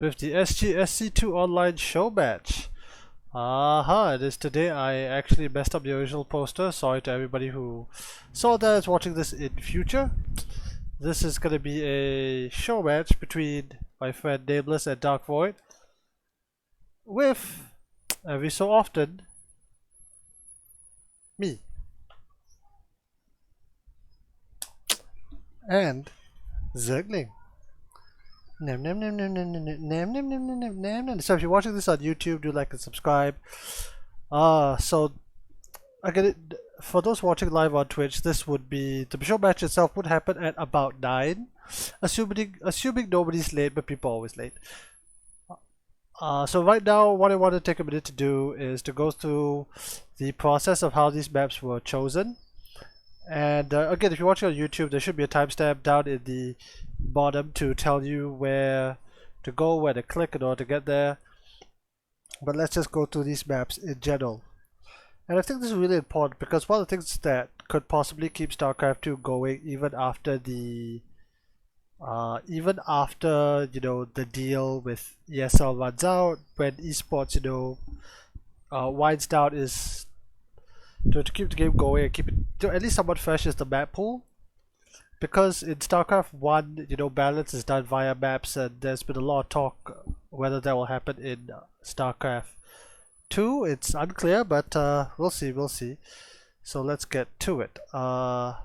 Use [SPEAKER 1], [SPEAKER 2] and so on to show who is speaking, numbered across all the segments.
[SPEAKER 1] with the SGSC2 online show match. It is today. I actually messed up the original poster. Sorry to everybody who saw that is watching this in future. This is going to be a show match between my friend Nameless and Darkvoid, with, every so often, me. And Zergling. So if you're watching this on YouTube, do like and subscribe. So again, for those watching live on Twitch, this would be the show match itself would happen at about 9, assuming nobody's late, but people are always late. So right now, what I want to take a minute to do is to go through the process of how these maps were chosen. And again, if you're watching on YouTube, there should be a timestamp down in the bottom to tell you where to go, where to click in order to get there. But let's just go through these maps in general. And I think this is really important because one of the things that could possibly keep StarCraft 2 going even after the the deal with ESL runs out, when esports winds down, is to keep the game going and keep it at least somewhat fresh, is the map pool. Because in StarCraft 1, balance is done via maps, and there's been a lot of talk whether that will happen in StarCraft 2. It's unclear, but we'll see. So let's get to it. By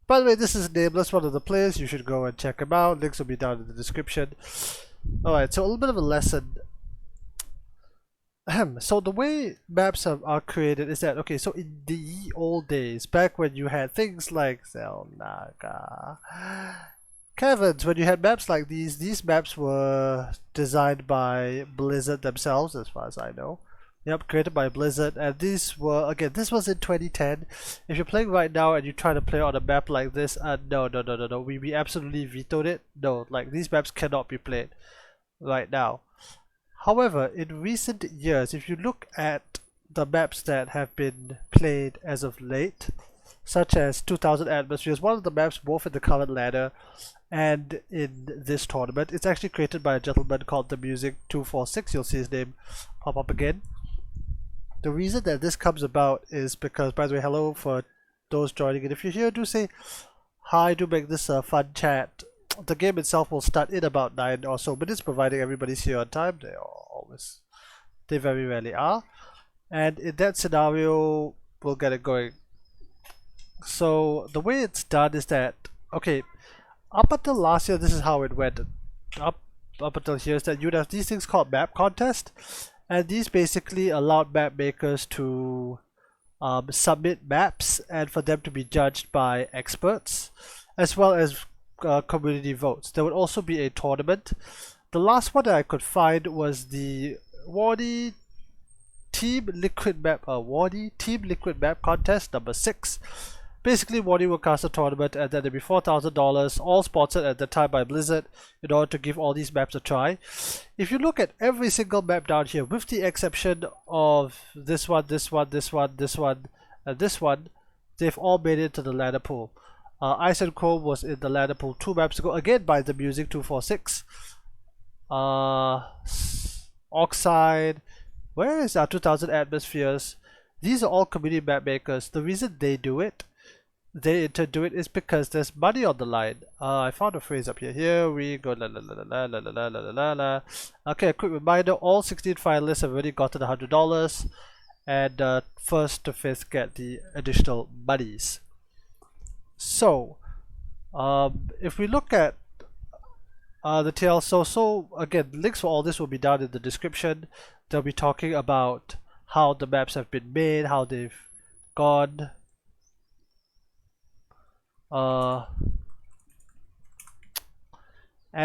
[SPEAKER 1] the way, this is Nameless, one of the players. You should go and check him out. Links will be down in the description. Alright, so a little bit of a lesson. So the way maps are created is that, okay, so in the old days, back when you had things like Zelnaga, Caverns, when you had maps like these maps were designed by Blizzard themselves, as far as I know. Yep, created by Blizzard, and these were, again, this was in 2010. If you're playing right now and you try to play on a map like this, no, we absolutely vetoed it. No, like, these maps cannot be played right now. However, in recent years, if you look at the maps that have been played as of late, such as 2000 Atmospheres, one of the maps both in the current ladder and in this tournament, it's actually created by a gentleman called the Music 246. You'll see his name pop up again. The reason that this comes about is because, by the way, hello for those joining, and if you're here, do say hi, do make this a fun chat. The game itself will start in about 9 or so minutes, providing everybody's here on time. They very rarely are. And in that scenario, we'll get it going. So the way it's done is that, okay, up until last year, this is how it went. Up until here is that you'd have these things called map contest, and these basically allowed map makers to submit maps and for them to be judged by experts, as well as community votes. There would also be a tournament. The last one that I could find was the Wardy Team Liquid Map contest number 6. Basically, Wardy will cast a tournament, and then there'll be $4,000, all sponsored at the time by Blizzard, in order to give all these maps a try. If you look at every single map down here, with the exception of this one, and this one, they've all made it to the ladder pool. Ice and Chrome was in the ladder pool 2 maps ago, again by the Music 246. Oxide, where is our 2000 Atmospheres? These are all community map makers. The reason they do it is because there's money on the line. I found a phrase up here. Here we go. Okay, a quick reminder: all 16 finalists have already gotten $100, and first to fifth get the additional monies. So, if we look at the TL, so again, links for all this will be down in the description. They'll be talking about how the maps have been made, how they've gone. And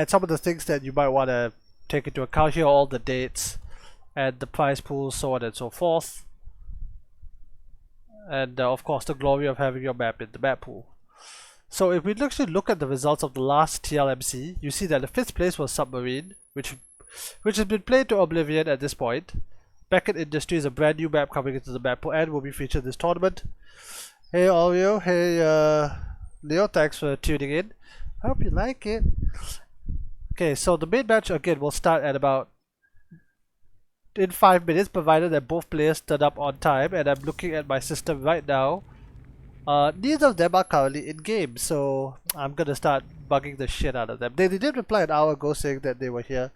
[SPEAKER 1] some of the things that you might want to take into account here, all the dates and the prize pools, so on and so forth. And of course, the glory of having your map in the map pool. So if we actually look at the results of the last TLMC, you see that the 5th place was Submarine, which has been played to oblivion at this point. Beckett Industry is a brand new map coming into the map pool and will be featured in this tournament. Hey Oreo, hey Leo, thanks for tuning in. I hope you like it. Okay, so the main match again will start at about in 5 minutes, provided that both players turn up on time. And I'm looking at my system right now. Neither of them are currently in game, so I'm gonna start bugging the shit out of them. They did reply an hour ago saying that they were here.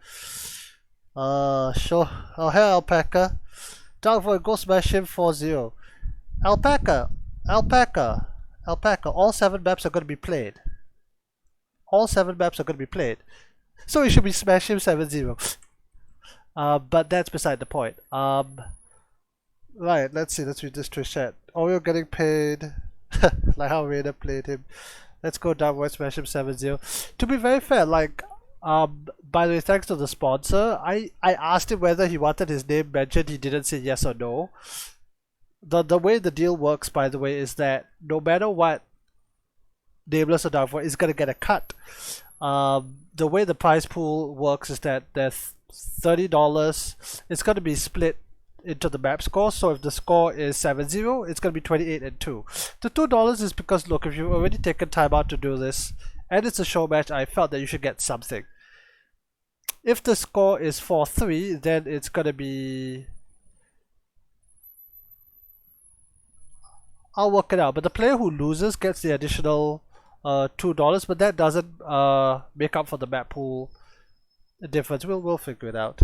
[SPEAKER 1] Sure. Oh, hey, Alpaca. Darkvoid, go smash him 4-0. Alpaca, Alpaca, Alpaca. All 7 maps are gonna be played. All 7 maps are gonna be played. So we should be smash him 7-0. But that's beside the point. Right, let's see, let's read this Twitch chat. Oh, you're getting paid. Like how Raider played him. Let's go down, West smash him 7-0. To be very fair, like, by the way, thanks to the sponsor, I asked him whether he wanted his name mentioned. He didn't say yes or no. The way the deal works, by the way, is that no matter what Nameless or Darkvoid is gonna get a cut. The way the prize pool works is that there's $30. It's gonna be split into the map score. So if the score is 7-0, it's gonna be 28 and 2. The $2 is because, look, if you've already taken time out to do this and it's a show match, I felt that you should get something. If the score is 4-3, then it's gonna be, I'll work it out, but the player who loses gets the additional $2, but that doesn't make up for the map pool difference. We'll figure it out.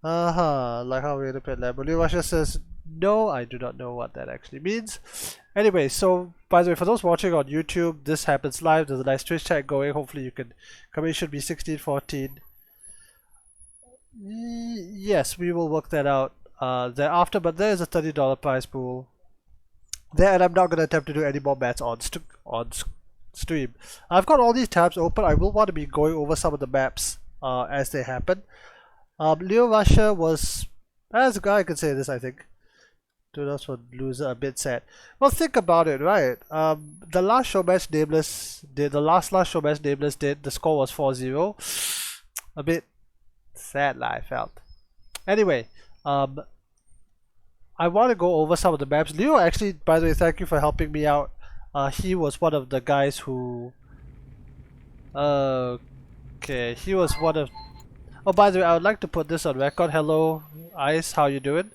[SPEAKER 1] Like how we played Lambo. Russia says no, I do not know what that actually means. Anyway, so by the way, for those watching on YouTube, this happens live. There's a nice Twitch chat going. Hopefully you can come in. Should be 16-14. Yes, we will work that out thereafter, but there is a $30 prize pool there, and I'm not going to attempt to do any more maps on stream. I've got all these tabs open. I will want to be going over some of the maps as they happen. Leo Russia was, as a guy I can say this, I think. Dude, that's for loser, a bit sad. Well, think about it, right? The last Showmatch Nameless did, the last Showmatch Nameless did, the score was 4-0. A bit sad, I felt. Anyway, I want to go over some of the maps. Leo, actually, by the way, thank you for helping me out. He was one of the guys who... okay, he was one of... Oh, by the way, I would like to put this on record. Hello, Ice, how you doing?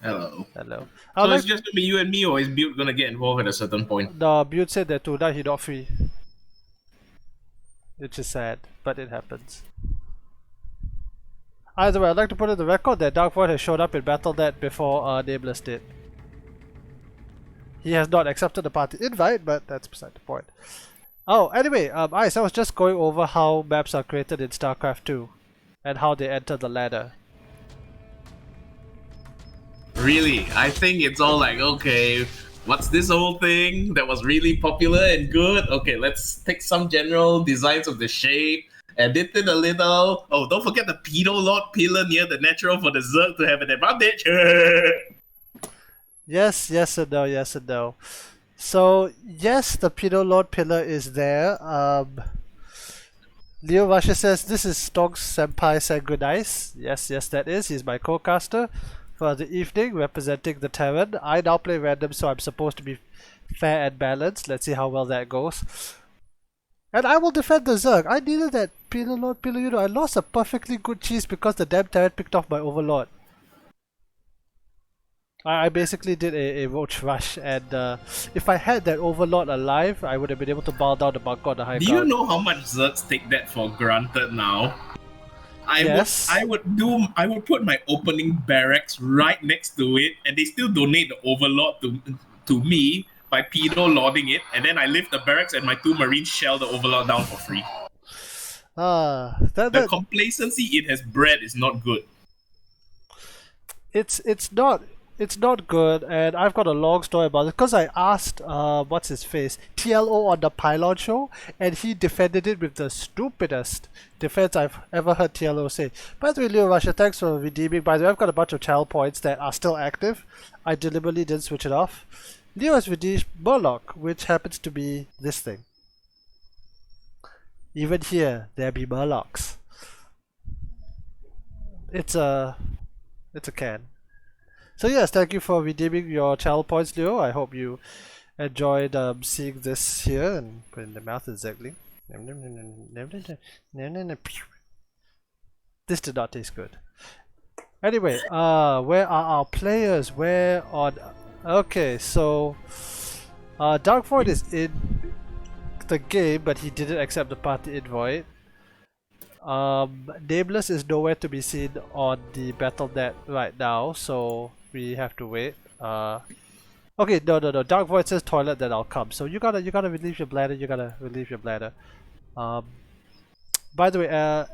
[SPEAKER 2] Hello.
[SPEAKER 1] Hello.
[SPEAKER 2] So it's just gonna be you and me, or is Butte gonna get involved at a certain point?
[SPEAKER 1] No, Butte said that tonight he's not free. Which is sad, but it happens. Either way, I'd like to put in the record that Darkvoid has showed up in Battle.net before Nameless did. He has not accepted the party invite, but that's beside the point. Oh, anyway, Ice, I was just going over how maps are created in Starcraft 2 and how they enter the ladder.
[SPEAKER 2] Really? I think it's all like, okay, what's this whole thing that was really popular and good? Okay, let's take some general designs of the shape, edit it a little. Oh, don't forget the Pedo Lord pillar near the natural for the Zerg to have an advantage.
[SPEAKER 1] Yes, yes and no, yes and no. So, yes, the Pedo Lord pillar is there. Leo Vasha says, this is Stog's Senpai Sanguinice. Yes, yes, that is. He's my co-caster for the evening, representing the Terran. I now play random, so I'm supposed to be fair and balanced. Let's see how well that goes. And I will defend the Zerg. I needed that Pedo Lord pillar, you know. I lost a perfectly good cheese because the damn Terran picked off my Overlord. I basically did a roach rush, and if I had that Overlord alive, I would have been able to bow down the bunker on the high ground.
[SPEAKER 2] Do you know how much Zergs take that for granted now? I would put my opening barracks right next to it, and they still donate the Overlord to me by Pedo lording it, and then I lift the barracks and my 2 Marines shell the Overlord down for free. The complacency it has bred is not good.
[SPEAKER 1] It's not good, and I've got a long story about it because I asked what's his face, TLO, on the Pylon show, and he defended it with the stupidest defense I've ever heard TLO say. By the way, Leo Russia, thanks for redeeming. By the way, I've got a bunch of channel points that are still active. I deliberately didn't switch it off. Leo has redeemed Murloc, which happens to be this thing. Even here, there be Murlocs. It's a can. So yes, thank you for redeeming your channel points, Leo. I hope you enjoyed seeing this here and put in the mouth exactly. This did not taste good. Anyway, where are our players? Where on? Okay, so Darkvoid is in the game, but he didn't accept the party invite. Nameless is nowhere to be seen on the BattleNet right now, so we have to wait. Okay, no. Darkvoid says toilet, then I'll come. So you gotta relieve your bladder. You gotta relieve your bladder. Um, by the way,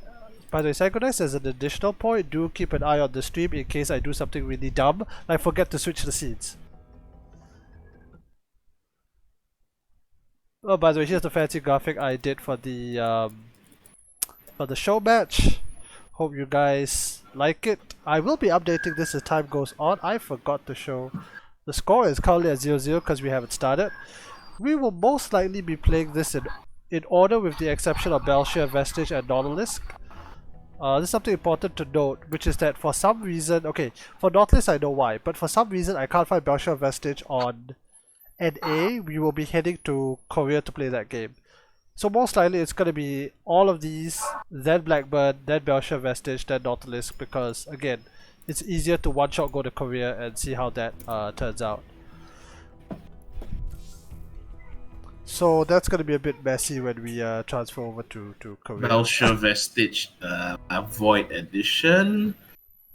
[SPEAKER 1] Synchronize, as an additional point, do keep an eye on the stream in case I do something really dumb, like forget to switch the scenes. Oh, by the way, here's the fancy graphic I did for the show match. Hope you guys like it. I will be updating this as time goes on. I forgot to show the score is currently at 0-0 because we haven't started. We will most likely be playing this in order with the exception of Belshire, Vestige and Nautilus. There's something important to note, which is that for some reason, okay, for Nautilus I know why, but for some reason I can't find Belshire Vestige on NA. We will be heading to Korea to play that game. So most likely it's going to be all of these, then Blackburn, then Belshire Vestige, then Nautilus, because again, it's easier to one-shot go to Korea and see how that turns out. So that's going to be a bit messy when we transfer over to Korea.
[SPEAKER 2] Belshire Vestige, Void Edition,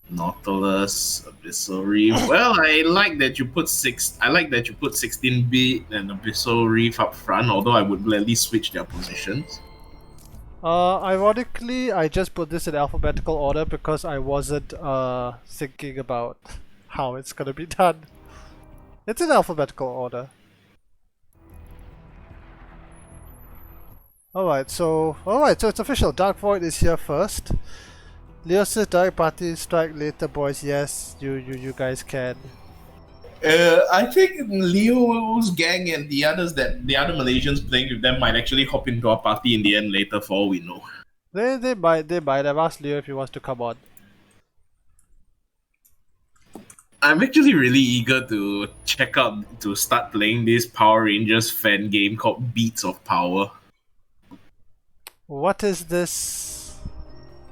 [SPEAKER 2] Nautilus, Abyssal Reef. Well, I like that you put 16-bit and Abyssal Reef up front, although I would gladly switch their positions.
[SPEAKER 1] Ironically, I just put this in alphabetical order because I wasn't thinking about how it's gonna be done. It's in alphabetical order. Alright, so it's official. Darkvoid is here first. Leo says direct party strike later, boys. Yes, you guys can.
[SPEAKER 2] I think Leo's gang and the other Malaysians playing with them might actually hop into our party in the end later, for all we know.
[SPEAKER 1] They might. I've asked Leo if he wants to come on.
[SPEAKER 2] I'm actually really eager to start playing this Power Rangers fan game called Beats of Power.
[SPEAKER 1] What is this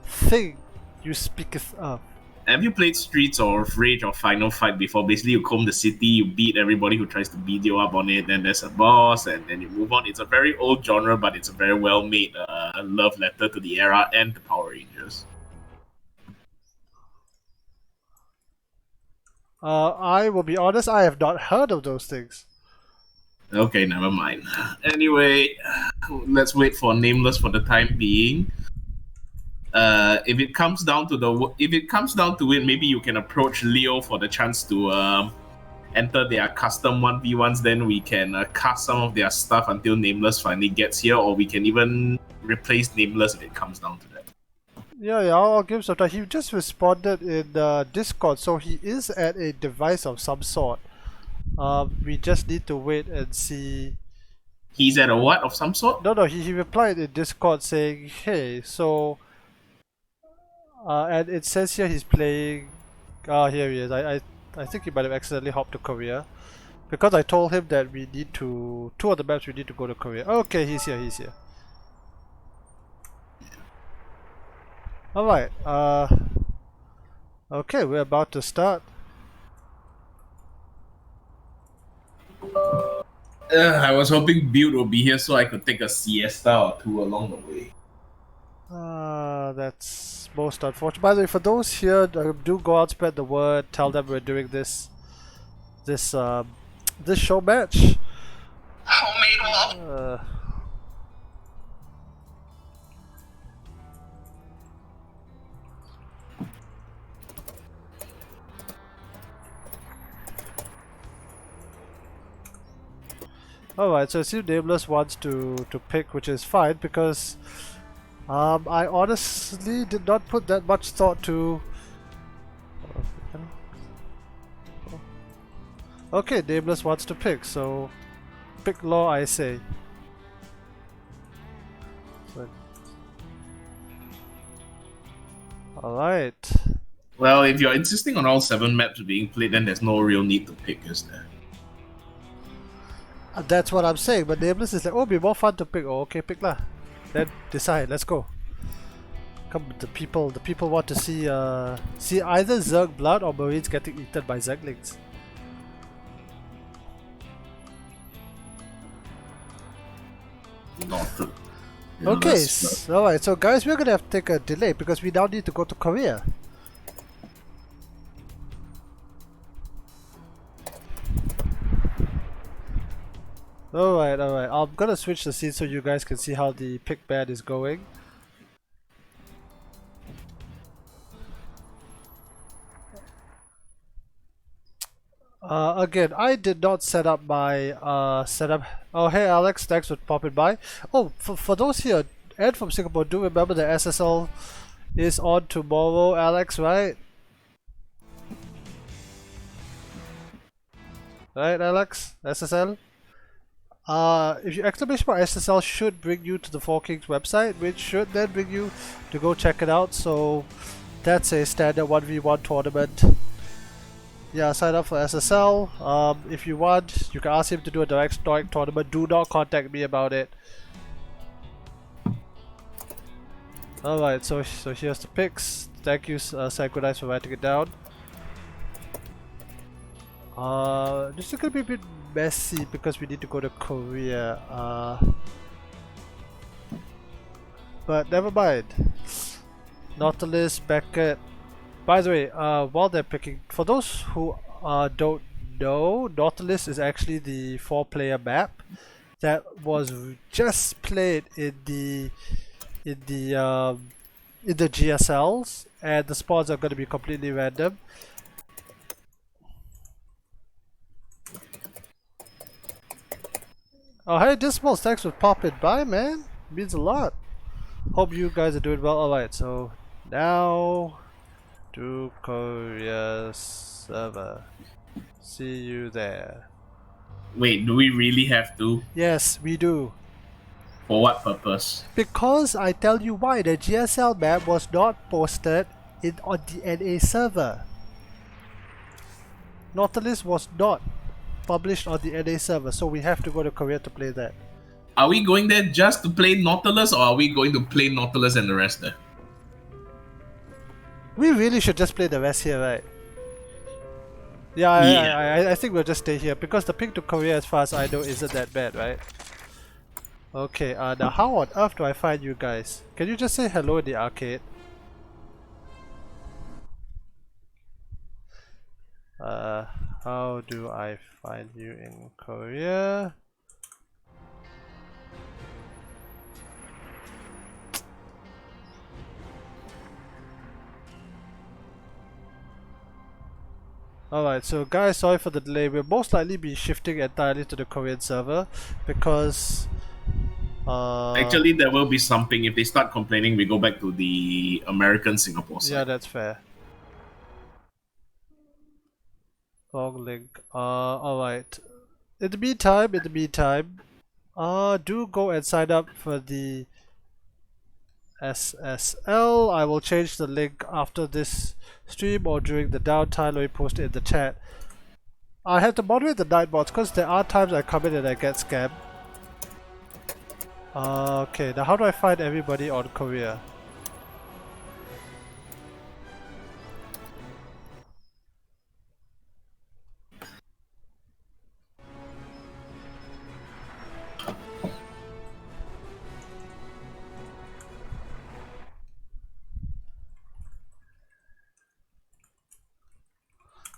[SPEAKER 1] thing you speaketh of?
[SPEAKER 2] Have you played Streets or Rage or Final Fight before? Basically, you comb the city, you beat everybody who tries to beat you up on it, then there's a boss, and then you move on. It's a very old genre, but it's a very well-made love letter to the era and the Power Rangers.
[SPEAKER 1] I will be honest, I have not heard of those things.
[SPEAKER 2] Okay, never mind. Anyway, let's wait for Nameless for the time being. If it comes down to it, maybe you can approach Leo for the chance to enter their custom 1v1s. Then we can cast some of their stuff until Nameless finally gets here, or we can even replace Nameless if it comes down to that.
[SPEAKER 1] Yeah, I'll give some time. He just responded in Discord, so he is at a device of some sort. We just need to wait and see.
[SPEAKER 2] He's at a what of some sort?
[SPEAKER 1] No, he replied in Discord saying, hey, so... and it says here he's playing... here he is. I think he might have accidentally hopped to Korea. Because I told him that we need to... Two of the maps we need to go to Korea. Okay, he's here. Alright, okay, we're about to start.
[SPEAKER 2] I was hoping Build would be here so I could take a siesta or two along the way.
[SPEAKER 1] That's most unfortunate. By the way, for those here, do go out, spread the word, tell them we're doing this show match.
[SPEAKER 2] Homemade wall.
[SPEAKER 1] Alright, so I see Nameless wants to pick, which is fine because I honestly did not put that much thought to... Okay, Nameless wants to pick, so pick law I say. Alright.
[SPEAKER 2] Well, if you're insisting on all 7 maps being played, then there's no real need to pick, is there?
[SPEAKER 1] That's what I'm saying, but Nameless is like, oh, it'll be more fun to pick. Oh, okay, pick lah. Then decide. Let's go. Come, the people want to see either Zerg blood or Marines getting eaten by Zerglings.
[SPEAKER 2] Not true.
[SPEAKER 1] Okay, alright, so guys, we're gonna have to take a delay because we now need to go to Korea. Alright, I'm gonna switch the scene so you guys can see how the pick band is going. Again, I did not set up my setup. Oh, hey Alex, thanks for popping by. Oh, for those here, Ed from Singapore, do remember the SSL is on tomorrow, Alex, right? Right, Alex? SSL? If you exclamation mark SSL should bring you to the Four Kings website, which should then bring you to go check it out. So that's a standard 1v1 tournament. Yeah, sign up for SSL. If you want, you can ask him to do a direct tournament. Do not contact me about it. Alright, so here's the picks. Thank you, Sankonize, for writing it down. This is gonna be a bit messy because we need to go to Korea. But never mind. Nautilus, Beckett. By the way, while they're picking, for those who don't know, Nautilus is actually the 4-player map that was just played in the GSLs, and the spawns are going to be completely random. Oh hey Dismals, thanks for popping by, man. Means a lot. Hope you guys are doing well. Alright, so now to Korea server. See you there.
[SPEAKER 2] Wait, do we really have to?
[SPEAKER 1] Yes, we do.
[SPEAKER 2] For what purpose?
[SPEAKER 1] Because I tell you why, the GSL map was not posted on the NA server. Nautilus was not published on the NA server, so we have to go to Korea to play that.
[SPEAKER 2] Are we going there just to play Nautilus, or are we going to play Nautilus and the rest there?
[SPEAKER 1] We really should just play the rest here, right? Yeah, I think we'll just stay here because the ping to Korea, as far as I know, isn't that bad, right? Okay, now how on earth do I find you guys? Can you just say hello in the arcade? How do I find you in Korea? Alright, so guys, sorry for the delay. We'll most likely be shifting entirely to the Korean server because
[SPEAKER 2] actually there will be something. If they start complaining, we go back to the American Singapore side.
[SPEAKER 1] Yeah, that's fair. Wrong link. Alright. In the meantime, do go and sign up for the SSL. I will change the link after this stream or during the downtime. Let me post it in the chat. I have to moderate the night bots because there are times I come in and I get scammed. Okay, now how do I find everybody on Korea?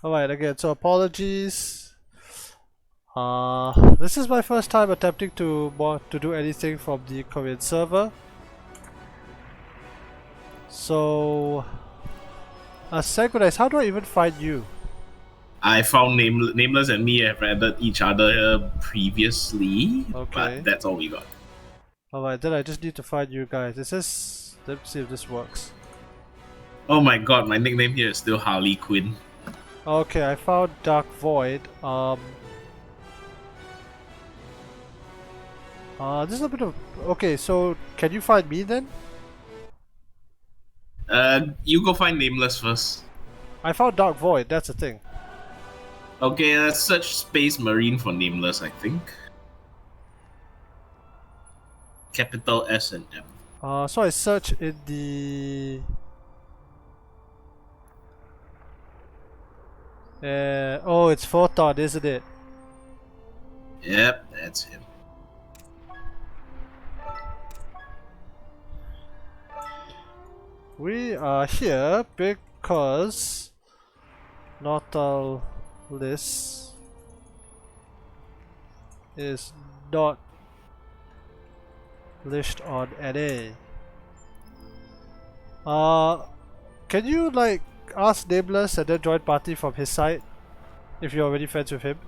[SPEAKER 1] Alright, again, so apologies. This is my first time attempting to do anything from the Korean server. So, Sankonize, how do I even find you?
[SPEAKER 2] I found Nameless and me have added each other previously, but that's all we got.
[SPEAKER 1] Alright, then I just need to find you guys. This is... let's see if this works.
[SPEAKER 2] Oh my god, my nickname here is still Harley Quinn.
[SPEAKER 1] Okay, I found Darkvoid. This is a bit of... okay, so can you find me then?
[SPEAKER 2] You go find Nameless first.
[SPEAKER 1] I found Darkvoid, that's the thing.
[SPEAKER 2] Okay, search Space Marine for Nameless, I think. Capital S and M.
[SPEAKER 1] So I search in the oh, it's Photon, isn't it?
[SPEAKER 2] Yep, that's him.
[SPEAKER 1] We are here because Nautilus is not listed on NA. Can you like ask Nameless and then join party from his side if you're already friends with him?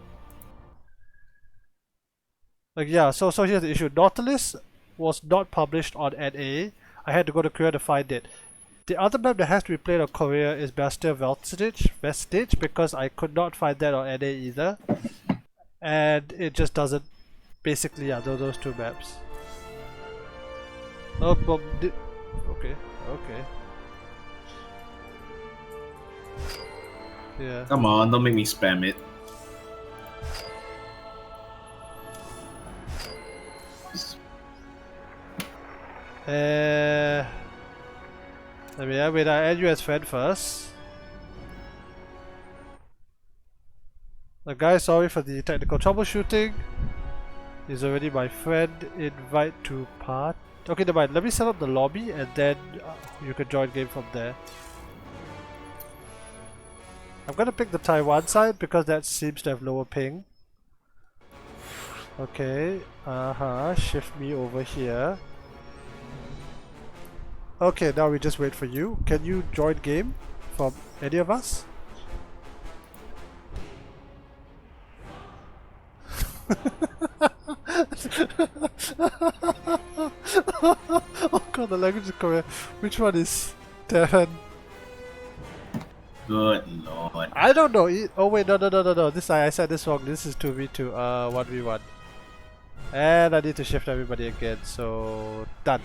[SPEAKER 1] Like yeah, so here's the issue. Nautilus was not published on NA. I had to go to Korea to find it. The other map that has to be played on Korea is Bastia Vestige because I could not find that on NA either. And it just doesn't. Basically, yeah, those two maps. Oh, but okay. Yeah.
[SPEAKER 2] Come on, don't make me spam it.
[SPEAKER 1] Wait, I add you as friend first. The guy, sorry for the technical troubleshooting. He's already my friend. Invite to part. Okay, never mind. Let me set up the lobby and then you can join game from there. I'm gonna pick the Taiwan side because that seems to have lower ping. Okay, shift me over here. Okay, now we just wait for you. Can you join game from any of us? Oh god, the language is Korean. Which one is Darren?
[SPEAKER 2] Good lord.
[SPEAKER 1] I don't know. Oh wait, no. This I said this wrong. This is 2v2. 1v1. And I need to shift everybody again. So done.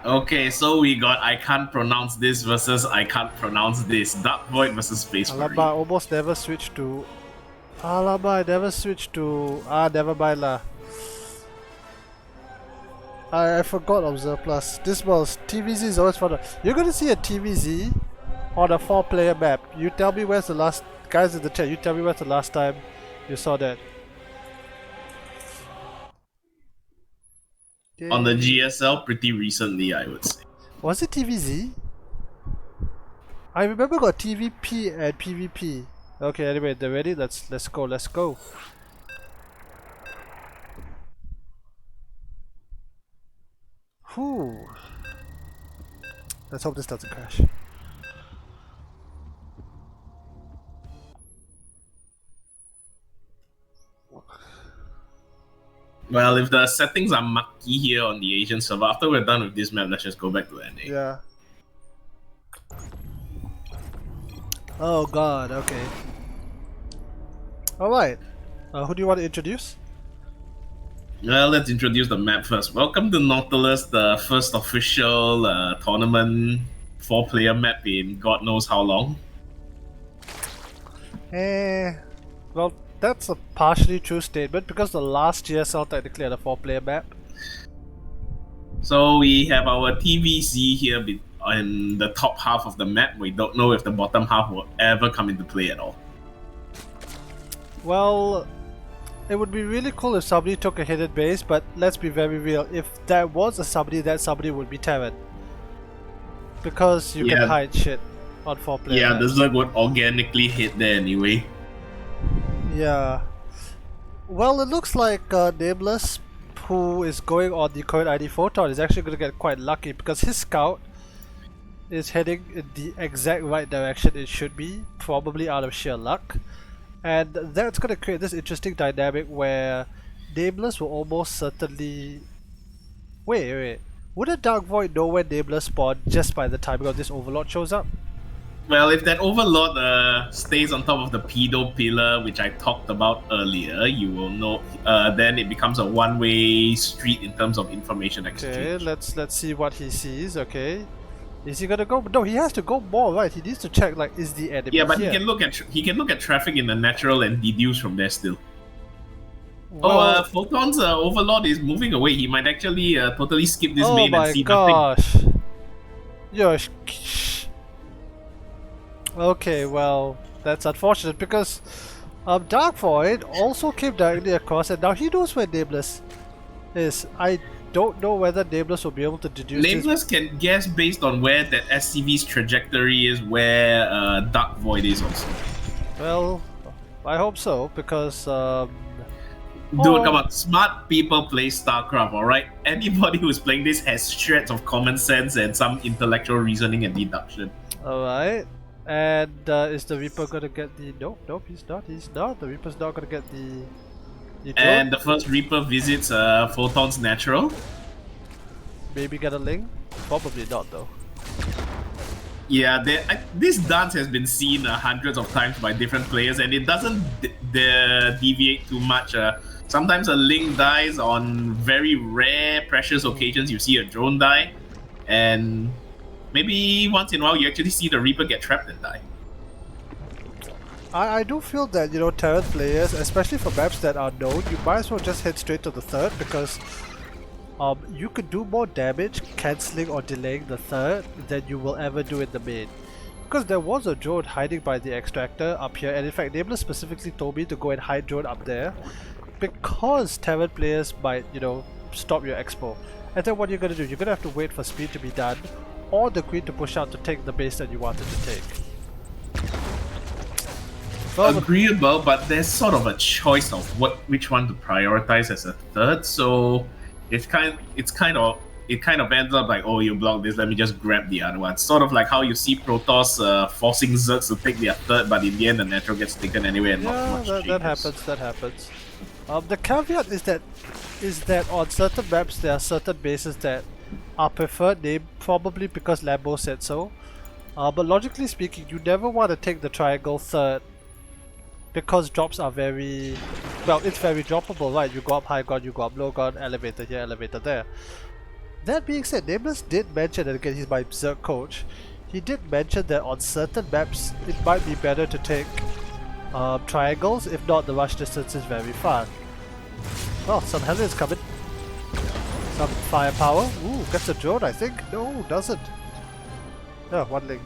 [SPEAKER 2] Okay, so we got I can't pronounce this versus I can't pronounce this. Darkvoid versus Space Marine.
[SPEAKER 1] Alaba almost never switched to. Alaba, I never switched to. Never mind lah. I forgot Observe Plus. This was TVZ is always fun. You're gonna see a TVZ on a 4-player map. You tell me where's the last guys in the chat. You tell me where's the last time you saw that.
[SPEAKER 2] On the GSL, pretty recently, I would say.
[SPEAKER 1] Was it TVZ? I remember got TVP and PvP. Okay, anyway, they're ready. Let's go. Whew. Let's hope this doesn't crash.
[SPEAKER 2] Well, if the settings are mucky here on the Asian server, after we're done with this map, let's just go back to NA.
[SPEAKER 1] Yeah. Oh god, okay. Alright. Who do you want to introduce?
[SPEAKER 2] Well, let's introduce the map first. Welcome to Nautilus, the first official tournament 4-player map in God knows how long.
[SPEAKER 1] Well, that's a partially true statement because the last GSL technically had a 4-player map.
[SPEAKER 2] So we have our TVZ here in the top half of the map. We don't know if the bottom half will ever come into play at all.
[SPEAKER 1] Well, it would be really cool if somebody took a hidden base, but let's be very real. If there was a somebody, that somebody would be Terran. Because you can hide shit on 4-player.
[SPEAKER 2] Yeah, the Zerg would organically hit there anyway.
[SPEAKER 1] Yeah. Well, it looks like Nameless, who is going on the current ID Photon, is actually going to get quite lucky because his scout is heading in the exact right direction it should be, probably out of sheer luck. And that's going to create this interesting dynamic where Nameless will almost certainly... Wait. Would a Darkvoid know when Nameless spawned just by the timing of this Overlord shows up?
[SPEAKER 2] Well, if that Overlord stays on top of the pedo pillar, which I talked about earlier, you will know. Then it becomes a one-way street in terms of information exchange.
[SPEAKER 1] Okay, let's see what he sees. Okay, is he gonna go? No, he has to go more, right? He needs to check like is the enemy.
[SPEAKER 2] Yeah, but
[SPEAKER 1] here?
[SPEAKER 2] he can look at traffic in the natural and deduce from there still.
[SPEAKER 1] Well,
[SPEAKER 2] Photon's Overlord is moving away. He might actually totally skip this
[SPEAKER 1] oh
[SPEAKER 2] main and
[SPEAKER 1] my
[SPEAKER 2] see nothing.
[SPEAKER 1] gosh. You're okay, well, that's unfortunate because Darkvoid also came directly across and now he knows where Nameless is. I don't know whether Nameless will be able to deduce this.
[SPEAKER 2] Nameless can guess based on where that SCV's trajectory is, where Darkvoid is also.
[SPEAKER 1] Well, I hope so because
[SPEAKER 2] Dude, come
[SPEAKER 1] oh,
[SPEAKER 2] on. Smart people play StarCraft, alright? Anybody who's playing this has shreds of common sense and some intellectual reasoning and deduction.
[SPEAKER 1] alright. And is the Reaper gonna get the nope, nope, he's not, The Reaper's not gonna get the drone.
[SPEAKER 2] And the first Reaper visits Photon's natural.
[SPEAKER 1] Maybe get a link? Probably not though.
[SPEAKER 2] Yeah, this dance has been seen hundreds of times by different players, and it doesn't deviate too much. Sometimes a link dies on very rare, precious occasions. You see a drone die, and maybe once in a while you actually see the Reaper get trapped and die.
[SPEAKER 1] I do feel that, you know, Terran players, especially for maps that are known, you might as well just head straight to the third because you could do more damage cancelling or delaying the third than you will ever do in the main. Because there was a drone hiding by the extractor up here, and in fact Nameless specifically told me to go and hide drone up there because Terran players might, you know, stop your expo. And then what you're gonna do, you're gonna have to wait for speed to be done or the queen to push out to take the base that you wanted to take. Well,
[SPEAKER 2] agreeable, but there's sort of a choice of which one to prioritize as a third. So it kind of ends up like, oh, you block this, let me just grab the other one. Sort of like how you see Protoss forcing Zergs to take their third, but in the end the natural gets taken anyway, and not much changes.
[SPEAKER 1] That happens. The caveat is that on certain maps there are certain bases that are preferred, probably because Lambo said so. But logically speaking, you never want to take the triangle third because drops are very, well, it's very droppable, right? You go up high ground, you go up low ground, elevator here, elevator there. That being said, Nameless did mention, and again he's my Berserk coach, he did mention that on certain maps it might be better to take triangles, if not the rush distance is very far. Well, some Hellions coming. Some firepower. Ooh, gets a drone I think. No, doesn't. No, one link.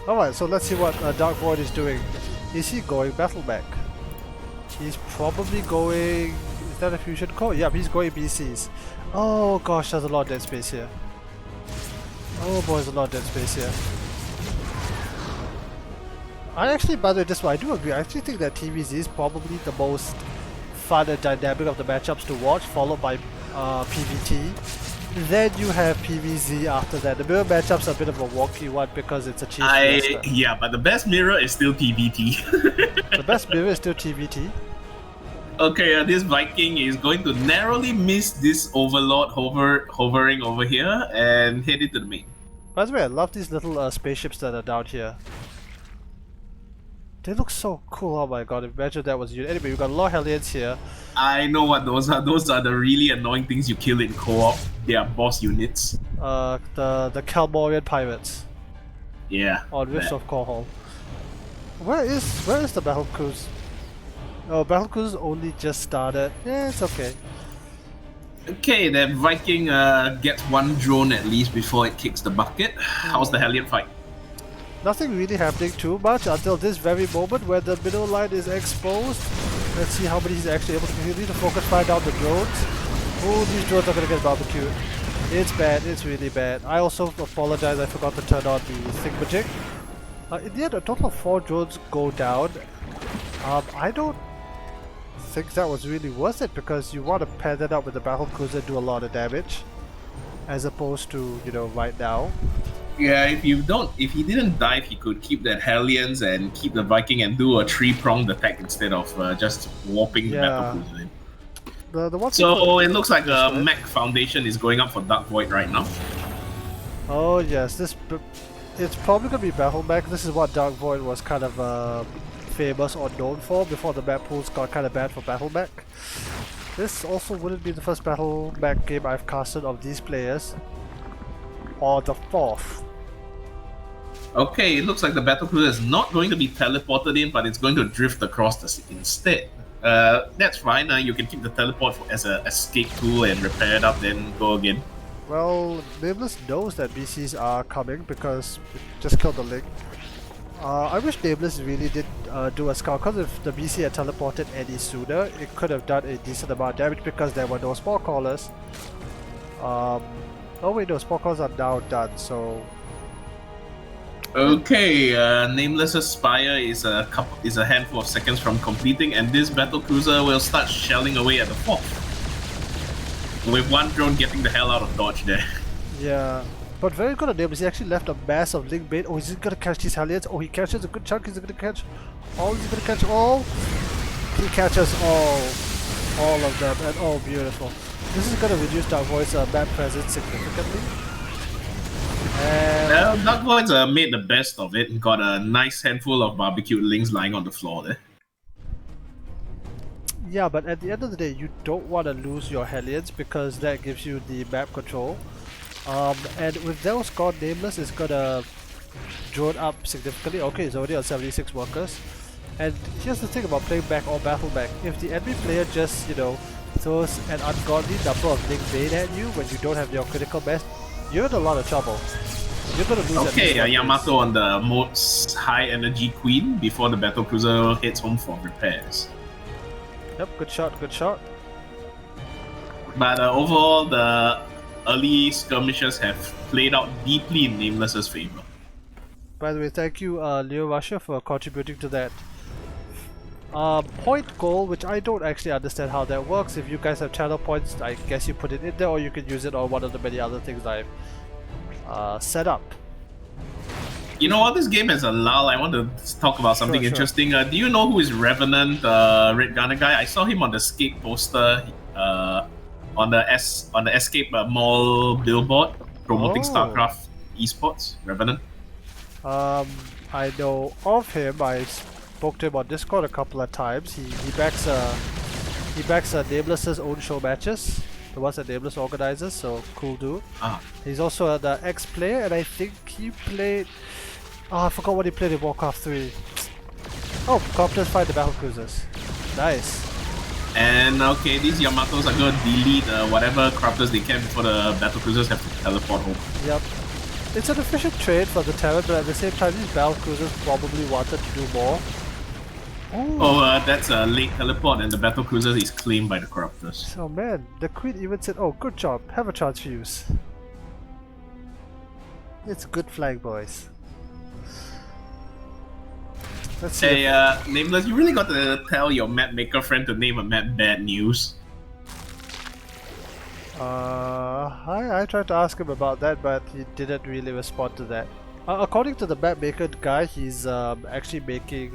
[SPEAKER 1] Alright, so let's see what Darkvoid is doing. Is he going battle back? He's probably going... Is that a fusion core? Yeah, he's going BCs. Oh gosh, there's a lot of dead space here. Oh boy, there's a lot of dead space here. I actually, by the way, I do agree. I actually think that TVZ is probably the most fun and dynamic of the matchups to watch, followed by PVT. Then you have PVZ after that. The mirror matchup's a bit of a wonky one because it's a cheap fiesta.
[SPEAKER 2] Yeah, but the best mirror is still PVT.
[SPEAKER 1] The best mirror is still TVT.
[SPEAKER 2] Okay, this Viking is going to narrowly miss this Overlord hovering over here and head into the main.
[SPEAKER 1] By the way, I love these little spaceships that are down here. They look so cool. Oh my god, imagine that was you. Anyway, we've got a lot of Hellions here.
[SPEAKER 2] I know what those are. Those are the really annoying things you kill in co-op. They are boss units.
[SPEAKER 1] The Kalmorian pirates.
[SPEAKER 2] Yeah.
[SPEAKER 1] On Rifts of Korhal. Where is the battle cruise? Oh, battle cruise only just started. Yeah, it's okay.
[SPEAKER 2] Okay, that Viking gets one drone at least before it kicks the bucket. How's the Hellion fight?
[SPEAKER 1] Nothing really happening too much until this very moment where the middle line is exposed. Let's see how many he's actually able to do. You need to focus fire down the drones. Oh, these drones are gonna get barbecued. It's bad, it's really bad. I also apologize, I forgot to turn on the thingamajig. In the end, a total of 4 drones go down. I don't think that was really worth it because you want to pair that up with the battle cruiser and do a lot of damage. As opposed to, you know, right now.
[SPEAKER 2] Yeah, if he didn't dive, he could keep that Hellions and keep the Viking and do a 3-pronged attack instead of just warping the battle cruiser in. So it looks like a mech foundation is going up for Darkvoid right now.
[SPEAKER 1] Oh yes, it's probably gonna be battle mech. This is what Darkvoid was kind of famous or known for before the map pools got kind of bad for battle mech. This also wouldn't be the first battle mech game I've casted of these players, or the fourth.
[SPEAKER 2] Okay, it looks like the battlecruiser is not going to be teleported in, but it's going to drift across the sea instead. That's fine. You can keep the teleport as an escape tool and repair it up, then go again.
[SPEAKER 1] Well, Nameless knows that BCs are coming because it just killed the link. I wish Nameless really did do a scout, because if the BC had teleported any sooner, it could have done a decent amount of damage because there were no spore callers. Oh wait, no, spore callers are now done, so...
[SPEAKER 2] Okay, Nameless's Spire is a handful of seconds from completing, and this battlecruiser will start shelling away at the fourth. With one drone getting the hell out of dodge there.
[SPEAKER 1] Yeah, but very good on Nameless. He actually left a mass of link bait. Oh, is he gonna catch these Hellions? Oh, he catches a good chunk. Is he gonna catch all? Is he gonna catch all? He catches all of them, and oh, beautiful. This is gonna reduce Darkvoid's map presence significantly. And
[SPEAKER 2] Darkvoid's made the best of it and got a nice handful of barbecued links lying on the floor there.
[SPEAKER 1] yeah, but at the end of the day, you don't want to lose your Hellions because that gives you the map control. And with those gone, Nameless is gonna drone up significantly. Okay, it's already on 76 workers. And here's the thing about playing back or battle back. If the enemy player just, you know, throws an ungodly number of link bait at you when you don't have your critical mass, you're in a lot of trouble. You're gonna lose.
[SPEAKER 2] Okay, Yamato on the most high energy queen before the battlecruiser heads home for repairs.
[SPEAKER 1] Yep, good shot, good shot.
[SPEAKER 2] But overall, the early skirmishes have played out deeply in Nameless's favor.
[SPEAKER 1] By the way, thank you, Leo Russia, for contributing to that. Point goal, which I don't actually understand how that works. If you guys have channel points, I guess you put it in there, or you can use it on one of the many other things I've set up.
[SPEAKER 2] You know what? This game has a lull. I want to talk about something interesting. Do you know who is Revenant, Red Gunner guy? I saw him on the skate poster, on the Escape Mall billboard promoting Starcraft esports. Revenant.
[SPEAKER 1] I know of him. I spoke to him on Discord a couple of times. He backs Nameless's own show matches, the ones that Nameless organizes. So cool dude. He's also an ex-player, and I think he played. Oh, I forgot what he played in Warcraft 3. Oh, Copters fight the battlecruisers. Nice.
[SPEAKER 2] And okay, these Yamatos are going to delete whatever crafters they can before the battlecruisers have to teleport home.
[SPEAKER 1] Yep. It's an efficient trade for the Terran, but at the same time, these battlecruisers probably wanted to do more. Ooh.
[SPEAKER 2] Oh, that's a late teleport, and the battlecruiser is claimed by the corruptors.
[SPEAKER 1] Oh man, the queen even said, "Oh, good job. Have a transfuse." It's good flying, boys. Let's see.
[SPEAKER 2] Hey, Nameless, you really got to tell your map maker friend to name a map Bad News.
[SPEAKER 1] I tried to ask him about that, but he didn't really respond to that. According to the map maker guy, he's actually making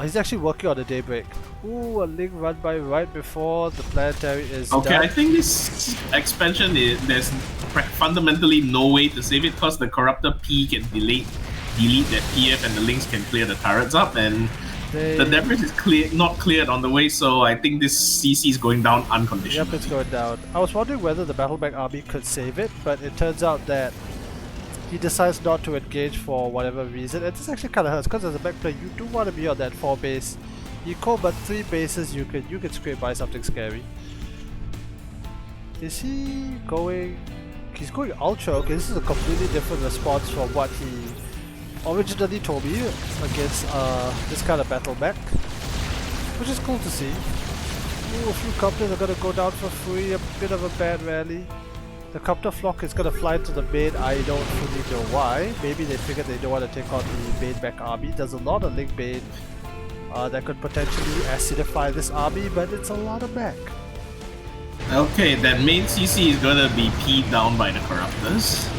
[SPEAKER 1] he's actually working on a Daybreak. Ooh, a link run by right before the planetary is done.
[SPEAKER 2] I think this expansion there's fundamentally no way to save it because the corruptor P can delete that PF and the links can clear the turrets up, and the debris is not cleared on the way, so I think this CC is going down unconditionally.
[SPEAKER 1] Yep, it's going down. I was wondering whether the Battleback army could save it, but it turns out that he decides not to engage for whatever reason. And this actually kind of hurts, because as a back player, you do want to be on that 4 base. Eco, but 3 bases, you could scrape by something scary. Is he going... He's going Ultra. Okay, this is a completely different response from what he originally told me against this kind of battle mech, which is cool to see. Ooh, a few copters are gonna go down for free, a bit of a bad rally. The copter flock is gonna fly to the main. I don't fully know why. Maybe they figured they don't want to take on the main mech army. There's a lot of link bait that could potentially acidify this army, but it's a lot of mech.
[SPEAKER 2] Okay, that main CC is gonna be peed down by the corruptors.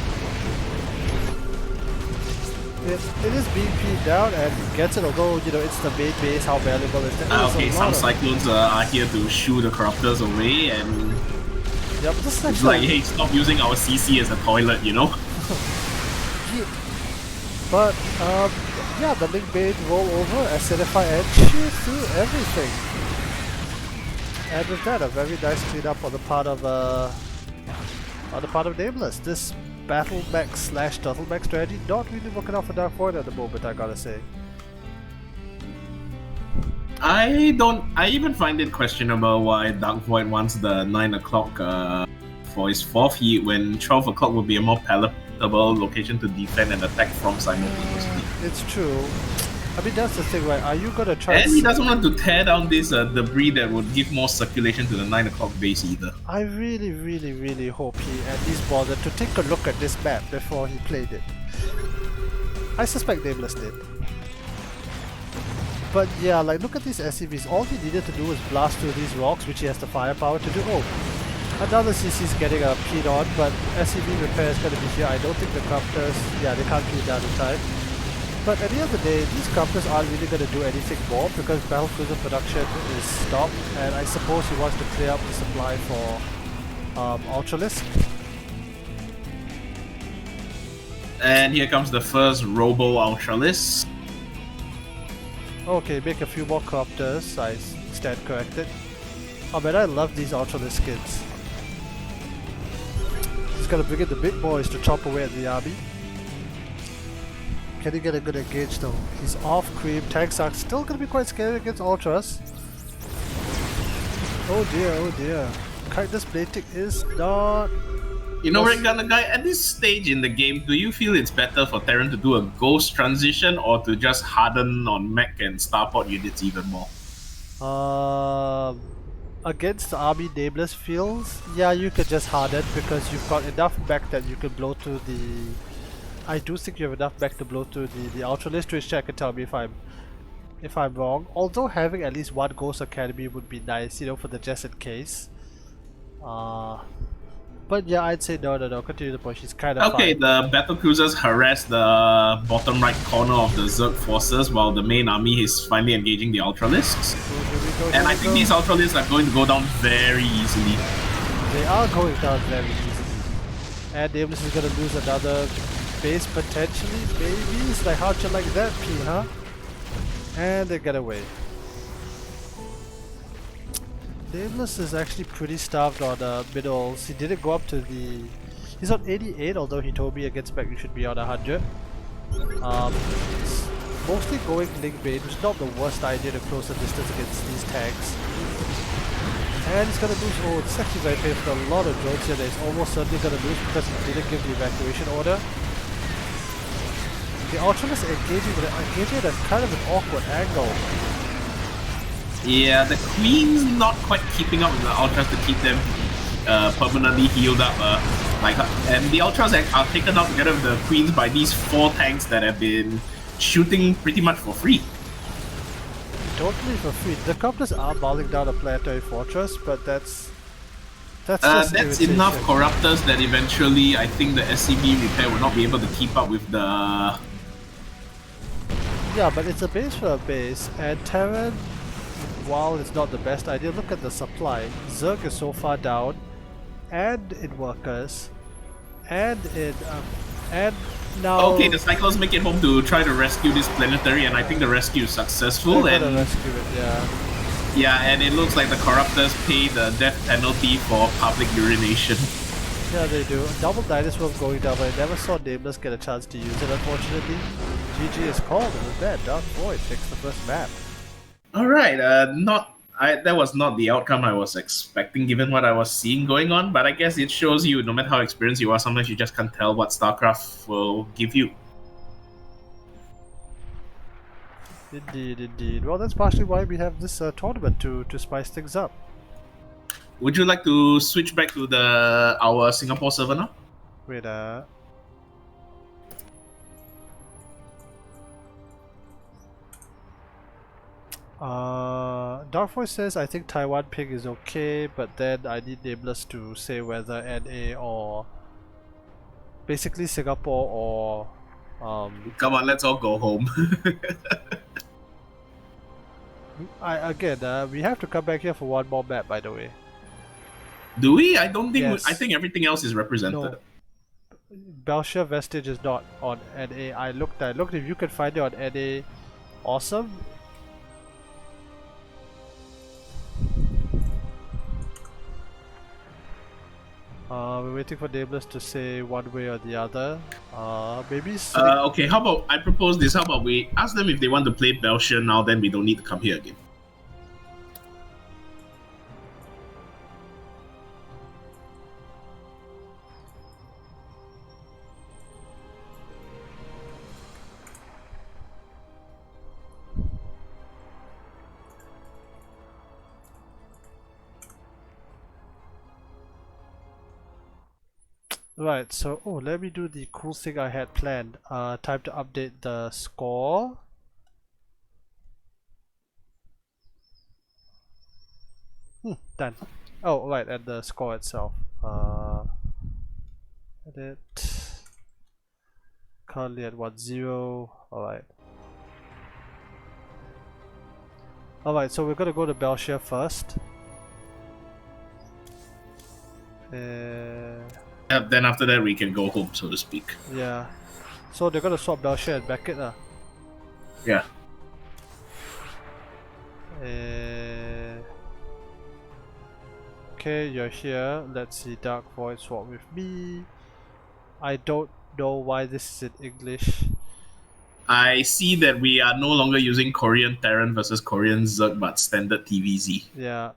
[SPEAKER 1] It is being peed down, and he gets it, although, you know, it's the main base. How valuable is that?
[SPEAKER 2] Okay, some Cyclones are here to shoo the corruptors away, and
[SPEAKER 1] yep, this is
[SPEAKER 2] it's like, hey, stop using our CC as a toilet, you know?
[SPEAKER 1] But, yeah, the link bait roll over, acidify, and chew through everything. And with that, a very nice cleanup on the part of Nameless. This battle mech slash turtle mech strategy not really working out for Darkvoid at the moment, I gotta say.
[SPEAKER 2] I even find it questionable why Darkvoid wants the 9 o'clock for his 4th heat when 12 o'clock would be a more palatable location to defend and attack from simultaneously.
[SPEAKER 1] It's true. I mean, that's the thing, right? Are you gonna try?
[SPEAKER 2] And he doesn't want to tear down this debris that would give more circulation to the 9 o'clock base either.
[SPEAKER 1] I really hope he at least bothered to take a look at this map before he played it. I suspect Nameless did. But yeah, like look at these SCVs. All he needed to do was blast through these rocks, which he has the firepower to do. Oh, another CC's getting a peed on, but SCV repair is going to be here. I don't think the crafters, yeah, they can't be done in time. But at the end of the day, these crafters aren't really going to do anything more because battlecruiser production is stopped, and I suppose he wants to clear up the supply for Ultralisk.
[SPEAKER 2] And here comes the first Robo Ultralisk.
[SPEAKER 1] Okay, make a few more crafters. I stand corrected. Oh man, I love these Ultralisk skins. He's gonna bring in the big boys to chop away at the army. Can he get a good engage though? He's off creep. Tanks are still gonna be quite scary against Ultras. Oh dear. Kindness plating is not...
[SPEAKER 2] You know, Red Gunner Guy, at this stage in the game, do you feel it's better for Terran to do a ghost transition or to just harden on mech and starport units even more?
[SPEAKER 1] Against the army Nameless fields, yeah, you could just harden because you've got enough mech that you can blow through the... I do think you have enough mech to blow through the Ultralisk. Twitch chat can tell me if I'm wrong. Although having at least one Ghost Academy would be nice, you know, for the just in case. But yeah, I'd say no. Continue the push. He's kind of
[SPEAKER 2] okay.
[SPEAKER 1] fine.
[SPEAKER 2] The battle cruisers harass the bottom right corner of the Zerg forces while the main army is finally engaging the Ultralisks. And I think these Ultralisks are going to go down very easily.
[SPEAKER 1] They are going down very easily. And Nameless is going to lose another base potentially, maybe? It's like, how'd you like that, P, huh? And they get away. Nameless is actually pretty starved on middles. He didn't go up to the... He's on 88, although he told me against back you should be on 100. It's mostly going link bait, which is not the worst idea to close the distance against these tanks. And he's gonna lose... Oh, it's actually very painful. A lot of drones here that he's almost certainly gonna lose because he didn't give the evacuation order. The Ultralisk engaging at a kind of an awkward angle.
[SPEAKER 2] Yeah, the Queen's not quite keeping up with the Ultras to keep them permanently healed up. And the Ultras are taken out together with the Queens by these 4 tanks that have been shooting pretty much for free.
[SPEAKER 1] Totally for free. The Copters are mauling down a planetary fortress, but that's just
[SPEAKER 2] that's enough Corruptors that eventually I think the SCB repair will not be able to keep up with the...
[SPEAKER 1] Yeah, but it's a base for a base, and Terran, while it's not the best idea, look at the supply. Zerg is so far down, and in workers, and in and now...
[SPEAKER 2] Okay, the Cyclones make it home to try to rescue this planetary, and I think the rescue is successful.
[SPEAKER 1] They're gonna rescue it, yeah.
[SPEAKER 2] Yeah, and it looks like the Corruptors pay the death penalty for public urination.
[SPEAKER 1] Yeah, they do. Double Dynasty was going down, but I never saw Nameless get a chance to use it, unfortunately. GG is called, and with that, Darkvoid takes the first map.
[SPEAKER 2] Alright, that was not the outcome I was expecting given what I was seeing going on, but I guess it shows you, no matter how experienced you are, sometimes you just can't tell what StarCraft will give you.
[SPEAKER 1] Indeed. Well, that's partially why we have this tournament to spice things up.
[SPEAKER 2] Would you like to switch back to our Singapore server now?
[SPEAKER 1] Wait, Darkvoid says, I think Taiwan ping is okay, but then I need Nameless to say whether NA or basically Singapore or
[SPEAKER 2] Come on, let's all go home.
[SPEAKER 1] we have to come back here for one more map, by the way.
[SPEAKER 2] Do we? I don't think.
[SPEAKER 1] Yes.
[SPEAKER 2] I think everything else is represented.
[SPEAKER 1] No. Belshire Vestige is not on NA. I looked. If you can find it on NA, awesome. We're waiting for Nameless to say one way or the other. Maybe
[SPEAKER 2] Okay, how about I propose this? How about we ask them if they want to play Belshire now, then we don't need to come here again.
[SPEAKER 1] Right, so let me do the cool thing I had planned. Time to update the score. Done. Oh, right, and the score itself. Edit. Currently at 1-0. Alright. Alright, so we're gonna go to Belshire first.
[SPEAKER 2] Then after that we can go home, so to speak.
[SPEAKER 1] Yeah. So they're gonna swap Belshire and Beckett.
[SPEAKER 2] Yeah.
[SPEAKER 1] Okay, you're here. Let's see, Darkvoid swap with me. I don't know why this is in English.
[SPEAKER 2] I see that we are no longer using Korean Terran versus Korean Zerg, but standard TVZ.
[SPEAKER 1] Yeah.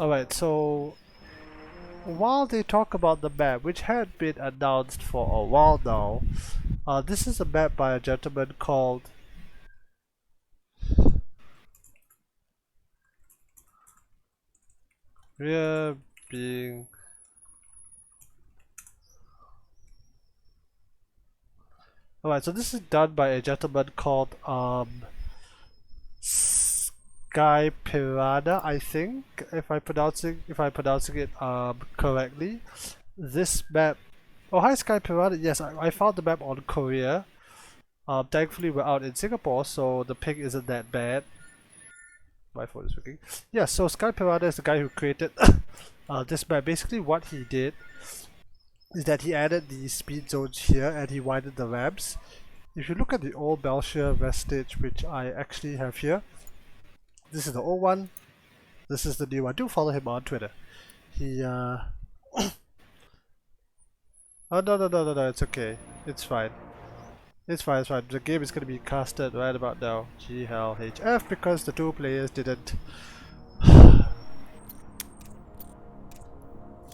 [SPEAKER 1] Alright, so while they talk about the map, which had been announced for a while now, this is a map by a gentleman called Rear Being. Alright, so this is done by a gentleman called Sky Pirata, I think, if I'm pronouncing it correctly. This map. Oh, hi Sky Pirata. Yes, I found the map on Korea. Thankfully we're out in Singapore, so the ping isn't that bad. My phone is working. Yeah, so Sky Pirata is the guy who created this map. Basically what he did is that he added the speed zones here and he widened the ramps. If you look at the old Belshire vestige, which I actually have here, this is the old one, this is the new one. Do follow him on Twitter. He oh no, it's okay. It's fine. It's fine. The game is gonna be casted right about now. GLHF because the two players didn't.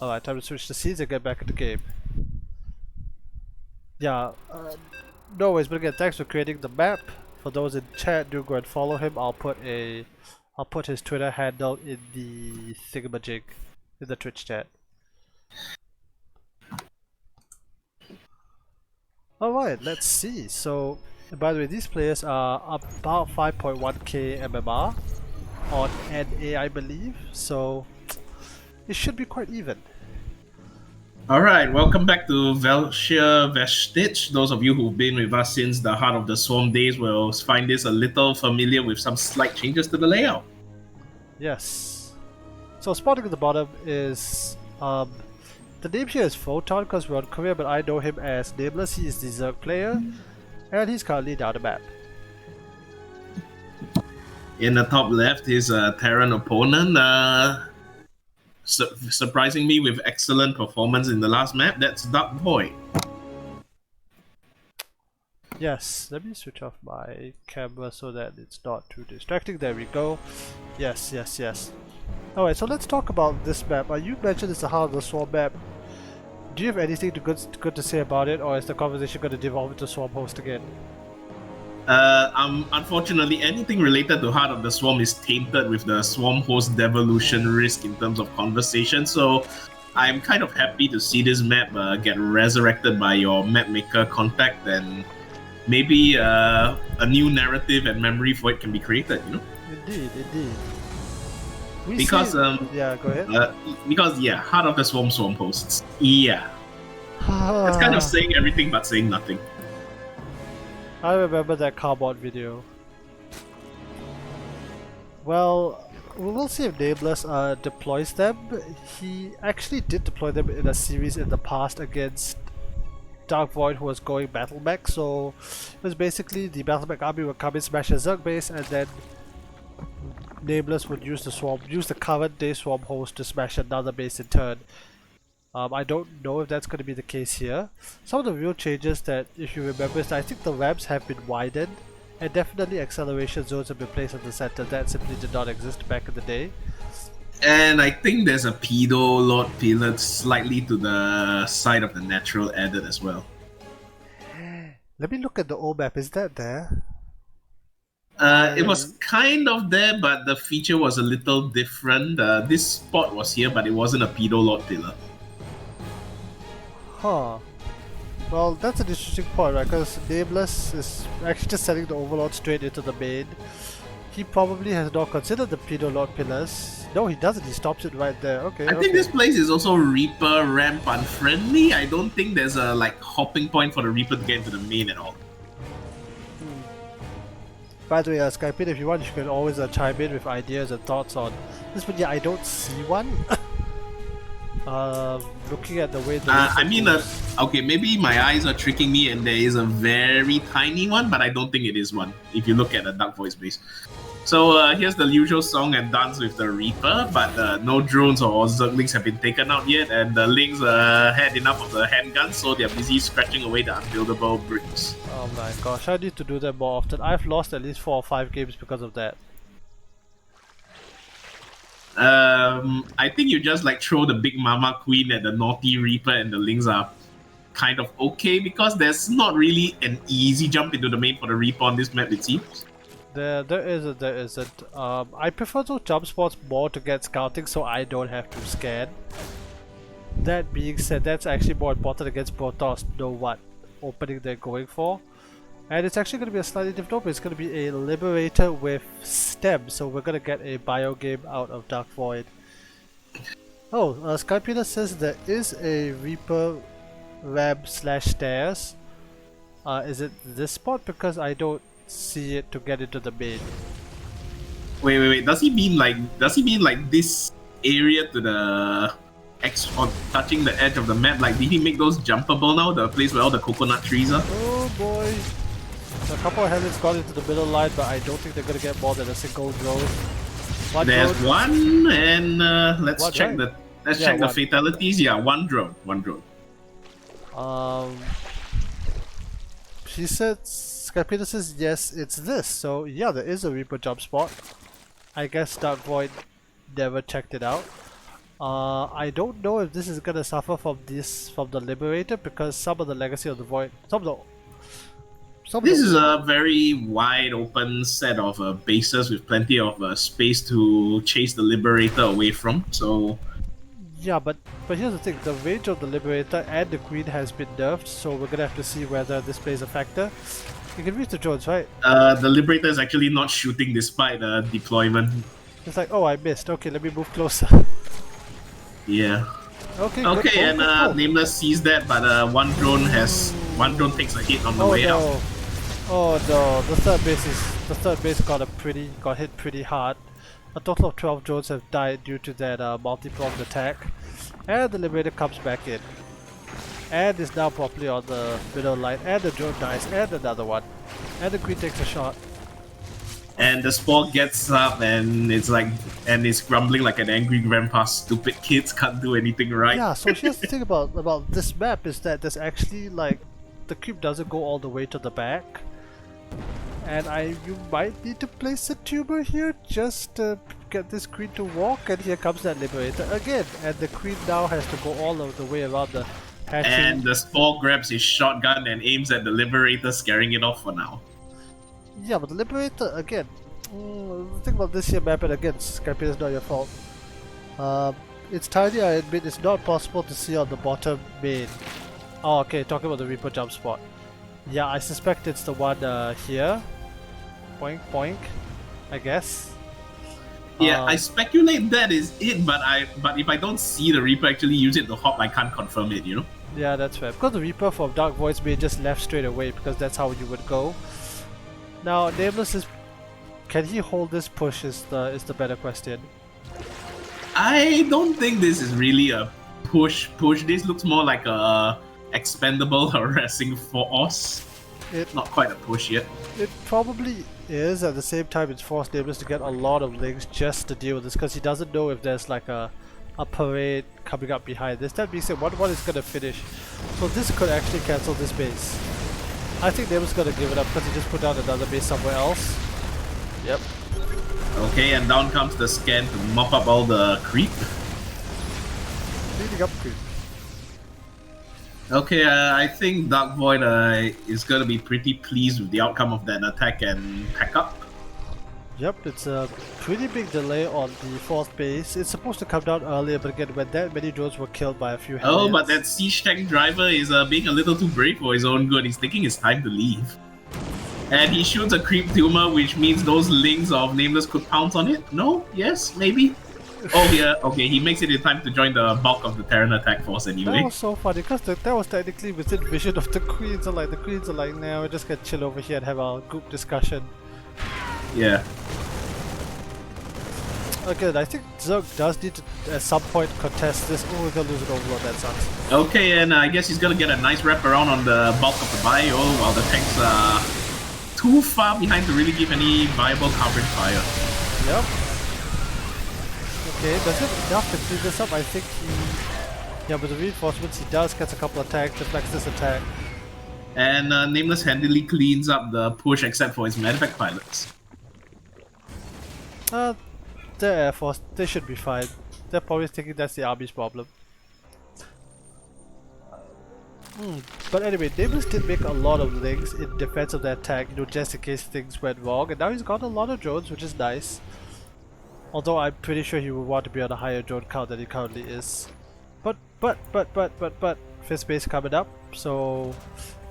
[SPEAKER 1] Alright, time to switch the scenes and get back in the game. Yeah, no worries, but again, thanks for creating the map. For those in chat, do go and follow him. I'll put his Twitter handle in the thingamajig, in the Twitch chat. Alright, let's see. So, by the way, these players are about 5.1k MMR on NA, I believe. So, it should be quite even.
[SPEAKER 2] Alright, welcome back to Belshire Vestige. Those of you who've been with us since the Heart of the Swarm days will find this a little familiar with some slight changes to the layout.
[SPEAKER 1] Yes. So spotting at the bottom is the name here is Photon because we're on Korea, but I know him as Nameless. He is the Zerg player and he's currently down the map.
[SPEAKER 2] In the top left, his Terran opponent, surprising me with excellent performance in the last map, that's Darkvoid.
[SPEAKER 1] Yes, let me switch off my camera so that it's not too distracting. There we go. Yes. Alright, so let's talk about this map. You mentioned it's a Heart of the Swarm map. Do you have anything good to say about it, or is the conversation going to devolve into Swarm Host again?
[SPEAKER 2] Unfortunately, anything related to Heart of the Swarm is tainted with the Swarm Host devolution risk in terms of conversation, so I'm kind of happy to see this map get resurrected by your map maker contact, and maybe a new narrative and memory for it can be created, you know?
[SPEAKER 1] Indeed.
[SPEAKER 2] Yeah,
[SPEAKER 1] go ahead.
[SPEAKER 2] Heart of the Swarm Hosts. Yeah. It's kind of saying everything but saying nothing.
[SPEAKER 1] I remember that cardboard video. Well, we'll see if Nameless deploys them. He actually did deploy them in a series in the past against Darkvoid, who was going battle mech. So it was basically the battle mech army would come in, smash a Zerg base, and then Nameless would use the current day Swarm host to smash another base in turn. I don't know if that's going to be the case here. Some of the real changes that, if you remember, is that I think the ramps have been widened, and definitely acceleration zones have been placed at the center that simply did not exist back in the day.
[SPEAKER 2] And I think there's a pedo lord pillar slightly to the side of the natural added as well.
[SPEAKER 1] Let me look at the old map. Is that there?
[SPEAKER 2] It was kind of there, but the feature was a little different. This spot was here, but it wasn't a pedo lord pillar.
[SPEAKER 1] Huh. Well, that's an interesting point, right? Because Nameless is actually just sending the Overlord straight into the main. He probably has not considered the Pedo Lord pillars. No, he doesn't. He stops it right there. Okay.
[SPEAKER 2] I think this place is also Reaper ramp unfriendly. I don't think there's a hopping point for the Reaper to get into the main at all.
[SPEAKER 1] By the way, Skype in, if you want, you can always chime in with ideas and thoughts on this. But yeah, I don't see one. Looking at the way
[SPEAKER 2] okay, maybe my eyes are tricking me and there is a very tiny one, but I don't think it is one if you look at the Darkvoid base. So here's the usual song and dance with the Reaper, but no drones or Zerglings have been taken out yet, and the Lings had enough of the handguns, so they're busy scratching away the unbuildable bricks.
[SPEAKER 1] Oh my gosh, I need to do that more often. I've lost at least 4 or 5 games because of that.
[SPEAKER 2] I think you just throw the big mama queen at the naughty Reaper and the Lings are kind of okay because there's not really an easy jump into the main for the Reaper on this map, it seems.
[SPEAKER 1] There isn't. I prefer those jump spots more to get scouting so I don't have to scan. That being said, that's actually more important against Protoss to know what opening they're going for. And it's actually going to be a slightly different opening. It's going to be a Liberator with STEM, so we're going to get a bio game out of Darkvoid. Oh, Skypeeder says there is a Reaper ramp / stairs. Is it this spot? Because I don't see it to get into the main.
[SPEAKER 2] Wait. Does he mean this area to the or touching the edge of the map? Did he make those jumpable now? The place where all the coconut trees are?
[SPEAKER 1] Oh boy. A couple of helmets got into the middle line, but I don't think they're gonna get more than a single drone.
[SPEAKER 2] There's one, and let's check the fatalities. Yeah, one drone.
[SPEAKER 1] She said, Skypeeder says yes, it's this. So yeah, there is a Reaper jump spot. I guess Darkvoid never checked it out. I don't know if this is gonna suffer from the Liberator because some of the legacy of the Void,
[SPEAKER 2] this is a very wide open set of bases with plenty of space to chase the Liberator away from, so...
[SPEAKER 1] Yeah, but here's the thing, the range of the Liberator and the Queen has been nerfed, so we're gonna have to see whether this plays a factor. You can reach the drones, right?
[SPEAKER 2] The Liberator is actually not shooting despite deployment.
[SPEAKER 1] It's like, oh, I missed, okay, let me move closer.
[SPEAKER 2] Yeah.
[SPEAKER 1] Okay,
[SPEAKER 2] and Nameless sees that, but one drone takes a hit on the way out.
[SPEAKER 1] Oh no, the third base got hit pretty hard. A total of 12 drones have died due to that multi-pronged attack. And the Liberator comes back in. And is now properly on the middle line, and the drone dies, and another one. And the Queen takes a shot.
[SPEAKER 2] And the Spore gets up and it's grumbling like an angry grandpa. Stupid kids can't do anything right.
[SPEAKER 1] Yeah, so here's the thing about this map is that there's actually the creep doesn't go all the way to the back. And you might need to place a tuber here just to get this Queen to walk, and here comes that Liberator again. And the Queen now has to go all of the way around the hatching.
[SPEAKER 2] And the Spore grabs his shotgun and aims at the Liberator, scaring it off for now.
[SPEAKER 1] Yeah, but the Liberator, again, the thing about this here map, and again, Skype is not your fault. It's tiny, I admit, it's not possible to see on the bottom main. Oh, okay, talking about the Reaper jump spot. Yeah, I suspect it's the one here. Boink, boink, I guess.
[SPEAKER 2] Yeah, I speculate that is it, but if I don't see the Reaper actually use it to hop, I can't confirm it, you know?
[SPEAKER 1] Yeah, that's fair. Because the Reaper from Darkvoid's may just left straight away, because that's how you would go. Now, Nameless is... Can he hold this push is the better question.
[SPEAKER 2] I don't think this is really a push. This looks more like a expendable harassing force. Not quite a push yet.
[SPEAKER 1] It probably is. At the same time, it's forced Nameless to get a lot of links just to deal with this, because he doesn't know if there's a a parade coming up behind this. That being said, 1-1 is gonna finish. So this could actually cancel this base. I think Nameless gonna give it up because he just put down another base somewhere else. Yep.
[SPEAKER 2] Okay, and down comes the scan to mop up all the creep.
[SPEAKER 1] Cleaning up creep.
[SPEAKER 2] Okay, I think Darkvoid is gonna be pretty pleased with the outcome of that attack and pack up.
[SPEAKER 1] Yep, it's a pretty big delay on the 4th base. It's supposed to come down earlier, but again, when that many drones were killed by a few Hellions.
[SPEAKER 2] Oh, but that siege tank driver is being a little too brave for his own good. He's taking his time to leave. And he shoots a creep tumor, which means those lings of Nameless could pounce on it? No? Yes? Maybe? Oh, yeah. Okay, he makes it in time to join the bulk of the Terran attack force anyway.
[SPEAKER 1] That was so funny, because that was technically within vision of the Queens. And like, the Queens are like, nah, we're just gonna chill over here and have our group discussion.
[SPEAKER 2] Yeah.
[SPEAKER 1] Again, I think Zerg does need to, at some point, contest this. Oh, we're gonna lose an overload, that sucks.
[SPEAKER 2] Okay, and I guess he's gonna get a nice wrap around on the bulk of the bio, while the tanks are too far behind to really give any viable coverage fire.
[SPEAKER 1] Yep. Okay, does it enough to clean this up? I think he... Yeah, with the reinforcements, he does get a couple of attacks, deflects this attack.
[SPEAKER 2] And Nameless handily cleans up the push except for his medevac pilots.
[SPEAKER 1] The Air Force, they should be fine. They're probably thinking that's the army's problem. But anyway, Nameless did make a lot of links in defense of the attack, you know, just in case things went wrong, and now he's got a lot of drones, which is nice. Although I'm pretty sure he would want to be on a higher drone count than he currently is. But, fifth base coming up, so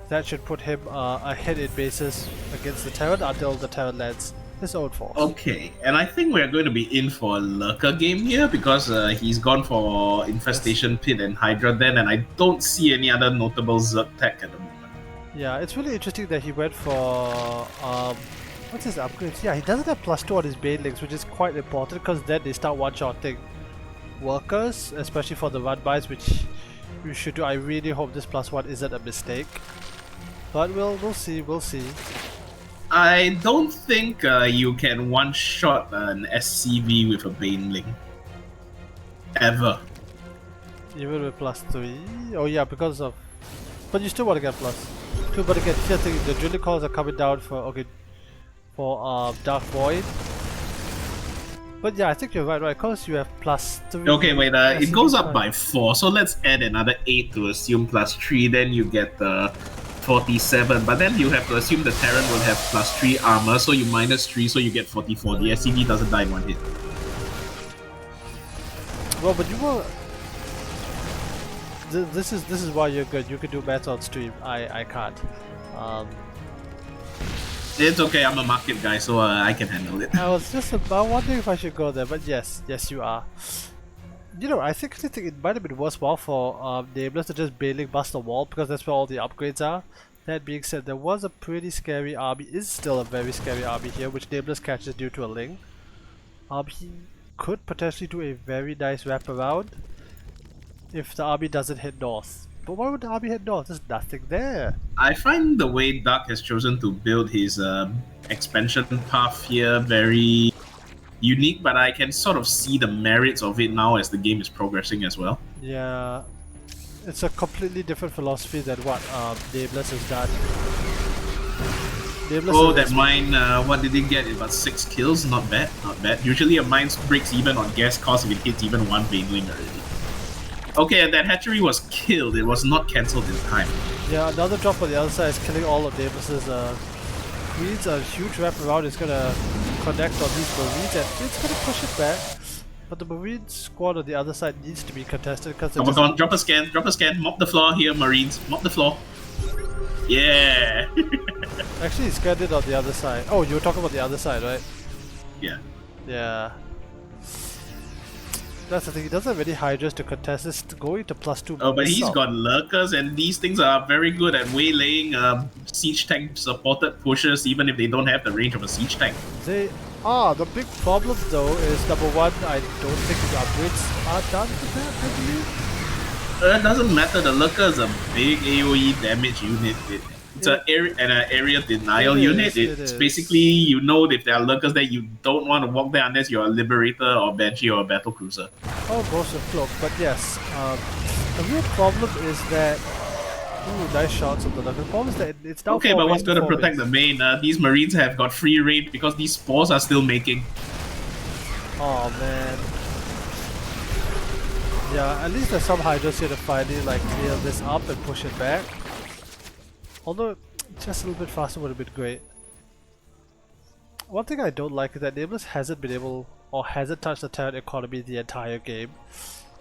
[SPEAKER 1] that should put him ahead in bases against the Terran until the Terran lands his own force.
[SPEAKER 2] Okay, and I think we're going to be in for a lurker game here because he's gone for Infestation Pit and Hydra Den, and I don't see any other notable Zerg tech at the moment.
[SPEAKER 1] Yeah, it's really interesting that he went for what's his upgrades? Yeah, he doesn't have +2 on his banelings, which is quite important because then they start one-shotting workers, especially for the run-bys, which you should do. I really hope this +1 isn't a mistake, but we'll see.
[SPEAKER 2] I don't think you can one-shot an SCV with a Baneling. Ever.
[SPEAKER 1] Even with +3? Oh yeah, because of... But you still want to get +2, but again, here's the thing, the drilling calls are coming down for Darkvoid. But yeah, I think you're right, because you have +3.
[SPEAKER 2] Okay, wait, it goes up by 4, so let's add another 8 to assume +3, then you get 47, but then you have to assume the Terran will have +3 armor, so you -3, so you get 44. The SCV doesn't die in one hit.
[SPEAKER 1] Well, but you will... This is why you're good. You can do math on stream. I can't.
[SPEAKER 2] It's okay, I'm a market guy, so I can handle it.
[SPEAKER 1] I was just about wondering if I should go there, but yes you are. You know, I think it might have been worthwhile for Nameless to just bailing bust the wall because that's where all the upgrades are. That being said, there was a pretty scary army, is still a very scary army here, which Nameless catches due to a Ling. He could potentially do a very nice wraparound if the army doesn't hit north. But why would the army hit north? There's nothing there.
[SPEAKER 2] I find the way Dark has chosen to build his expansion path here very unique, but I can sort of see the merits of it now as the game is progressing as well.
[SPEAKER 1] Yeah, it's a completely different philosophy than what Nameless has done.
[SPEAKER 2] Nameless that mine, what did it get? About 6 kills? Not bad, not bad. Usually a mine breaks even on gas cost if it hits even one Baneling already. Okay, and that hatchery was killed, it was not cancelled in time. Yeah,
[SPEAKER 1] another drop on the other side is killing all of Nameless's Queens. A huge wraparound is gonna connect on these Marines and it's gonna push it back. But the Marine squad on the other side needs to be contested because
[SPEAKER 2] come on, drop a scan, mop the floor here, Marines, mop the floor. Yeah!
[SPEAKER 1] Actually, he scanned it on the other side. Oh, you were talking about the other side, right?
[SPEAKER 2] Yeah.
[SPEAKER 1] Yeah. That's the thing, he doesn't have any Hydras to contest, it's going to +2.
[SPEAKER 2] Oh, but he's got lurkers, and these things are very good at waylaying siege tank supported pushers, even if they don't have the range of a siege tank.
[SPEAKER 1] They are. The big problem though is number one, I don't think the upgrades are done with that, I believe.
[SPEAKER 2] It doesn't matter, the lurker is a big AoE damage unit. It's an area denial unit.
[SPEAKER 1] It
[SPEAKER 2] It's
[SPEAKER 1] is.
[SPEAKER 2] basically, you know, if there are lurkers there, you don't want to walk there unless you're a Liberator or Banshee or a Battle Cruiser.
[SPEAKER 1] Oh, Ghost of Cloak, but yes. The real problem is that... Ooh, nice shots of the lurker. The problem is that it's now
[SPEAKER 2] Okay,
[SPEAKER 1] 4
[SPEAKER 2] but
[SPEAKER 1] ways
[SPEAKER 2] what's going to
[SPEAKER 1] 4
[SPEAKER 2] protect
[SPEAKER 1] ways.
[SPEAKER 2] the main? These Marines have got free reign because these spores are still making.
[SPEAKER 1] Oh man. Yeah, at least there's some Hydras here to finally like clear this up and push it back. Although, just a little bit faster would have been great. One thing I don't like is that Nameless hasn't been able, or hasn't touched the Terran economy the entire game.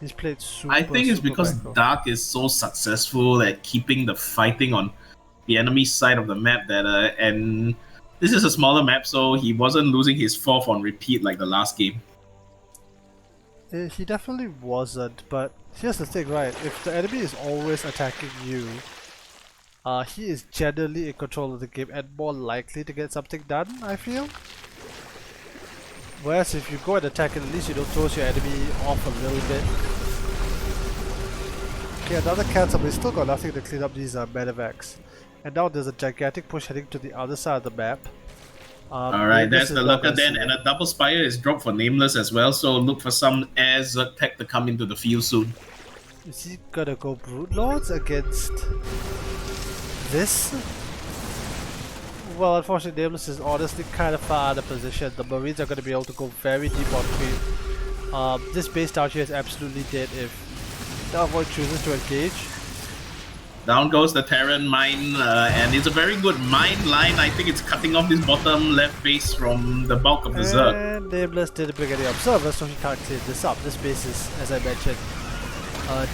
[SPEAKER 1] He's played super,
[SPEAKER 2] I think it's
[SPEAKER 1] super
[SPEAKER 2] because
[SPEAKER 1] macro.
[SPEAKER 2] Dark is so successful at keeping the fighting on the enemy side of the map that and this is a smaller map, so he wasn't losing his fourth on repeat like the last game.
[SPEAKER 1] He definitely wasn't, but here's the thing, right? If the enemy is always attacking you, he is generally in control of the game and more likely to get something done, I feel. Whereas if you go and attack it, at least you don't throw your enemy off a little bit. Okay, another cancel, but we still got nothing to clean up these medevacs. And now there's a gigantic push heading to the other side of the map.
[SPEAKER 2] Alright,
[SPEAKER 1] Nameless
[SPEAKER 2] that's
[SPEAKER 1] is
[SPEAKER 2] the
[SPEAKER 1] not
[SPEAKER 2] lurker
[SPEAKER 1] gonna
[SPEAKER 2] then,
[SPEAKER 1] see
[SPEAKER 2] and
[SPEAKER 1] it.
[SPEAKER 2] a double spire is dropped for Nameless as well, so look for some air Zerg tech to come into the field soon.
[SPEAKER 1] Is he gonna go Brood Lords against this? Well, unfortunately, Nameless is honestly kind of far out of position. The Marines are gonna be able to go very deep on creep. This base down here is absolutely dead if Darkvoid chooses to engage.
[SPEAKER 2] Down goes the Terran mine, and it's a very good mine line. I think it's cutting off this bottom left base from the bulk of the Zerg.
[SPEAKER 1] And Nameless didn't bring any observers, so he can't clean this up. This base is, as I mentioned,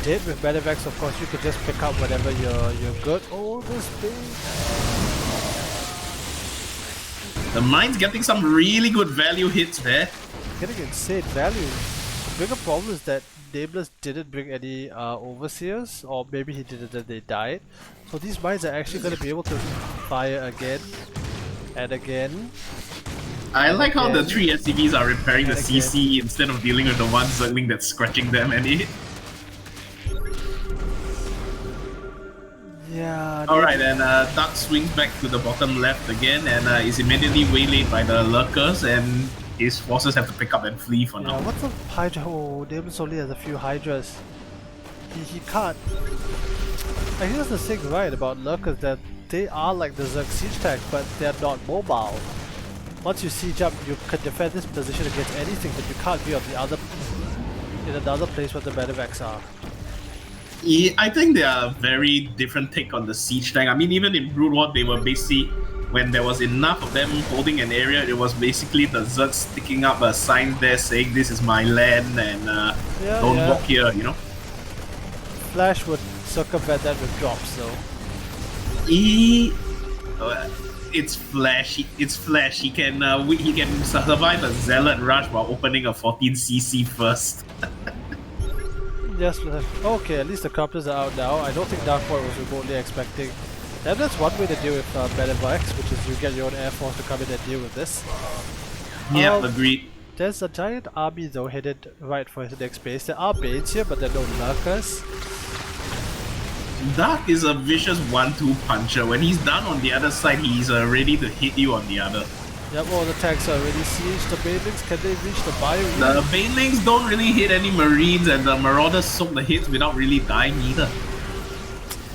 [SPEAKER 1] dead. With medevacs, of course, you could just pick up whenever you're good. Oh, this base.
[SPEAKER 2] The mine's getting some really good value hits there.
[SPEAKER 1] Getting insane value. The bigger problem is that Nameless didn't bring any overseers, or maybe he did it and they died. So these mines are actually going to be able to fire again and again.
[SPEAKER 2] I like how the
[SPEAKER 1] again,
[SPEAKER 2] 3 SCVs are repairing the
[SPEAKER 1] and
[SPEAKER 2] CC instead of dealing with the one Zergling that's scratching them, and it...
[SPEAKER 1] Yeah.
[SPEAKER 2] Alright, and Dark swings back to the bottom left again and is immediately waylaid by the lurkers, and his forces have to pick up and flee for now.
[SPEAKER 1] What's a Hydra? Oh, Nameless only has a few Hydras. He can't. And here's the thing, right, about lurkers, that they are like the Zerg siege tank, but they're not mobile. Once you siege up, you can defend this position against anything, but you can't be on the other, in another place where the medevacs are.
[SPEAKER 2] Yeah, I think they are a very different take on the siege tank. I mean, even in Brood War, they were basically, when there was enough of them holding an area, it was basically the Zerg sticking up a sign there saying this is my land and don't walk here, you know?
[SPEAKER 1] Flash would circumvent that with drops, though.
[SPEAKER 2] It's Flash. It's Flash. He can survive a Zealot rush while opening a 14cc first.
[SPEAKER 1] Yes, okay, at least the Corptors are out now. I don't think Darkvoid was remotely expecting. And that's one way to deal with medevacs, which is you get your own air force to come in and deal with this.
[SPEAKER 2] Yeah, agreed.
[SPEAKER 1] There's a giant army though headed right for his next base. There are Banes here, but there are no lurkers.
[SPEAKER 2] Dark is a vicious 1-2 puncher. When he's done on the other side, he's ready to hit you on the other.
[SPEAKER 1] Yep, all the tanks are already sieged. The Banelings, can they reach the bio?
[SPEAKER 2] The Banelings don't really hit any Marines, and the Marauders soak the hits without really dying either.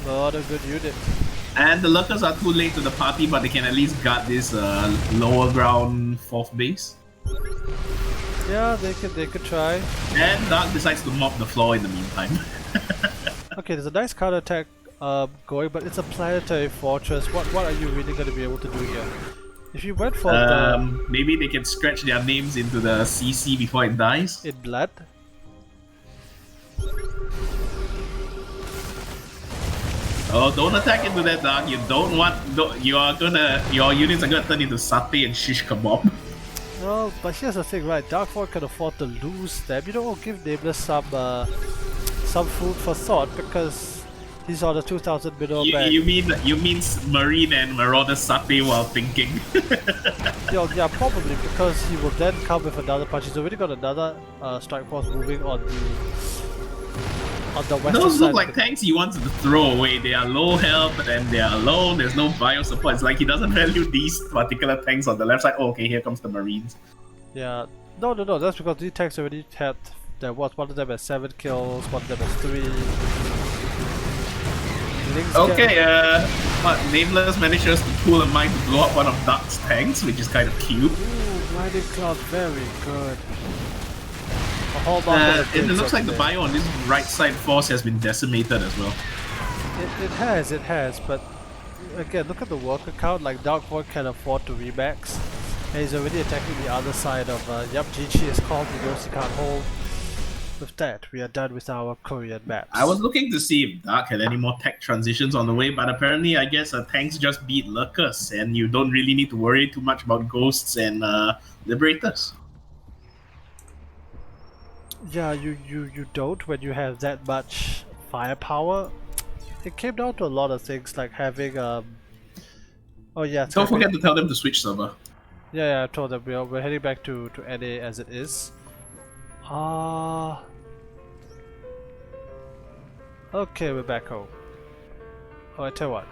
[SPEAKER 1] Not a good unit.
[SPEAKER 2] And the Lurkers are too late to the party, but they can at least guard this lower ground 4th base.
[SPEAKER 1] Yeah, they could try.
[SPEAKER 2] And Dark decides to mop the floor in the meantime.
[SPEAKER 1] Okay, there's a nice counterattack going, but it's a planetary fortress. What are you really going to be able to do here? If you went for
[SPEAKER 2] maybe they can scratch their names into the CC before it dies.
[SPEAKER 1] in blood.
[SPEAKER 2] Oh, don't attack into that, Dark. You don't want. Your units are gonna turn into satay and shish kebab.
[SPEAKER 1] Well, but here's the thing, right? Darkvoid can afford to lose them. You know, give Nameless some food for thought, because he's on a 2,000 middle bank.
[SPEAKER 2] You mean Marine and Marauder satay while thinking?
[SPEAKER 1] Yeah, probably, because he will then come with another punch. He's already got another strike force moving on the on the western
[SPEAKER 2] Those
[SPEAKER 1] side.
[SPEAKER 2] look like tanks he wants to throw away. They are low health and they are alone. There's no bio support. It's like he doesn't value these particular tanks on the left side. Oh, okay, here comes the Marines.
[SPEAKER 1] Yeah. No. That's because these tanks already had. There was one of them has 7 kills, one of them has 3.
[SPEAKER 2] Okay, Nameless manages to pull a mine to blow up one of Dark's tanks, which is kind of cute.
[SPEAKER 1] Ooh, Blinding Cloud, very good.
[SPEAKER 2] It looks like the bio on this right side force has been decimated as well.
[SPEAKER 1] It has, but again, look at the worker count, like Darkvoid can afford to remax. And he's already attacking the other side of, yep, GG is called, he knows he can't hold. With that, we are done with our Korean maps.
[SPEAKER 2] I was looking to see if Dark had any more tech transitions on the way, but apparently I guess tanks just beat lurkers, and you don't really need to worry too much about ghosts and liberators.
[SPEAKER 1] Yeah, you don't when you have that much firepower. It came down to a lot of things like having oh yeah.
[SPEAKER 2] Don't forget to tell them to switch server.
[SPEAKER 1] Yeah, I told them we're heading back to NA as it is. Okay, we're back home. Oh, I tell you what.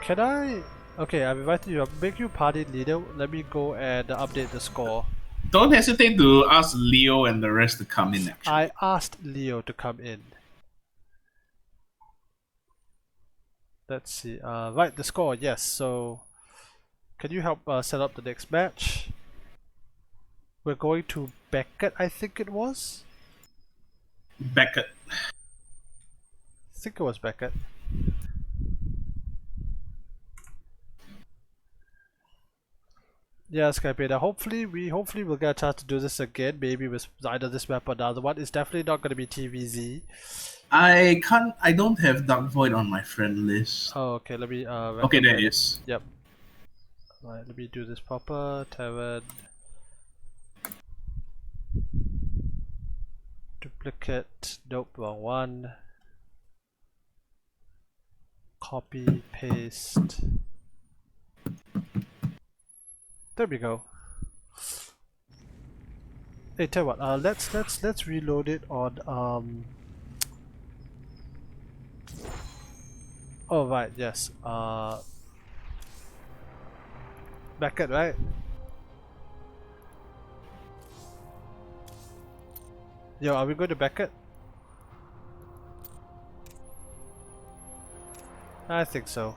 [SPEAKER 1] Can I? Okay, I've invited you. I'll make you party leader. Let me go and update the score.
[SPEAKER 2] Don't hesitate to ask Leo and the rest to come in, actually.
[SPEAKER 1] I asked Leo to come in. Let's see. Right, the score, yes. So, can you help set up the next match? We're going to Beckett, I think it was?
[SPEAKER 2] Beckett.
[SPEAKER 1] I think it was Beckett. Yeah, Skypeater. Hopefully we'll get a chance to do this again. Maybe with either this map or another one. It's definitely not going to be TVZ.
[SPEAKER 2] I don't have Darkvoid on my friend list.
[SPEAKER 1] Oh, okay. Let me.
[SPEAKER 2] Okay, there it is.
[SPEAKER 1] Yep. Right. Let me do this proper. Tavern. Duplicate. Nope. Wrong one. Copy. Paste. There we go. Hey, tell you what, let's reload it on oh right, yes. Beckett, right? Yo, are we going to Beckett? I think so.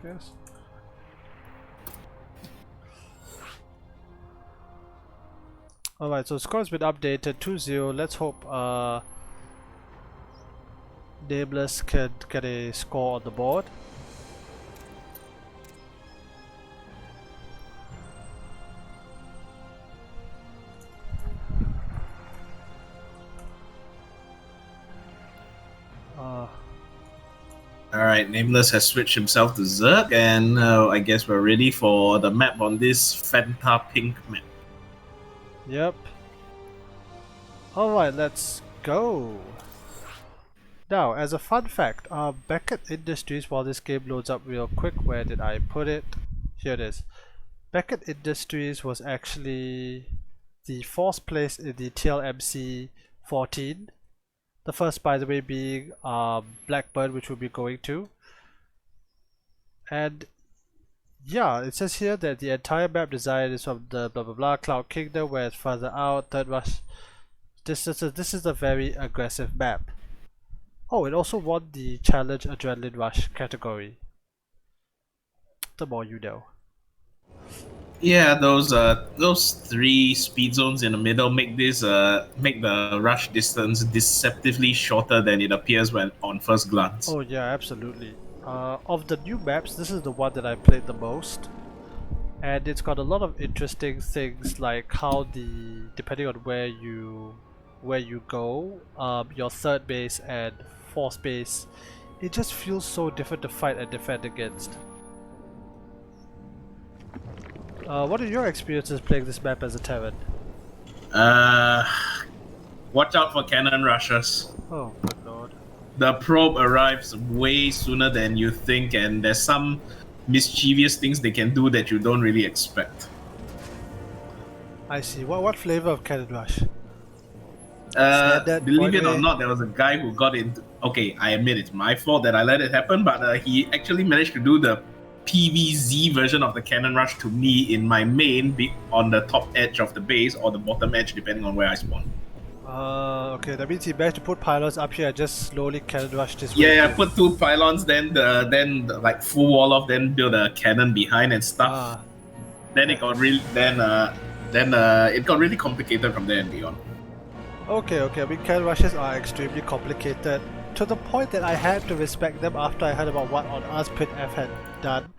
[SPEAKER 1] Yes. Alright, so score's been updated 2-0. Let's hope Nameless can get a score on the board.
[SPEAKER 2] Alright, Nameless has switched himself to Zerg, and I guess we're ready for the map on this Fanta Pink map.
[SPEAKER 1] Yep. Alright, let's go. Now, as a fun fact, Beckett Industries, while this game loads up real quick, where did I put it? Here it is. Beckett Industries was actually the 4th place in the TLMC 14. The first, by the way, being Blackburn, which we'll be going to. And yeah, it says here that the entire map design is from the blah blah blah Cloud Kingdom, where it's further out, Third Rush. This is a very aggressive map. Oh, it also won the Challenge Adrenaline Rush category. The more you know.
[SPEAKER 2] Yeah, those 3 speed zones in the middle make this make the rush distance deceptively shorter than it appears when on first glance.
[SPEAKER 1] Oh yeah, absolutely. Of the new maps, this is the one that I played the most, and it's got a lot of interesting things like how depending on where you go, your third base and fourth base, it just feels so different to fight and defend against. What are your experiences playing this map as a Terran?
[SPEAKER 2] Watch out for cannon rushers.
[SPEAKER 1] Oh, good lord.
[SPEAKER 2] the probe arrives way sooner than you think, and there's some mischievous things they can do that you don't really expect.
[SPEAKER 1] I see. What flavor of Cannon Rush?
[SPEAKER 2] Believe it or not, there was a guy who got into. Okay, I admit it's my fault that I let it happen, but he actually managed to do the PVZ version of the Cannon Rush to me in my main, on the top edge of the base or the bottom edge, depending on where I spawn.
[SPEAKER 1] Okay, that means he managed to put pylons up here and just slowly Cannon Rush this way.
[SPEAKER 2] Yeah, put 2 pylons, then like full wall off, then build a cannon behind and stuff. Then it got really it got really complicated from there and beyond.
[SPEAKER 1] Okay, I mean, Cannon Rushes are extremely complicated to the point that I had to respect them after I heard about what on earth Pit F had done.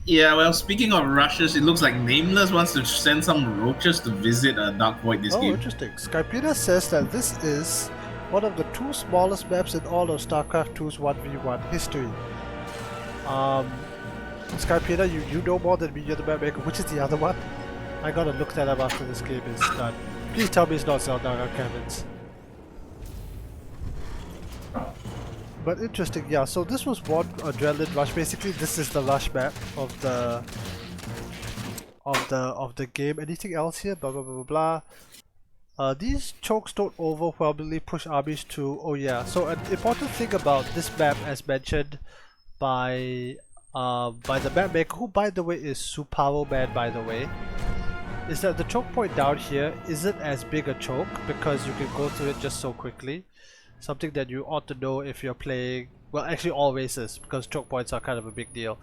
[SPEAKER 2] Yeah, well, speaking of rushes, it looks like Nameless wants to send some roaches to visit Darkvoid this game.
[SPEAKER 1] Oh, interesting. Skypedia says that this is one of the 2 smallest maps in all of Starcraft 2's 1v1 history. Skypedia, you know more than me, you're the map maker. Which is the other one? I gotta look that up after this game is done. Please tell me it's not Zelda Cannons. But interesting, yeah, so this was one Adrenaline Rush. Basically this is the rush map of the game. Anything else here? Blah blah blah blah blah. These chokes don't overwhelmingly push armies to. Oh yeah, so an important thing about this map, as mentioned by the map maker, who by the way is Suparo Man by the way, is that the choke point down here isn't as big a choke because you can go through it just so quickly. Something that you ought to know if you're playing, well, actually all races, because choke points are kind of a big deal.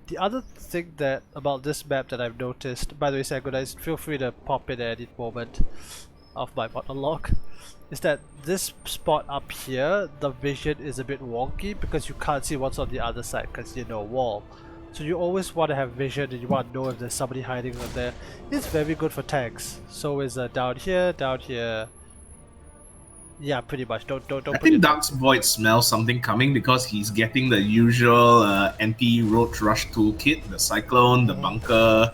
[SPEAKER 1] The other thing that about this map that I've noticed, by the way, Sangonized, feel free to pop in at any moment of my monologue, is that this spot up here, the vision is a bit wonky because you can't see what's on the other side because you know wall. So you always want to have vision and you want to know if there's somebody hiding over there. It's very good for tanks. So is down here. Yeah, pretty much. Don't.
[SPEAKER 2] I think Darkvoid smells something coming because he's getting the usual anti-roach rush toolkit, the cyclone, the bunker.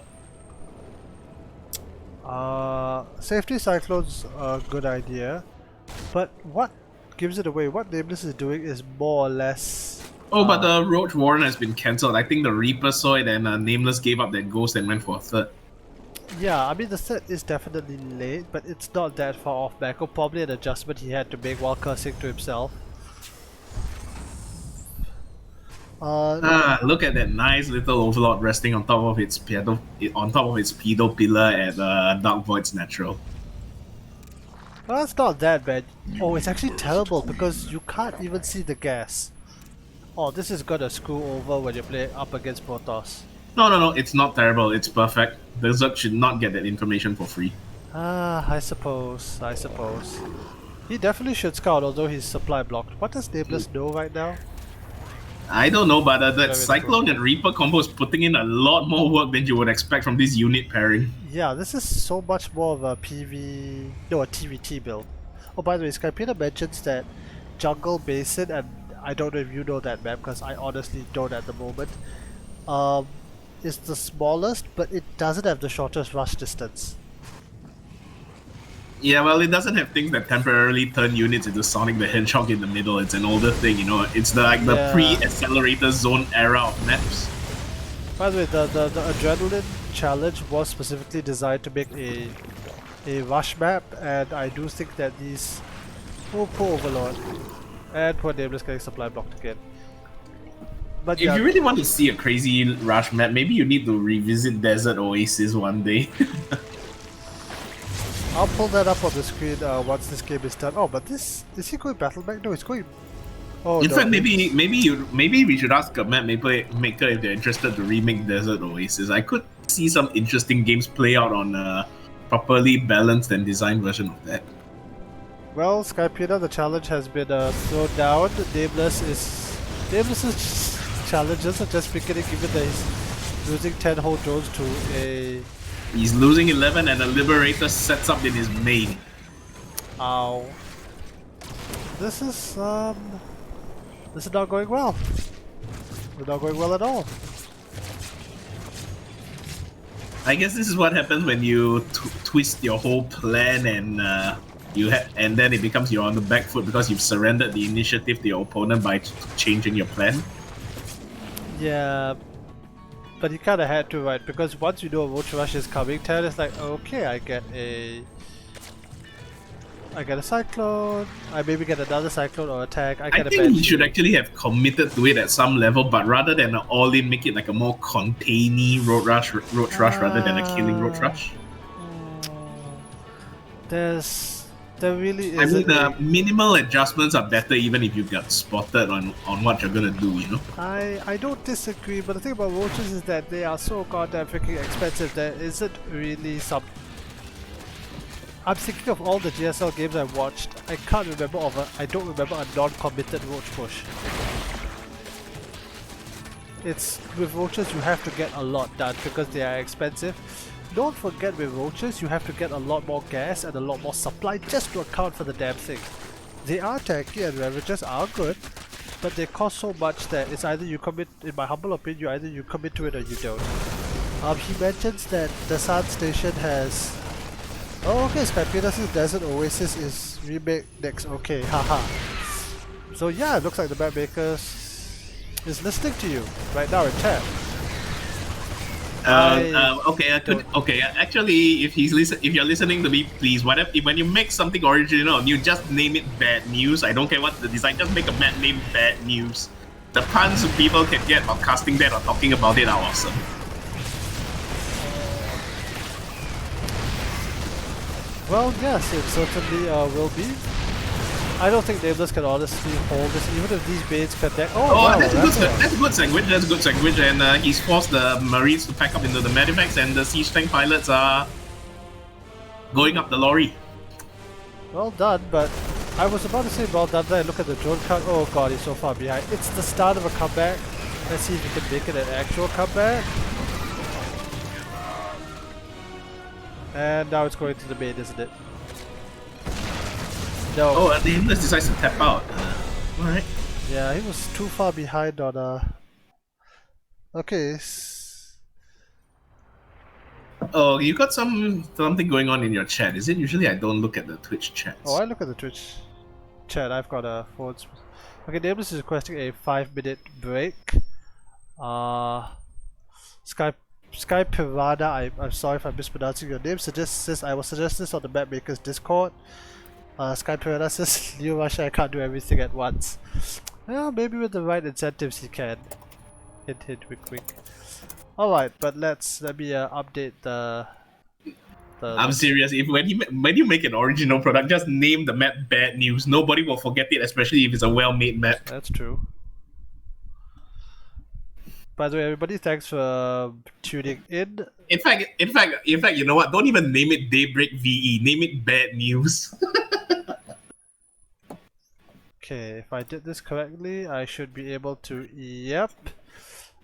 [SPEAKER 1] Safety cyclone's a good idea, but what gives it away? What Nameless is doing is more or less.
[SPEAKER 2] Oh, but the Roach Warren has been cancelled. I think the Reaper saw it and Nameless gave up that ghost and went for a third.
[SPEAKER 1] Yeah, I mean the set is definitely late, but it's not that far off back. Or probably an adjustment he had to make while cursing to himself.
[SPEAKER 2] Look at that nice little Overlord resting on top of its pedo pillar at Darkvoid's natural.
[SPEAKER 1] Well, it's not that bad. Oh, it's actually terrible because you can't even see the gas. Oh, this is gonna screw over when you play up against Protoss.
[SPEAKER 2] No, it's not terrible, it's perfect. The Zerg should not get that information for free.
[SPEAKER 1] I suppose. He definitely should scout, although he's supply blocked. What does Nameless know right now?
[SPEAKER 2] I don't know, but that Cyclone and Reaper combo is putting in a lot more work than you would expect from this unit pairing.
[SPEAKER 1] Yeah, this is so much more of a TVT build. Oh, by the way, Skypedia mentions that Jungle Basin, and I don't know if you know that map because I honestly don't at the moment, is the smallest, but it doesn't have the shortest rush distance.
[SPEAKER 2] Yeah, well, it doesn't have things that temporarily turn units into Sonic the Hedgehog in the middle. It's an older thing, you know. It's the pre-accelerator zone era of maps.
[SPEAKER 1] By the way, the Adrenaline challenge was specifically designed to make a rush map, and I do think that these... Oh, poor Overlord. And poor Nameless getting supply blocked again. But
[SPEAKER 2] if you really want to see a crazy rush map, maybe you need to revisit Desert Oasis one day.
[SPEAKER 1] I'll pull that up on the screen once this game is done. Oh, but this... Is he going battle back? No, he's going... Oh,
[SPEAKER 2] in fact, maybe we should ask a map maker if they're interested to remake Desert Oasis. I could see some interesting games play out on a properly balanced and designed version of that.
[SPEAKER 1] Well, Skypedia, the challenge has been thrown down. Nameless's challenges are just beginning, given that he's losing 10 whole drones to a...
[SPEAKER 2] He's losing 11 and a Liberator sets up in his main.
[SPEAKER 1] Ow. This is not going well. It's not going well at all.
[SPEAKER 2] I guess this is what happens when you twist your whole plan and and then it becomes you're on the back foot because you've surrendered the initiative to your opponent by changing your plan.
[SPEAKER 1] Yeah, but you kind of had to, right? Because once you know a Roach Rush is coming, Terran is like, okay, I get a Cyclone, I maybe get another Cyclone or attack, I
[SPEAKER 2] I
[SPEAKER 1] get a
[SPEAKER 2] think he should
[SPEAKER 1] Banshee.
[SPEAKER 2] actually have committed to it at some level, but rather than an all-in, make it like a more containy Roach Rush rather than a killing Roach
[SPEAKER 1] Uh,
[SPEAKER 2] Rush.
[SPEAKER 1] there really
[SPEAKER 2] I mean,
[SPEAKER 1] isn't
[SPEAKER 2] the
[SPEAKER 1] a.
[SPEAKER 2] minimal adjustments are better even if you get spotted on what you're gonna do, you know?
[SPEAKER 1] I don't disagree, but the thing about roaches is that they are so goddamn freaking expensive. There isn't really some. I'm thinking of all the GSL games I've watched. I can't remember I don't remember a non-committed roach push. It's with roaches you have to get a lot done because they are expensive. Don't forget with roaches you have to get a lot more gas and a lot more supply just to account for the damn thing. They are tanky and ravages are good, but they cost so much that it's either you commit, in my humble opinion, either you commit to it or you don't. He mentions that the Sun Station has. Oh, okay, Skypedas' Desert Oasis is remake next. Okay, haha. So yeah, it looks like the map maker is listening to you right now in chat.
[SPEAKER 2] Okay. Actually, if you're listening to me, please, when you make something original, you just name it Bad News. I don't care what the design. Just make a map named Bad News. The puns people can get by casting that or talking about it are awesome.
[SPEAKER 1] Well, yes, it certainly will be. I don't think Nameless can honestly hold this, even if these baits connect. Oh, wow,
[SPEAKER 2] that's a good sandwich. That's a good sandwich, and he's forced the Marines to pack up into the medevacts, and the siege tank pilots are going up the lorry.
[SPEAKER 1] Well done, but I was about to say well done. Then I look at the drone card. Oh god, he's so far behind. It's the start of a comeback. Let's see if he can make it an actual comeback. And now it's going to the main, isn't it? No.
[SPEAKER 2] Oh, the Nameless decides to tap out. Alright.
[SPEAKER 1] Yeah, he was too far behind on Okay.
[SPEAKER 2] Oh, you got something going on in your chat. Is it? Usually I don't look at the Twitch chats.
[SPEAKER 1] Oh, I look at the Twitch chat. I've got a phone. Okay, Nameless is requesting a 5-minute break. Sky Pirada, I'm sorry if I'm mispronouncing your name. I will suggest this on the map maker's Discord. Sky Pirada says, Leo Russia, I can't do everything at once. Well, maybe with the right incentives he can. Hint hint wink wink. Alright, but let me update the
[SPEAKER 2] I'm serious. If when you make an original product, just name the map Bad News. Nobody will forget it, especially if it's a well-made map.
[SPEAKER 1] That's true. By the way, everybody, thanks for tuning in.
[SPEAKER 2] In fact, you know what? Don't even name it Daybreak VE. Name it Bad News.
[SPEAKER 1] Okay, if I did this correctly, I should be able to. Yep.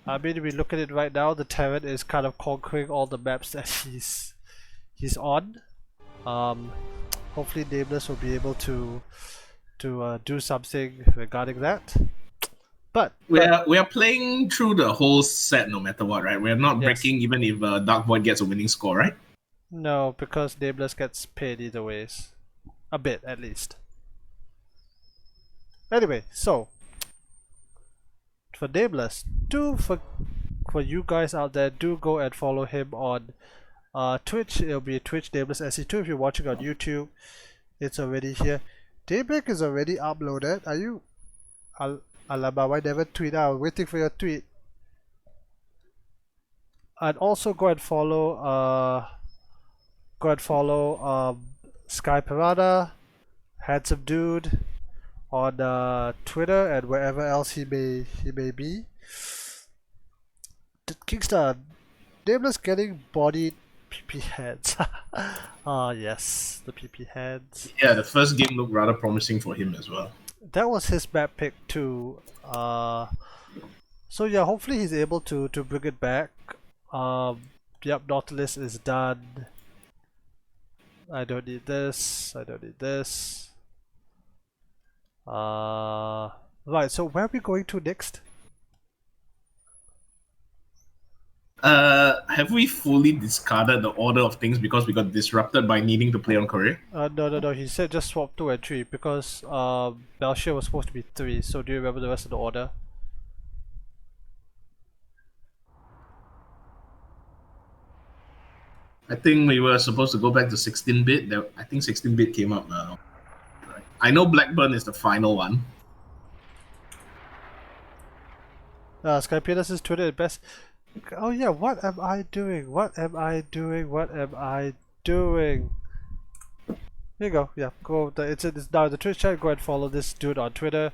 [SPEAKER 1] I mean, we look at it right now. The Terran is kind of conquering all the maps that he's on. Hopefully, Nameless will be able to do something regarding that. But
[SPEAKER 2] we are playing through the whole set no matter what, right? We're not breaking even if Darkvoid gets a winning score, right?
[SPEAKER 1] No, because Nameless gets paid either ways. A bit, at least. Anyway, so for Nameless, for you guys out there, do go and follow him on Twitch. It'll be Twitch Nameless SE2. If you're watching on YouTube, it's already here. Daybreak is already uploaded. Are you? Alaba, why never tweet? I was waiting for your tweet. And also go and follow Sky Parada, Handsome Dude, on Twitter and wherever else he may be. Kingstar, Nameless getting bodied PP heads. Ah yes, the PP heads.
[SPEAKER 2] Yeah, the first game looked rather promising for him as well.
[SPEAKER 1] That was his map pick too. So yeah, hopefully he's able to bring it back. Yep, Nautilus is done. I don't need this. I don't need this. Right. So where are we going to next?
[SPEAKER 2] Have we fully discarded the order of things because we got disrupted by needing to play on Korea?
[SPEAKER 1] No. He said just swap 2 and 3 because Belshir was supposed to be 3. So do you remember the rest of the order?
[SPEAKER 2] I think we were supposed to go back to 16-bit. I think 16-bit came up now. Right. I know Blackburn is the final one.
[SPEAKER 1] Skypedas is Twitter at best. Oh yeah, what am I doing? What am I doing? What am I doing? Here you go. Yeah, go. It's now in the Twitch chat. Go and follow this dude on Twitter.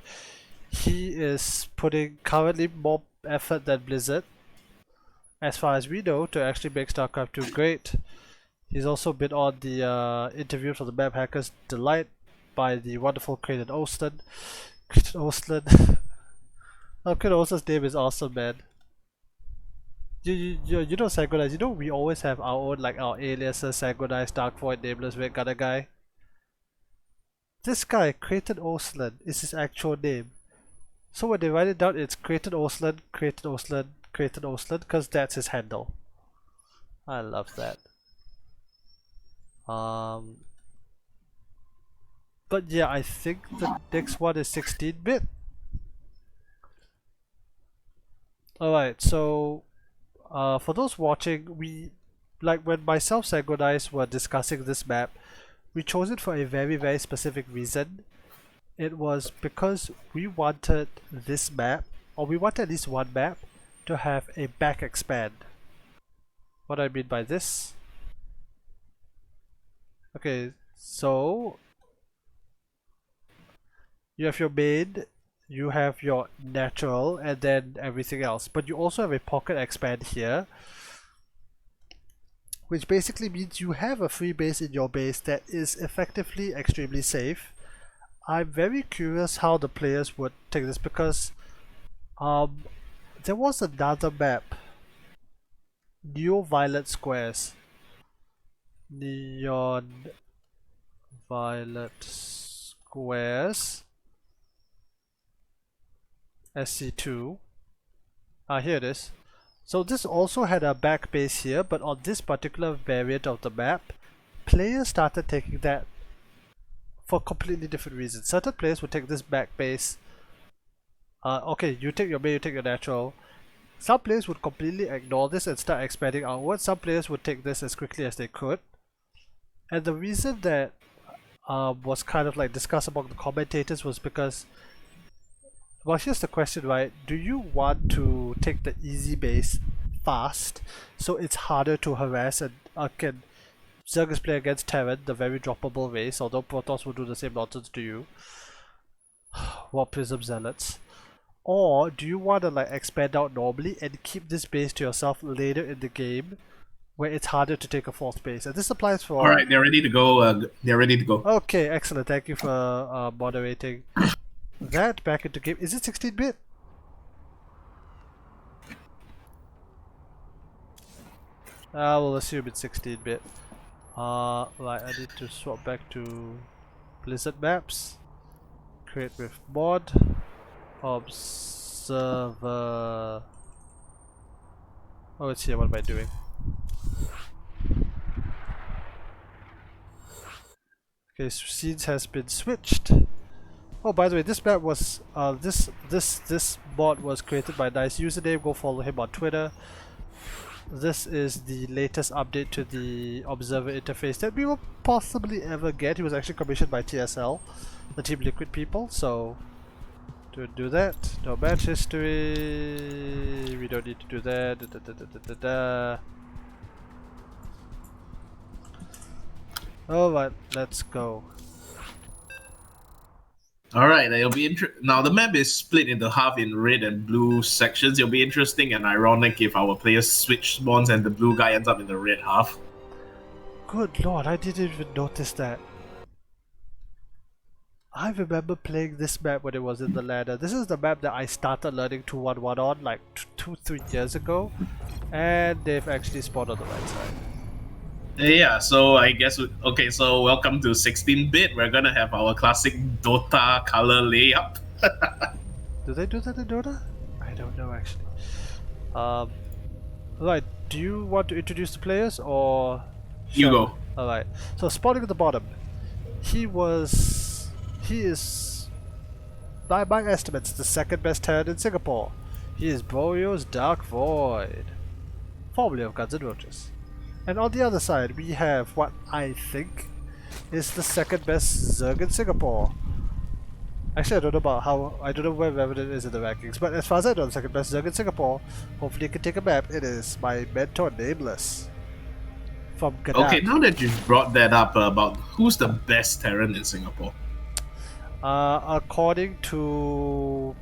[SPEAKER 1] He is putting currently more effort than Blizzard, as far as we know, to actually make StarCraft 2 great. He's also been on the interview for the Map Hackers Delight by the wonderful Creighton Olston. Creighton Olston. Oh, Creighton Olston's name is awesome, man. You know Sanguinize, you know we always have our own, like our aliases, Sanguinize, Darkvoid, Nameless, Red Gunner guy. This guy, Creighton Olston, is his actual name. So when they write it down, it's Creighton Olston, Creighton Olston, Creighton Olston, because that's his handle. I love that. But yeah, I think the next one is 16-bit. Alright, so for those watching, like when myself and Sanguinize were discussing this map, we chose it for a very specific reason. It was because we wanted this map, or we wanted at least one map, to have a back expand. What do I mean by this? Okay, so you have your main, you have your natural, and then everything else. But you also have a pocket expand here, which basically means you have a free base in your base that is effectively extremely safe. I'm very curious how the players would take this because there was another map, Neo Violet Squares. Neon Violet Squares SC2. Here it is. So this also had a back base here, but on this particular variant of the map, players started taking that for completely different reasons. Certain players would take this back base. Okay, you take your main, you take your natural. Some players would completely ignore this and start expanding outwards. Some players would take this as quickly as they could. And the reason that was kind of like discussed among the commentators was because, well, here's the question, right? Do you want to take the easy base fast so it's harder to harass and can Zergus play against Terran, the very droppable race, although Protoss will do the same nonsense to you? What Prism Zealots? Or do you want to like expand out normally and keep this base to yourself later in the game where it's harder to take a fourth base? And this applies for...
[SPEAKER 2] Alright, they're ready to go. They're ready to go.
[SPEAKER 1] Okay, excellent. Thank you for moderating that back into game. Is it 16-bit? I will assume it's 16-bit. Right, I need to swap back to Blizzard maps. Create with mod. Observer. Oh, it's here. What am I doing? Okay, scenes has been switched. Oh, by the way, this map was this mod was created by Nice Username. Go follow him on Twitter. This is the latest update to the observer interface that we will possibly ever get. It was actually commissioned by TSL, the Team Liquid people. So to do that, no match history. We don't need to do that. Alright, let's go.
[SPEAKER 2] Alright, it'll be now the map is split into half in red and blue sections. It'll be interesting and ironic if our players switch spawns and the blue guy ends up in the red half.
[SPEAKER 1] Good lord, I didn't even notice that. I remember playing this map when it was in the ladder. This is the map that I started learning 2-1-1 on like 2-3 years ago, and they've actually spawned on the right side.
[SPEAKER 2] Yeah, so I guess, okay, so welcome to 16-bit. We're gonna have our classic Dota color layup.
[SPEAKER 1] Do they do that in Dota? I don't know actually. Right, do you want to introduce the players or
[SPEAKER 2] You
[SPEAKER 1] shall?
[SPEAKER 2] go.
[SPEAKER 1] Alright, so spawning at the bottom. He is, by my estimates, the second best talent in Singapore. He is Borio's Darkvoid, formerly of Guns N' Roses. And on the other side, we have what I think is the second best Zerg in Singapore. Actually, I don't know where Revenant is in the rankings, but as far as I know, the second best Zerg in Singapore, hopefully you can take a map, it is my mentor Nameless from
[SPEAKER 2] Okay,
[SPEAKER 1] Gadat.
[SPEAKER 2] now that you've brought that up about who's the best Terran in Singapore.
[SPEAKER 1] According to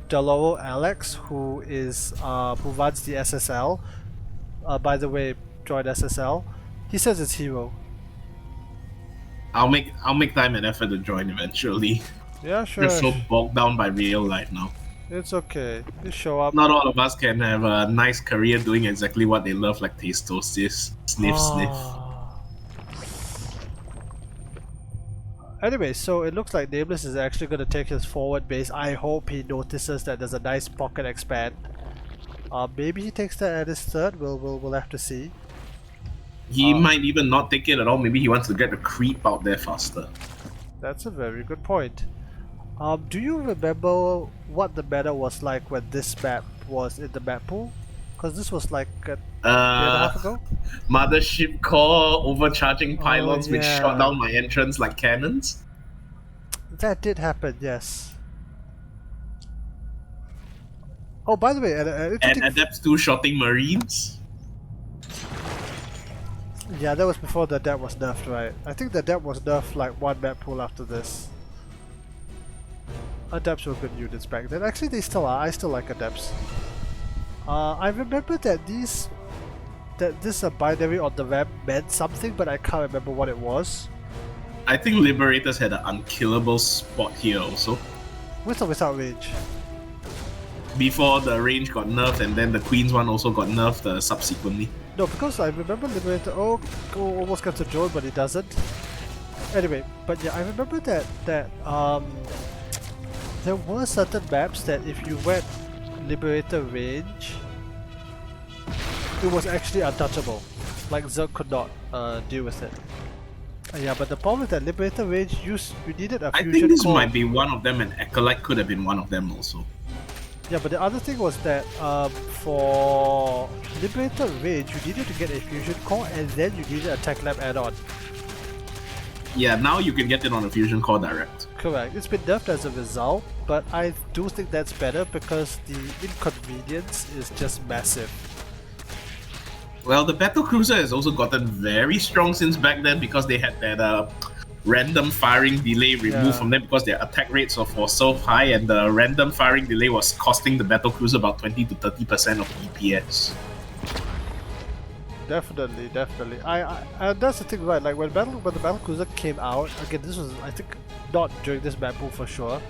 [SPEAKER 1] Deloro Alex, who runs the SSL, by the way, join SSL, he says it's Hero.
[SPEAKER 2] I'll make time and effort to join eventually.
[SPEAKER 1] Yeah,
[SPEAKER 2] Just
[SPEAKER 1] sure.
[SPEAKER 2] so bogged down by real life now.
[SPEAKER 1] It's okay. You show up.
[SPEAKER 2] Not all of us can have a nice career doing exactly what they love, like tastosis, sniff, sniff.
[SPEAKER 1] Ah. Anyway, so it looks like Nameless is actually going to take his forward base. I hope he notices that there's a nice pocket expand. Maybe he takes that at his third. We'll have to see.
[SPEAKER 2] He might even not take it at all. Maybe he wants to get the creep out there faster.
[SPEAKER 1] That's a very good point. Do you remember what the meta was like when this map was in the map pool? Because this was like a year and a half ago.
[SPEAKER 2] Mothership core overcharging pylons which
[SPEAKER 1] yeah.
[SPEAKER 2] shot down my entrance like cannons.
[SPEAKER 1] That did happen, yes. Oh, by the way,
[SPEAKER 2] And Adepts 2 shotting marines.
[SPEAKER 1] Yeah, that was before the Adept was nerfed, right? I think the Adept was nerfed like one map pool after this. Adepts were good units back then. Actually, they still are. I still like Adepts. I remember that this binary on the map meant something, but I can't remember what it was.
[SPEAKER 2] I think Liberators had an unkillable spot here also.
[SPEAKER 1] With or without range?
[SPEAKER 2] Before the range got nerfed, and then the Queen's one also got nerfed subsequently.
[SPEAKER 1] No, because I remember Liberator. Oh, almost gets a drone, but it doesn't. Anyway, but yeah, I remember that there were certain maps that if you went Liberator range, it was actually untouchable. Like Zerg could not deal with it. Yeah, but the problem with that Liberator range, you needed a fusion core.
[SPEAKER 2] I think this might be one of them, and Acolyte could have been one of them also.
[SPEAKER 1] Yeah, but the other thing was that for Liberator range, you needed to get a fusion core, and then you needed a tech lab add-on.
[SPEAKER 2] Yeah, now you can get it on a fusion core direct.
[SPEAKER 1] Correct. It's been nerfed as a result, but I do think that's better because the inconvenience is just massive.
[SPEAKER 2] Well, the battle cruiser has also gotten very strong since back then because they had that random firing delay removed from them because their attack rates were so high, and the random firing delay was costing the battle cruiser about 20 to 30% of DPS.
[SPEAKER 1] Definitely. And that's the thing, right? Like when the battle cruiser came out, again, this was, I think, not during this map pool for sure.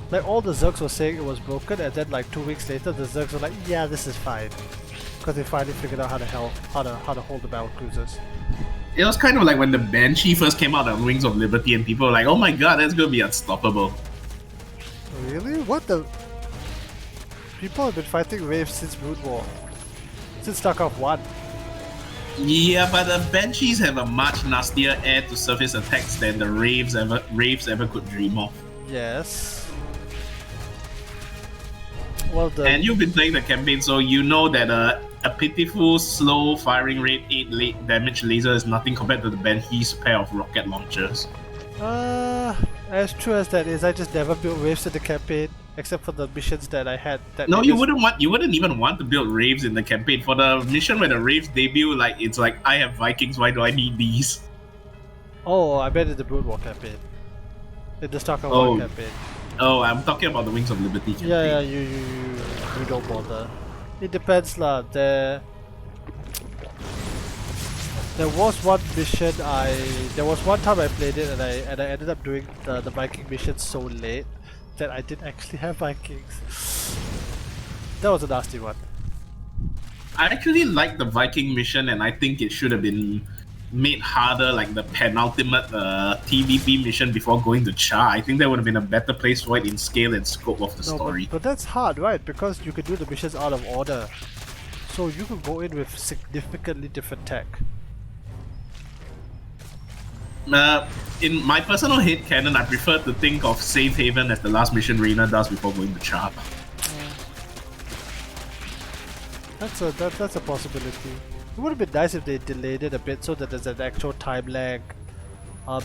[SPEAKER 1] Like all the Zergs were saying it was broken, and then like 2 weeks later, the Zergs were like, yeah, this is fine, because they finally figured out how to hold the battle cruisers.
[SPEAKER 2] It was kind of like when the Banshee first came out on Wings of Liberty, and people were like, "Oh my god, that's gonna be unstoppable."
[SPEAKER 1] Really? What the? People have been fighting Waves since Brood War, since Starcraft 1.
[SPEAKER 2] Yeah, but the Banshees have a much nastier air-to-surface attacks than the Raves ever could dream of.
[SPEAKER 1] Yes. Well,
[SPEAKER 2] and you've been playing the campaign, so you know that a pitiful, slow firing rate 8 damage laser is nothing compared to the Banshee's pair of rocket launchers.
[SPEAKER 1] As true as that is, I just never built Waves in the campaign, except for the missions that I had.
[SPEAKER 2] No, you wouldn't even want to build Raves in the campaign. For the mission where the Raves debut, it's like, I have Vikings, why do I need these?
[SPEAKER 1] Oh, I bet in the Brood War campaign. In the Starcraft 1 campaign.
[SPEAKER 2] Oh, I'm talking about the Wings of Liberty campaign.
[SPEAKER 1] Yeah, you don't bother. It depends lah. There was one mission there was one time I played it, and I ended up doing the Viking mission so late that I didn't actually have Vikings. That was a nasty one.
[SPEAKER 2] I actually like the Viking mission, and I think it should have been made harder, like the penultimate TVP mission before going to Char, I think that would have been a better place for it in scale and scope of the story.
[SPEAKER 1] But that's hard, right? Because you could do the missions out of order. So you could go in with significantly different tech.
[SPEAKER 2] In my personal headcanon, I prefer to think of Safe Haven as the last mission Reina does before going to Char.
[SPEAKER 1] That's a possibility. It would have been nice if they delayed it a bit so that there's an actual time lag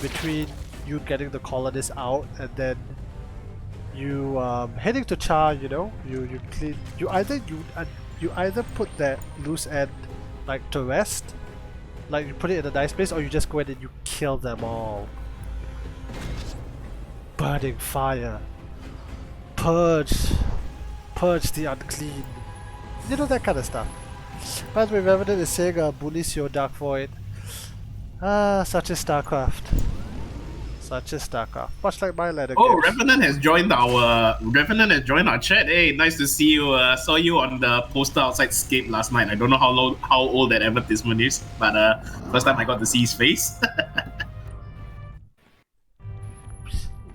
[SPEAKER 1] between you getting the colonists out and then you heading to Char. You know, you either put that loose end like to rest, like you put it in a nice place, or you just go in and you kill them all. Burning fire, purge the unclean. You know, that kind of stuff. By the way, Revenant is saying bullies your Darkvoid. Such is Starcraft. Such is Starcraft. Much like my letter.
[SPEAKER 2] Oh, Revenant has joined our chat. Hey, nice to see you. Saw you on the poster outside Scape last night. I don't know how old that advertisement is, but first time I got to see his face.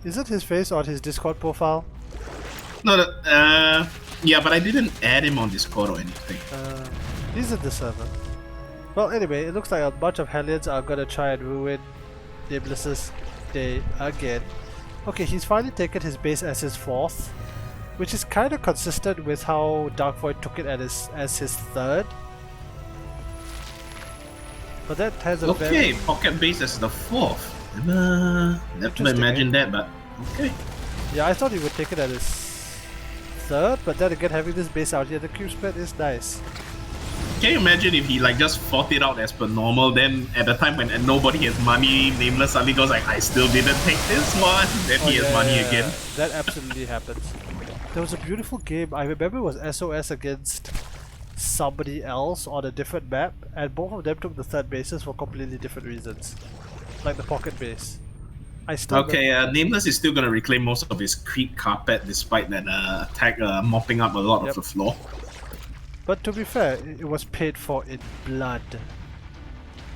[SPEAKER 1] Is it his face on his Discord profile?
[SPEAKER 2] No, yeah, but I didn't add him on Discord or anything.
[SPEAKER 1] He's in the server. Well, anyway, it looks like a bunch of Hellions are gonna try and ruin Nameless's day again. Okay, he's finally taken his base as his 4th, which is kind of consistent with how Darkvoid took it as his 3rd. But that has a
[SPEAKER 2] very... pocket base as the 4th. Never imagined that, but okay.
[SPEAKER 1] Yeah, I thought he would take it as his 3rd, but then again, having this base out here, the cube spread is nice.
[SPEAKER 2] Can you imagine if he like just fought it out as per normal, then at the time when nobody has money, Nameless suddenly goes like, I still didn't take this one, then he has money again.
[SPEAKER 1] That absolutely happens. There was a beautiful game, I remember it was SOS against somebody else on a different map, and both of them took the 3rd bases for completely different reasons. Like the pocket base.
[SPEAKER 2] Nameless is still gonna reclaim most of his creep carpet despite that attack mopping up a lot of the floor.
[SPEAKER 1] But to be fair, it was paid for in blood.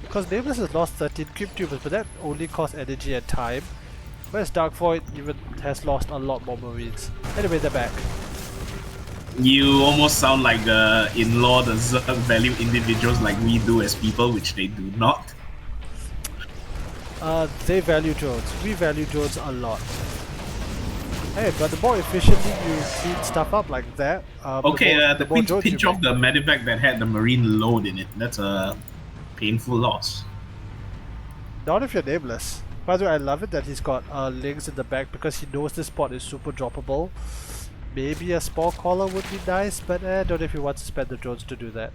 [SPEAKER 1] Because Nameless has lost 13 creep tubers, but that only costs energy and time. Whereas Darkvoid even has lost a lot more marines. Anyway, they're back.
[SPEAKER 2] You almost sound like in-law the Zerg value individuals like we do as people, which they do not.
[SPEAKER 1] They value drones. We value drones a lot. Hey, but the more efficiently you clean stuff up like that,
[SPEAKER 2] the Queen pinch off the medevac that had the marine load in it. That's a painful loss.
[SPEAKER 1] Not if you're Nameless. By the way, I love it that he's got links in the back because he knows this spot is super droppable. Maybe a spore caller would be nice, but I don't know if he wants to spend the drones to do that.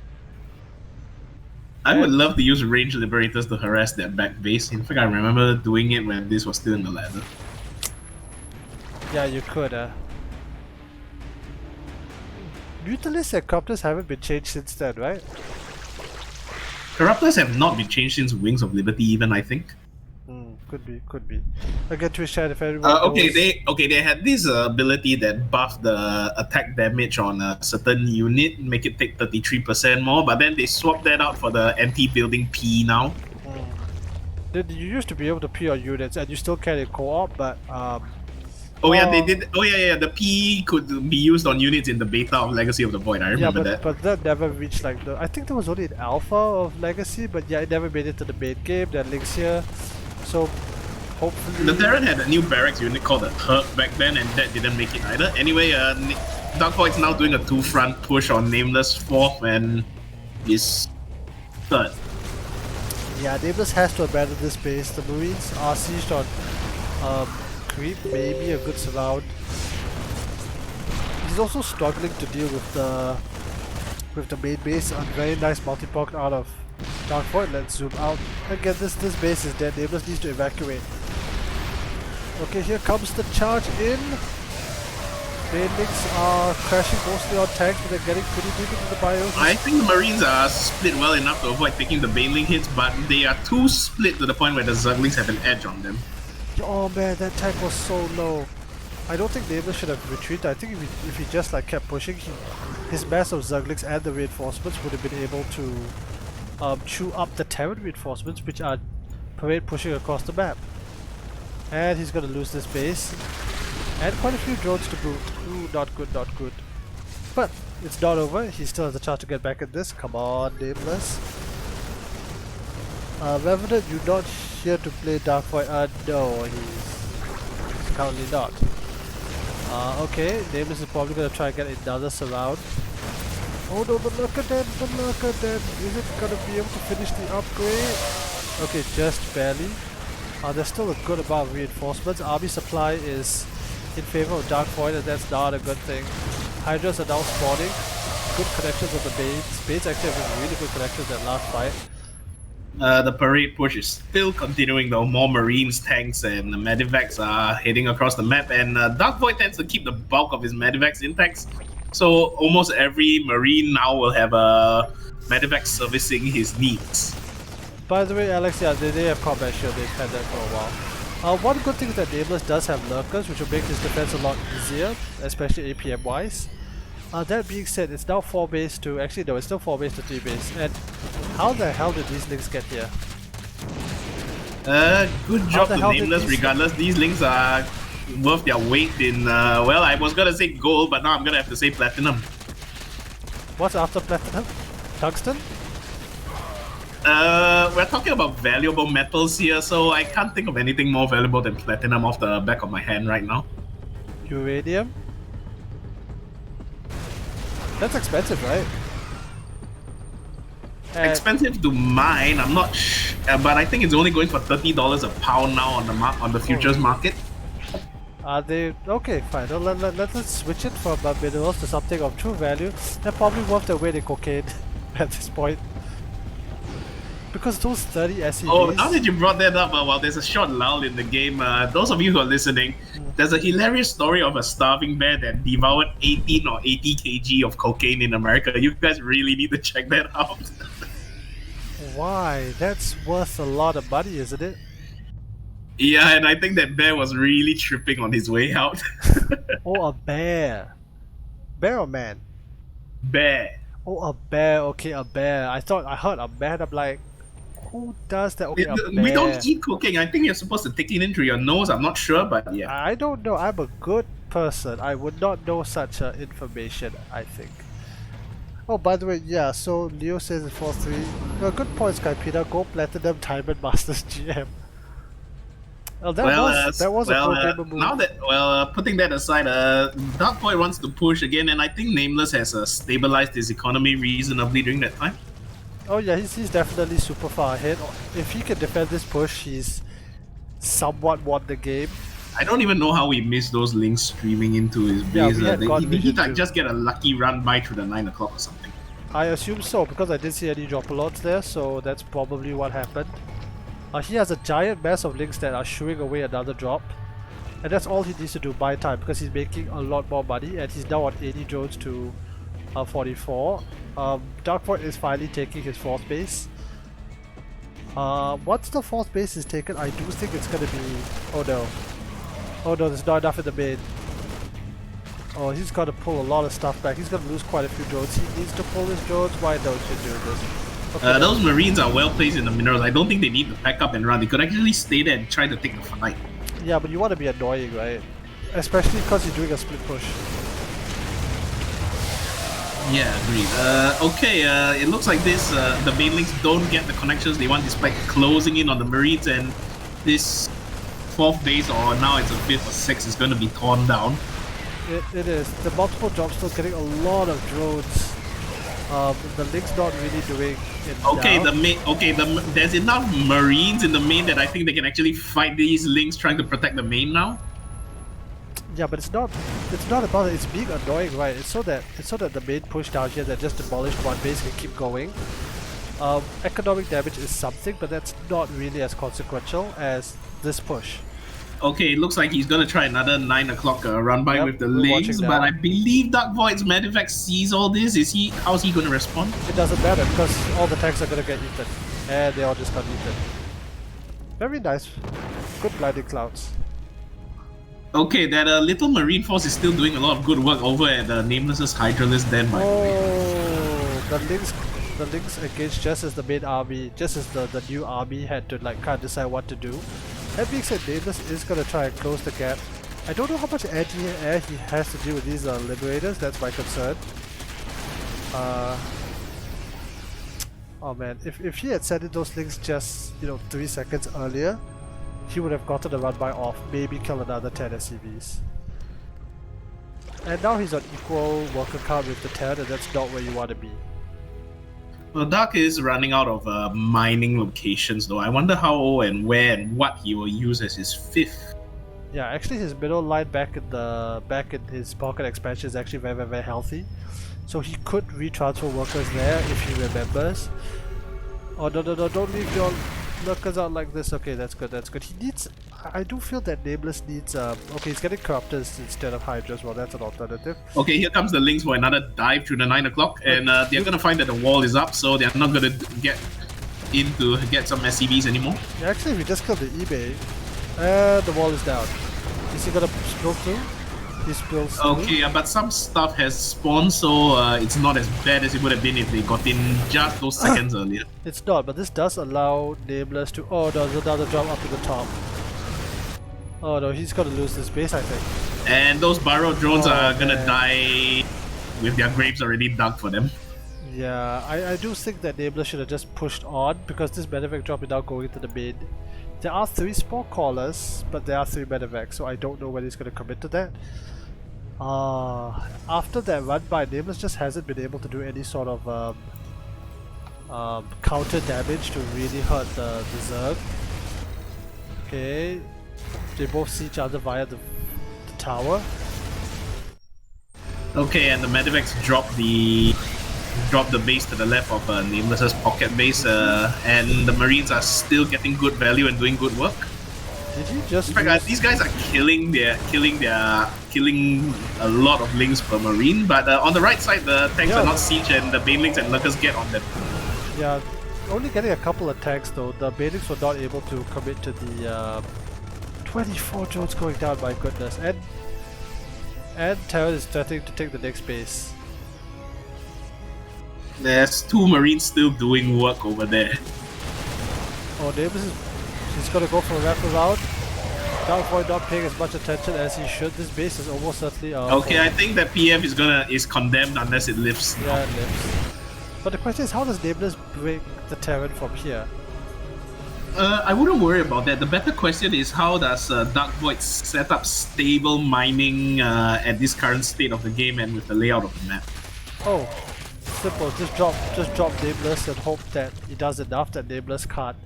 [SPEAKER 2] I would love to use range liberators to harass that back base. In fact, I remember doing it when this was still in the ladder.
[SPEAKER 1] Yeah, you could. Mutalisk and Corruptors haven't been changed since then, right?
[SPEAKER 2] Corruptors have not been changed since Wings of Liberty even, I think.
[SPEAKER 1] Could be. Again, Twitch chat if anyone knows.
[SPEAKER 2] They had this ability that buffed the attack damage on a certain unit, make it take 33% more, but then they swapped that out for the anti-building P now.
[SPEAKER 1] You used to be able to P on units, and you still can in co-op, but
[SPEAKER 2] they did. The P could be used on units in the beta of Legacy of the Void. I remember that.
[SPEAKER 1] But that never reached like the. I think there was only an alpha of Legacy, but yeah, it never made it to the main game. There are links here, so hopefully.
[SPEAKER 2] The Terran had a new barracks unit called the Herb back then, and that didn't make it either. Anyway, Darkvoid's now doing a 2-front push on Nameless 4th and is 3rd.
[SPEAKER 1] Yeah, Nameless has to abandon this base. The Marines are sieged on creep, maybe a good surround. He's also struggling to deal with the main base. A very nice multi-pocket out of Darkvoid. Let's zoom out. Again, this base is dead. Nameless needs to evacuate. Okay, here comes the charge in. Banelings are crashing mostly on tanks, but they're getting pretty deep into the bios.
[SPEAKER 2] I think the Marines are split well enough to avoid taking the Baneling hits, but they are too split to the point where the Zerglings have an edge on them.
[SPEAKER 1] Oh man, that tank was so low. I don't think Nameless should have retreated. I think if he just like kept pushing, his mass of Zerglings and the reinforcements would have been able to chew up the Terran reinforcements, which are parade pushing across the map. And he's gonna lose this base. And quite a few drones to boot. Ooh, not good, not good. But it's not over. He still has a chance to get back at this. Come on, Nameless. Revenant, you're not here to play Darkvoid. No, he's currently not. Okay, Nameless is probably gonna try and get another surround. Oh no, the lurker dead, the lurker dead. Is it gonna be able to finish the upgrade? Okay, just barely. There's still a good amount of reinforcements. Army supply is in favor of Darkvoid, and that's not a good thing. Hydras are now spawning. Good connections on the base. Base actually having really good connections that last fight.
[SPEAKER 2] The parade push is still continuing though. More Marines, tanks, and medivacs are heading across the map, and Darkvoid tends to keep the bulk of his medivacs intact. So almost every Marine now will have a medevac servicing his needs.
[SPEAKER 1] By the way, Alex, yeah, they have combat shield. They've had that for a while. One good thing is that Nameless does have lurkers, which will make his defense a lot easier, especially APM wise. That being said, it's now 4 base to, actually no, it's still 4 base to 3 base. And how the hell did these links get here?
[SPEAKER 2] Good job to Nameless. Regardless, these links are worth their weight in, well, I was gonna say gold, but now I'm gonna have to say platinum.
[SPEAKER 1] What's after platinum? Tungsten?
[SPEAKER 2] We're talking about valuable metals here, so I can't think of anything more valuable than platinum off the back of my hand right now.
[SPEAKER 1] Uranium? That's expensive, right?
[SPEAKER 2] Expensive to mine, I'm not but I think it's only going for $30 a pound now on the futures market.
[SPEAKER 1] Are they okay? Fine. Well, let's switch it from minerals to something of true value. They're probably worth their weight in cocaine at this point. Because those 30 SCVs...
[SPEAKER 2] Oh, now that you brought that up, well, there's a short lull in the game. Those of you who are listening, there's a hilarious story of a starving bear that devoured 18 or 80 kg of cocaine in America. You guys really need to check that out.
[SPEAKER 1] Why? That's worth a lot of money, isn't it?
[SPEAKER 2] Yeah, and I think that bear was really tripping on his way out.
[SPEAKER 1] Oh, a bear. Bear or man?
[SPEAKER 2] Bear.
[SPEAKER 1] Oh, a bear. Okay, a bear. I thought I heard a man. I'm like, who does that? Okay, a bear.
[SPEAKER 2] We don't eat cocaine. I think you're supposed to take it in through your nose. I'm not sure, but yeah.
[SPEAKER 1] I don't know. I'm a good person. I would not know such information, I think. Oh, by the way, yeah, so Leo says it's 4-3. Well, good points, Kaipina. Go Platinum Diamond Masters GM. Well, that was a programmer move.
[SPEAKER 2] Now that, putting that aside, Darkvoid wants to push again, and I think Nameless has stabilized his economy reasonably during that time.
[SPEAKER 1] Oh yeah, he's definitely super far ahead. If he can defend this push, he's somewhat won the game.
[SPEAKER 2] I don't even know how we missed those links streaming into his base.
[SPEAKER 1] Yeah,
[SPEAKER 2] did he just get a lucky run by through the 9 o'clock or something?
[SPEAKER 1] I assume so, because I didn't see any drop-a-lots there, so that's probably what happened. He has a giant mass of links that are shooing away another drop. And that's all he needs to do, buy time, because he's making a lot more money, and he's now on 80 drones to 44. Darkvoid is finally taking his 4th base. Once the 4th base is taken, I do think it's gonna be... Oh no. Oh no, there's not enough in the main. Oh, he's got to pull a lot of stuff back. He's going to lose quite a few drones. He needs to pull his drones. Why don't you do this? Okay,
[SPEAKER 2] those Marines are well placed in the minerals. I don't think they need to pack up and run. They could actually stay there and try to take the fight.
[SPEAKER 1] Yeah, but you want to be annoying, right? Especially because you're doing a split push.
[SPEAKER 2] Yeah, agreed. Okay, it looks like the main links don't get the connections they want despite closing in on the Marines, and this 4th base, or now it's a 5th or 6th, is going to be torn down.
[SPEAKER 1] It is. The multiple jobs still getting a lot of drones. The link's not really doing it.
[SPEAKER 2] Okay,
[SPEAKER 1] now.
[SPEAKER 2] There's enough Marines in the main that I think they can actually fight these links trying to protect the main now.
[SPEAKER 1] Yeah, but it's not about it. It's being annoying, right? It's so that the main push down here that just demolished one base can keep going. Economic damage is something, but that's not really as consequential as this push.
[SPEAKER 2] Okay, it looks like he's gonna try another 9 o'clock run by with the links, but I believe Darkvoid's medevac sees all this. How's he gonna respond?
[SPEAKER 1] It doesn't matter because all the tanks are gonna get eaten, and they all just got eaten. Very nice, good blinding clouds.
[SPEAKER 2] Okay, that little marine force is still doing a lot of good work over at Nameless's Hydralisk den, by the way.
[SPEAKER 1] Oh, the links the links engaged just as the main army, just as the new army had to like kind of decide what to do. That being said, Nameless is gonna try and close the gap. I don't know how much anti-air he has to deal with these liberators. That's my concern. Oh man, if he had sent in those links just 3 seconds earlier, he would have gotten the run by off. Maybe kill another 10 SCVs. And now he's on equal worker count with the 10, and that's not where you want to be.
[SPEAKER 2] Well, Dark is running out of mining locations though. I wonder how and where and what he will use as his 5th.
[SPEAKER 1] Yeah, actually his middle line back in his pocket expansion is actually very, very, very healthy. So he could retransfer workers there if he remembers. Oh no, don't leave your lurkers out like this. Okay, that's good, He needs... I do feel that Nameless needs... okay, he's getting Corruptors instead of Hydras. Well, that's an alternative.
[SPEAKER 2] Okay, here comes the links for another dive through the 9 o'clock, and they're gonna find that the wall is up, so they're not gonna get in to get some SCVs anymore.
[SPEAKER 1] Yeah, actually, if we just killed the eBay, and the wall is down. Is he gonna spill through? He spills through.
[SPEAKER 2] Okay, but some stuff has spawned, so it's not as bad as it would have been if they got in just those seconds earlier.
[SPEAKER 1] It's not, but this does allow Nameless to... Oh, there's another drop up to the top. Oh no, he's gonna lose this base, I think.
[SPEAKER 2] And those burrow drones are gonna die with their graves already dug for them.
[SPEAKER 1] Yeah, I do think that Nameless should have just pushed on, because this medevac drop is now going into the main. There are 3 spore callers, but there are 3 medevacs, so I don't know whether he's gonna commit to that. After that run by, Nameless just hasn't been able to do any sort of counter damage to really hurt the Zerg. Okay, they both see each other via the tower.
[SPEAKER 2] Okay, and the medevacs drop the base to the left of Nameless's pocket base, and the Marines are still getting good value and doing good work.
[SPEAKER 1] Did you just?
[SPEAKER 2] In fact, these guys are killing a lot of links per Marine, but on the right side, the tanks are not siege, and the banelings and lurkers get on them.
[SPEAKER 1] Yeah, only getting a couple of tanks though. The banelings were not able to commit to the 24 drones going down. My goodness, and Terran is threatening to take the next base.
[SPEAKER 2] There's 2 Marines still doing work over there.
[SPEAKER 1] Oh, Nameless he's gonna go for a wraparound. Darkvoid not paying as much attention as he should. This base is almost certainly
[SPEAKER 2] okay, I think that PF is condemned unless it lifts.
[SPEAKER 1] Yeah, it lifts. But the question is, how does Nameless break the Terran from here?
[SPEAKER 2] I wouldn't worry about that. The better question is, how does Darkvoid set up stable mining at this current state of the game and with the layout of the map?
[SPEAKER 1] Oh, simple. Just drop Nameless and hope that he does enough that Nameless can't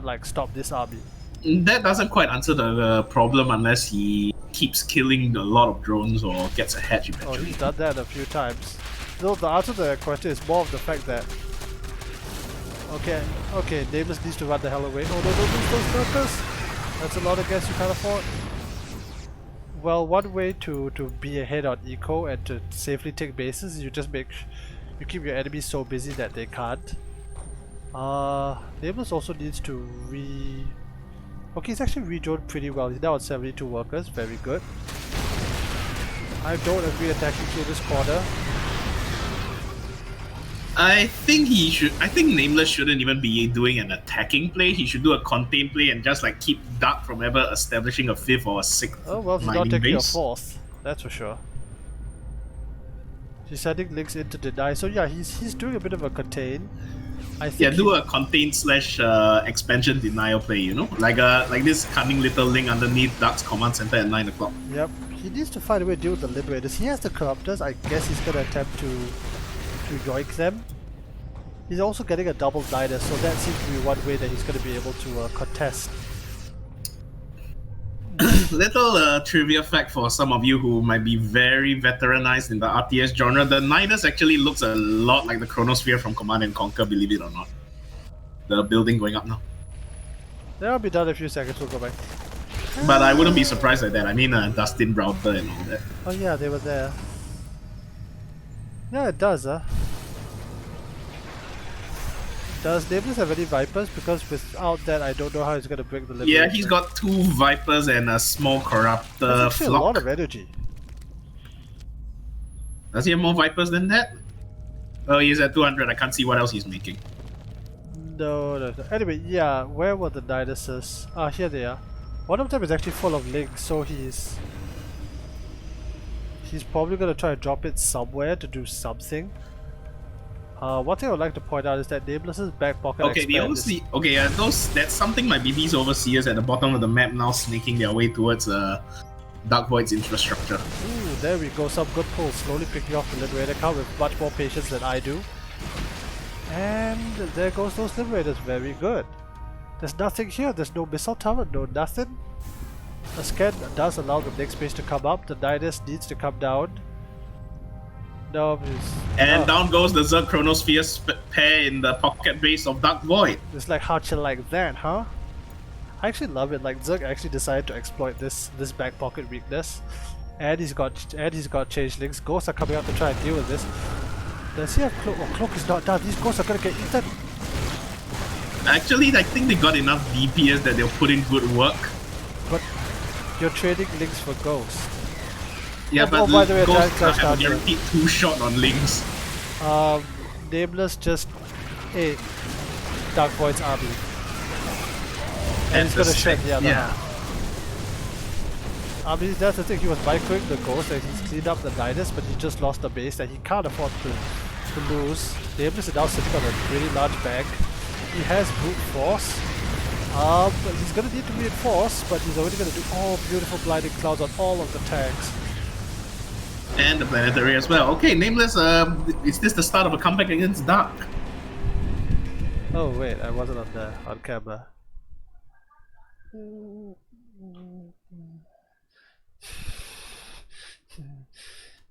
[SPEAKER 1] like stop this army.
[SPEAKER 2] That doesn't quite answer the problem unless he keeps killing a lot of drones or gets a hatch eventually.
[SPEAKER 1] Oh, he's done that a few times. No, the answer to that question is more of the fact that okay, Nameless needs to run the hell away. Oh no, don't lose those lurkers. That's a lot of gas you can't afford. Well, one way to be ahead on eco and to safely take bases is you just you keep your enemies so busy that they can't. Nameless also needs to okay, he's actually rejoined pretty well. He's now on 72 workers, very good. I don't agree attacking through this corner.
[SPEAKER 2] I think Nameless shouldn't even be doing an attacking play. He should do a contain play and just like keep Dark from ever establishing a 5th or a 6th.
[SPEAKER 1] Oh well, he's not taking a 4th, that's for sure. He's sending links in to deny, so yeah, he's doing a bit of a contain. I think
[SPEAKER 2] do a contain / expansion denial play, you know? Like this cunning little link underneath Dark's command center at 9 o'clock.
[SPEAKER 1] Yep, he needs to find a way to deal with the Liberators. He has the Corruptors, I guess he's gonna attempt to yoink them. He's also getting a double Niner, so that seems to be one way that he's gonna be able to contest.
[SPEAKER 2] Little trivia fact for some of you who might be very veteranized in the RTS genre, the Niners actually looks a lot like the Chronosphere from Command and Conquer, believe it or not. The building going up now.
[SPEAKER 1] That'll be done in a few seconds, we'll go back.
[SPEAKER 2] But I wouldn't be surprised at that. I mean, Dustin Browder and all that.
[SPEAKER 1] Oh yeah, they were there. Yeah, it does, huh? Does Nameless have any Vipers? Because without that, I don't know how he's gonna break the limit.
[SPEAKER 2] Yeah, he's got 2 Vipers and a small Corruptor
[SPEAKER 1] That's actually
[SPEAKER 2] flock.
[SPEAKER 1] a lot of energy.
[SPEAKER 2] Does he have more Vipers than that? Oh, he's at 200. I can't see what else he's making.
[SPEAKER 1] No. Anyway, yeah, where were the Nidases? Ah, here they are. One of them is actually full of links, so he's probably gonna try to drop it somewhere to do something. One thing I would like to point out is that Nameless's back pocket
[SPEAKER 2] Okay, the
[SPEAKER 1] expand is...
[SPEAKER 2] oversee. Okay, that's something might be these overseers at the bottom of the map now snaking their way towards Darkvoid's infrastructure.
[SPEAKER 1] Ooh, there we go, some good pulls, slowly picking off the Liberator count with much more patience than I do. And there goes those Liberators, very good. There's nothing here, there's no missile tower, no nothing. A scan does allow the next base to come up, the Nidus needs to come down. No,
[SPEAKER 2] and down goes the Zerg Chronosphere pair in the pocket base of Darkvoid.
[SPEAKER 1] It's like, how'd you like that, huh? I actually love it. Like Zerg actually decided to exploit this back pocket weakness, and he's got changelings. Ghosts are coming out to try and deal with this. Does he have cloak? Oh, cloak is not done. These ghosts are gonna get eaten.
[SPEAKER 2] Actually, I think they got enough DPS that they'll put in good work.
[SPEAKER 1] But you're trading links for ghosts.
[SPEAKER 2] Yeah, but
[SPEAKER 1] by the way,
[SPEAKER 2] ghosts have a guaranteed 2-shot on links.
[SPEAKER 1] Nameless just ate Darkvoid's army. And he's gonna shred the other half. I mean, that's the thing, he was microing the ghost and he's cleaned up the Nidus, but he just lost the base that he can't afford to lose. Nameless is now sitting on a really large bank. He has brute force. He's gonna need to reinforce, but he's already gonna do all beautiful blinding clouds on all of the tanks.
[SPEAKER 2] And the planetary as well. Okay, Nameless, is this the start of a comeback against Dark?
[SPEAKER 1] Oh wait, I wasn't on camera.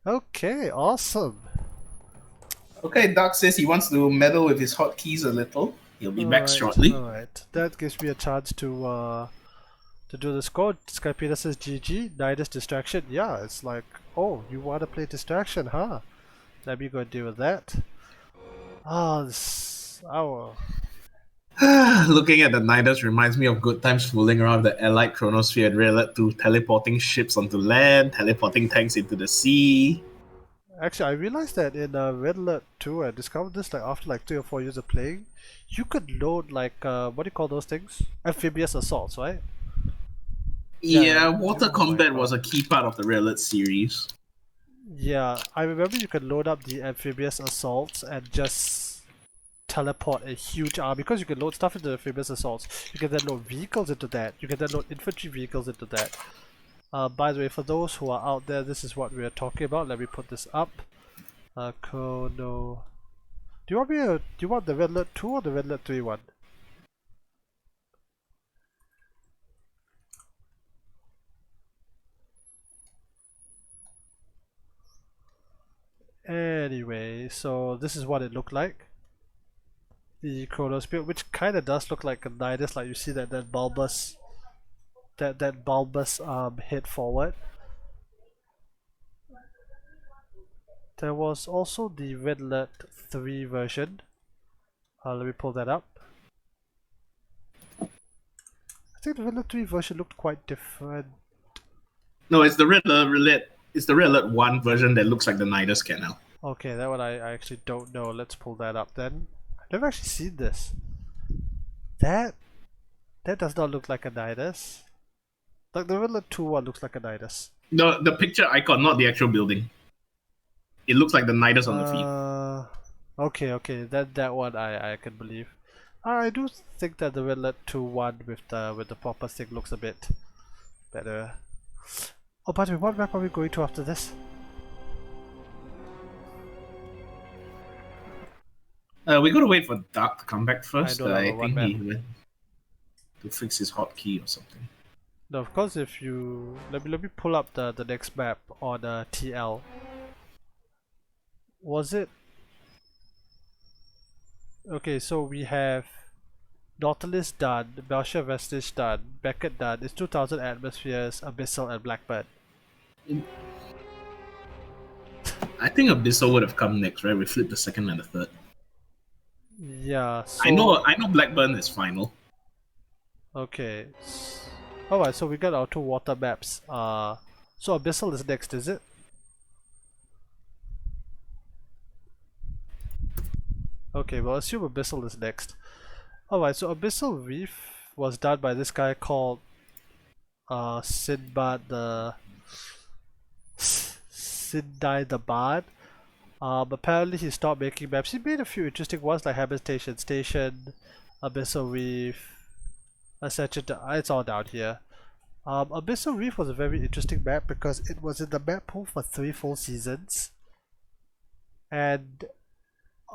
[SPEAKER 1] Okay, awesome.
[SPEAKER 2] Okay, Dark says he wants to meddle with his hotkeys a little. He'll be back shortly.
[SPEAKER 1] Alright, that gives me a chance to do the score. Skypeter says GG, Nidus distraction. Yeah, it's like, oh, you want to play distraction, huh? Let me go deal with that.
[SPEAKER 2] Looking at the Nidus reminds me of good times fooling around with the Allied Chronosphere and Red Alert 2, teleporting ships onto land, teleporting tanks into the sea.
[SPEAKER 1] Actually, I realized that in Red Alert 2, I discovered this like after like 3 or 4 years of playing. You could load like, what do you call those things? Amphibious assaults, right?
[SPEAKER 2] Yeah, water combat was a key part of the Red Alert series.
[SPEAKER 1] Yeah, I remember you could load up the amphibious assaults and just teleport a huge army, because you can load stuff into the amphibious assaults. You can then load vehicles into that. You can then load infantry vehicles into that. By the way, for those who are out there, this is what we are talking about. Let me put this up. Chrono. Do you want the Red Alert 2 or the Red Alert 3 one? Anyway, so this is what it looked like. The Chronosphere, which kind of does look like a Nidus, like you see that bulbous head forward. There was also the Red Alert 3 version. Let me pull that up. I think the Red Alert 3 version looked quite different.
[SPEAKER 2] No, it's the Red Alert 1 version that looks like the Nidus canal.
[SPEAKER 1] Okay, that one I actually don't know. Let's pull that up then. I've never actually seen this. That does not look like a Nidus. Like the Red Alert 2 one looks like a Nidus.
[SPEAKER 2] No, the picture icon, not the actual building. It looks like the Nidus on the feed.
[SPEAKER 1] Okay, that one I can believe. I do think that the Red Alert 2 one with the proper thing looks a bit better. Oh, by the way, what map are we going to after this?
[SPEAKER 2] We gotta wait for Dark to come back first.
[SPEAKER 1] I
[SPEAKER 2] think he went to fix his hotkey or something.
[SPEAKER 1] No, of course. If you let me pull up the next map on TL. Was it? Okay, so we have Nautilus done, Belcher Vestige done, Beckett done. It's 2000 atmospheres, Abyssal, and Blackbird.
[SPEAKER 2] I think Abyssal would have come next, right? We flipped the second and the third.
[SPEAKER 1] Yeah, so...
[SPEAKER 2] I know Blackburn is final.
[SPEAKER 1] Okay. Alright, so we got our 2 water maps. So Abyssal is next, is it? Okay, we'll assume Abyssal is next. Alright, so Abyssal Reef was done by this guy called Sinbad the Sindai the Bard. Apparently he stopped making maps. He made a few interesting ones like Habitation Station, Abyssal Reef, Ascension. It's all down here. Abyssal Reef was a very interesting map because it was in the map pool for 3 full seasons, and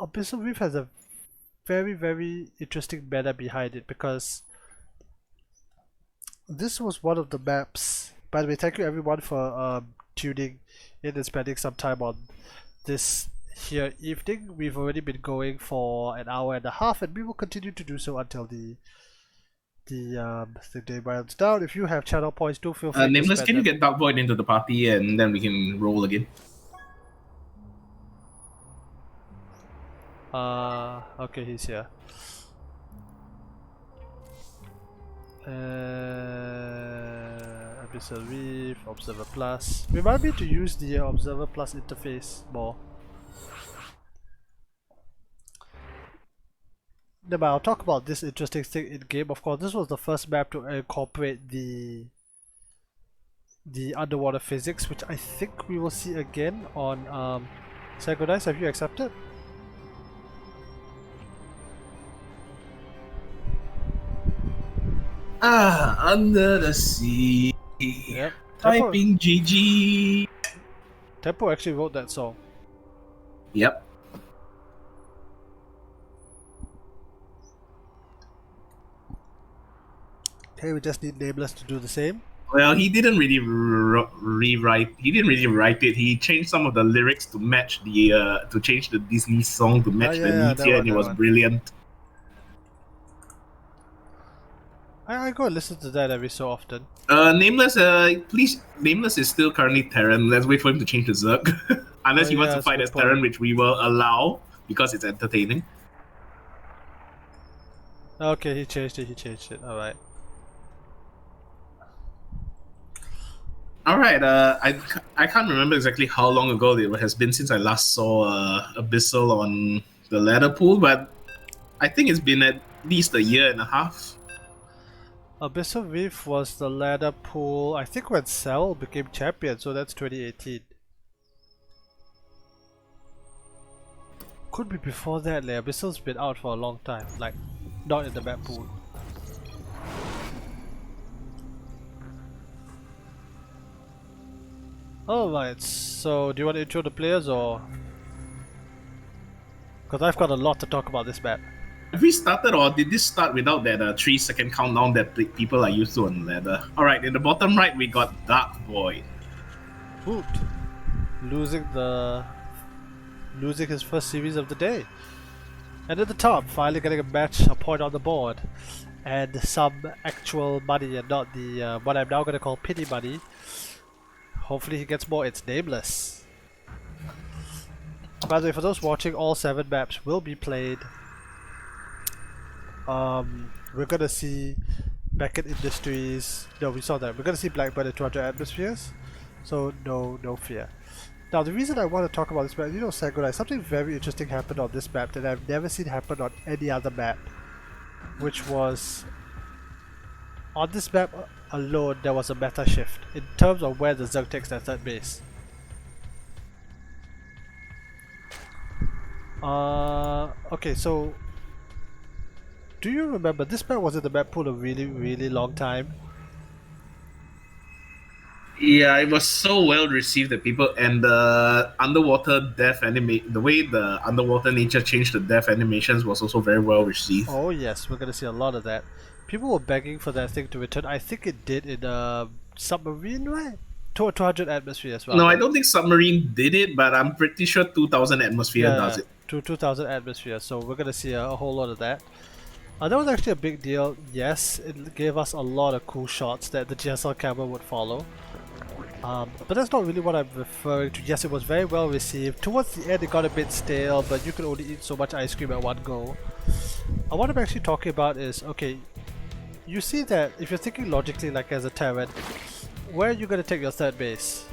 [SPEAKER 1] Abyssal Reef has a very interesting meta behind it because this was one of the maps. By the way, thank you everyone for tuning in and spending some time on this here evening. We've already been going for an hour and a half, and we will continue to do so until the day runs down. If you have channel points, do feel free
[SPEAKER 2] Nameless,
[SPEAKER 1] to
[SPEAKER 2] can you
[SPEAKER 1] spend
[SPEAKER 2] get Darkvoid into the party and then we can roll again?
[SPEAKER 1] Okay, he's here. Abyssal Reef, Observer Plus. Remind me to use the Observer Plus interface more. But I'll talk about this interesting thing in game. Of course, this was the first map to incorporate the underwater physics, which I think we will see again on Sagodais. Have you accepted?
[SPEAKER 2] Under the sea.
[SPEAKER 1] Yep.
[SPEAKER 2] Typing GG.
[SPEAKER 1] Tempo actually wrote that song.
[SPEAKER 2] Yep.
[SPEAKER 1] Okay, we just need Nameless to do the same.
[SPEAKER 2] Well, he didn't really rewrite. He didn't really write it. He changed some of the lyrics to match the to change the Disney song to match the meteor, and it was brilliant.
[SPEAKER 1] I go and listen to that every so often.
[SPEAKER 2] Nameless, please. Nameless is still currently Terran. Let's wait for him to change to Zerg, unless he wants to fight as Terran, which we will allow because it's entertaining.
[SPEAKER 1] Okay, he changed it. All right.
[SPEAKER 2] Alright, I can't remember exactly how long ago it has been since I last saw Abyssal on the ladder pool, but I think it's been at least a year and a half.
[SPEAKER 1] Abyssal Reef was the ladder pool, I think when Cell became champion, so that's 2018. Could be before that, Abyssal's been out for a long time, like, not in the map pool. Alright, so do you want to intro the players or? Because I've got a lot to talk about this map.
[SPEAKER 2] Have we started or did this start without that 3-second countdown that people are used to on ladder? Alright, in the bottom right we got Darkvoid.
[SPEAKER 1] Hoot. Losing his first series of the day. And at the top, finally getting a point on the board. And some actual money and not the what I'm now going to call pity money. Hopefully he gets more. It's Nameless. By the way, for those watching, all 7 maps will be played. We're gonna see Beckett Industries. No, we saw that. We're gonna see Blackbird and 200 Atmospheres. So no fear. Now the reason I want to talk about this map, you know, Sagodai, something very interesting happened on this map that I've never seen happen on any other map. Which was, on this map alone, there was a meta shift in terms of where the Zerg takes their third base. Okay, so do you remember this map was in the map pool a really long time?
[SPEAKER 2] Yeah, it was so well received that people and the underwater death the way the underwater nature changed the death animations was also very well received.
[SPEAKER 1] Oh yes, we're gonna see a lot of that. People were begging for that thing to return. I think it did in submarine, right? 200 atmosphere as well.
[SPEAKER 2] No, I don't think submarine did it, but I'm pretty sure 2000 atmosphere does it.
[SPEAKER 1] 2000 atmosphere. So we're gonna see a whole lot of that. That was actually a big deal. Yes, it gave us a lot of cool shots that the GSL camera would follow. But that's not really what I'm referring to. Yes, it was very well received. Towards the end it got a bit stale, but you could only eat so much ice cream at one go. What I'm actually talking about is, okay, you see that if you're thinking logically like as a Terran, where are you going to take your third base?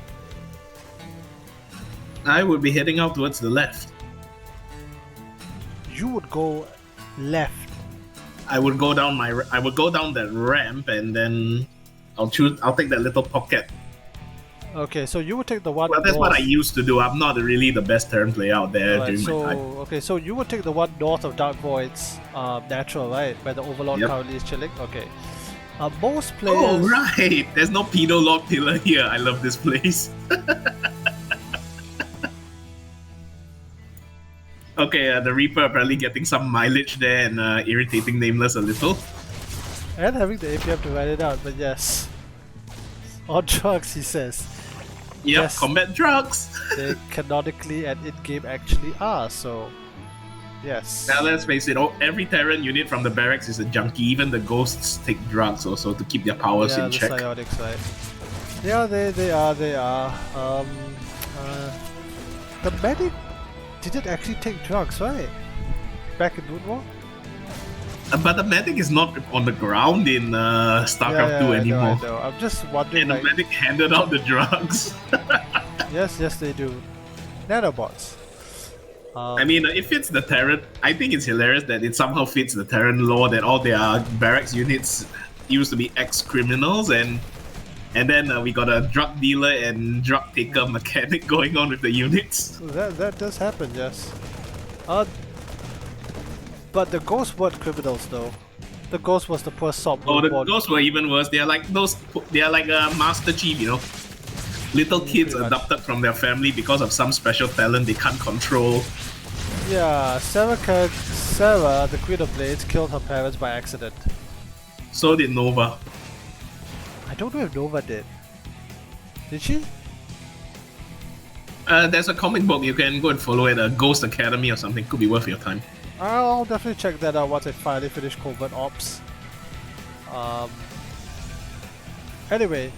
[SPEAKER 2] I would be heading out towards the left.
[SPEAKER 1] you would go left.
[SPEAKER 2] I would go down that ramp and then I'll take that little pocket.
[SPEAKER 1] Okay, so you would take the one
[SPEAKER 2] Well, that's
[SPEAKER 1] north.
[SPEAKER 2] what I used to do. I'm not really the best Terran player out there
[SPEAKER 1] Right,
[SPEAKER 2] during
[SPEAKER 1] so,
[SPEAKER 2] my time.
[SPEAKER 1] okay, so you would take the one north of Darkvoid's natural, right? Where the Overlord
[SPEAKER 2] Yep.
[SPEAKER 1] currently is chilling? Okay. Most players...
[SPEAKER 2] Oh, right! There's no pedo log pillar here. I love this place. Okay, the Reaper apparently getting some mileage there and irritating Nameless a little.
[SPEAKER 1] And having the APM to write it out, but yes. On drugs, he says.
[SPEAKER 2] Yep,
[SPEAKER 1] Yes.
[SPEAKER 2] combat drugs.
[SPEAKER 1] They canonically and in-game actually are, so... Yes.
[SPEAKER 2] Now let's face it, every Terran unit from the barracks is a junkie. Even the ghosts take drugs also to keep their powers in check.
[SPEAKER 1] Yeah, the psionics, right. Yeah, they are. The medic didn't actually take drugs, right? Back in Moon War?
[SPEAKER 2] But the medic is not on the ground in Starcraft 2 anymore.
[SPEAKER 1] I know. I'm just wondering,
[SPEAKER 2] And the medic handed out the drugs.
[SPEAKER 1] Yes, they do. Nanobots.
[SPEAKER 2] I mean, it fits the Terran. I think it's hilarious that it somehow fits the Terran lore that all their barracks units used to be ex-criminals, and then we got a drug dealer and drug taker mechanic going on with the units.
[SPEAKER 1] That does happen, yes. But the ghosts weren't criminals, though. The ghost was the poor sop.
[SPEAKER 2] Oh, the ghosts were even worse. They are like a Master Chief, you know. Little kids adopted from their family because of some special talent they can't control.
[SPEAKER 1] Yeah, Sarah, the Queen of Blades, killed her parents by accident.
[SPEAKER 2] So did Nova.
[SPEAKER 1] I don't know if Nova did. Did she?
[SPEAKER 2] There's a comic book, you can go and follow it, Ghost Academy or something. Could be worth your time.
[SPEAKER 1] I'll definitely check that out once I finally finish Covert Ops. Anyway,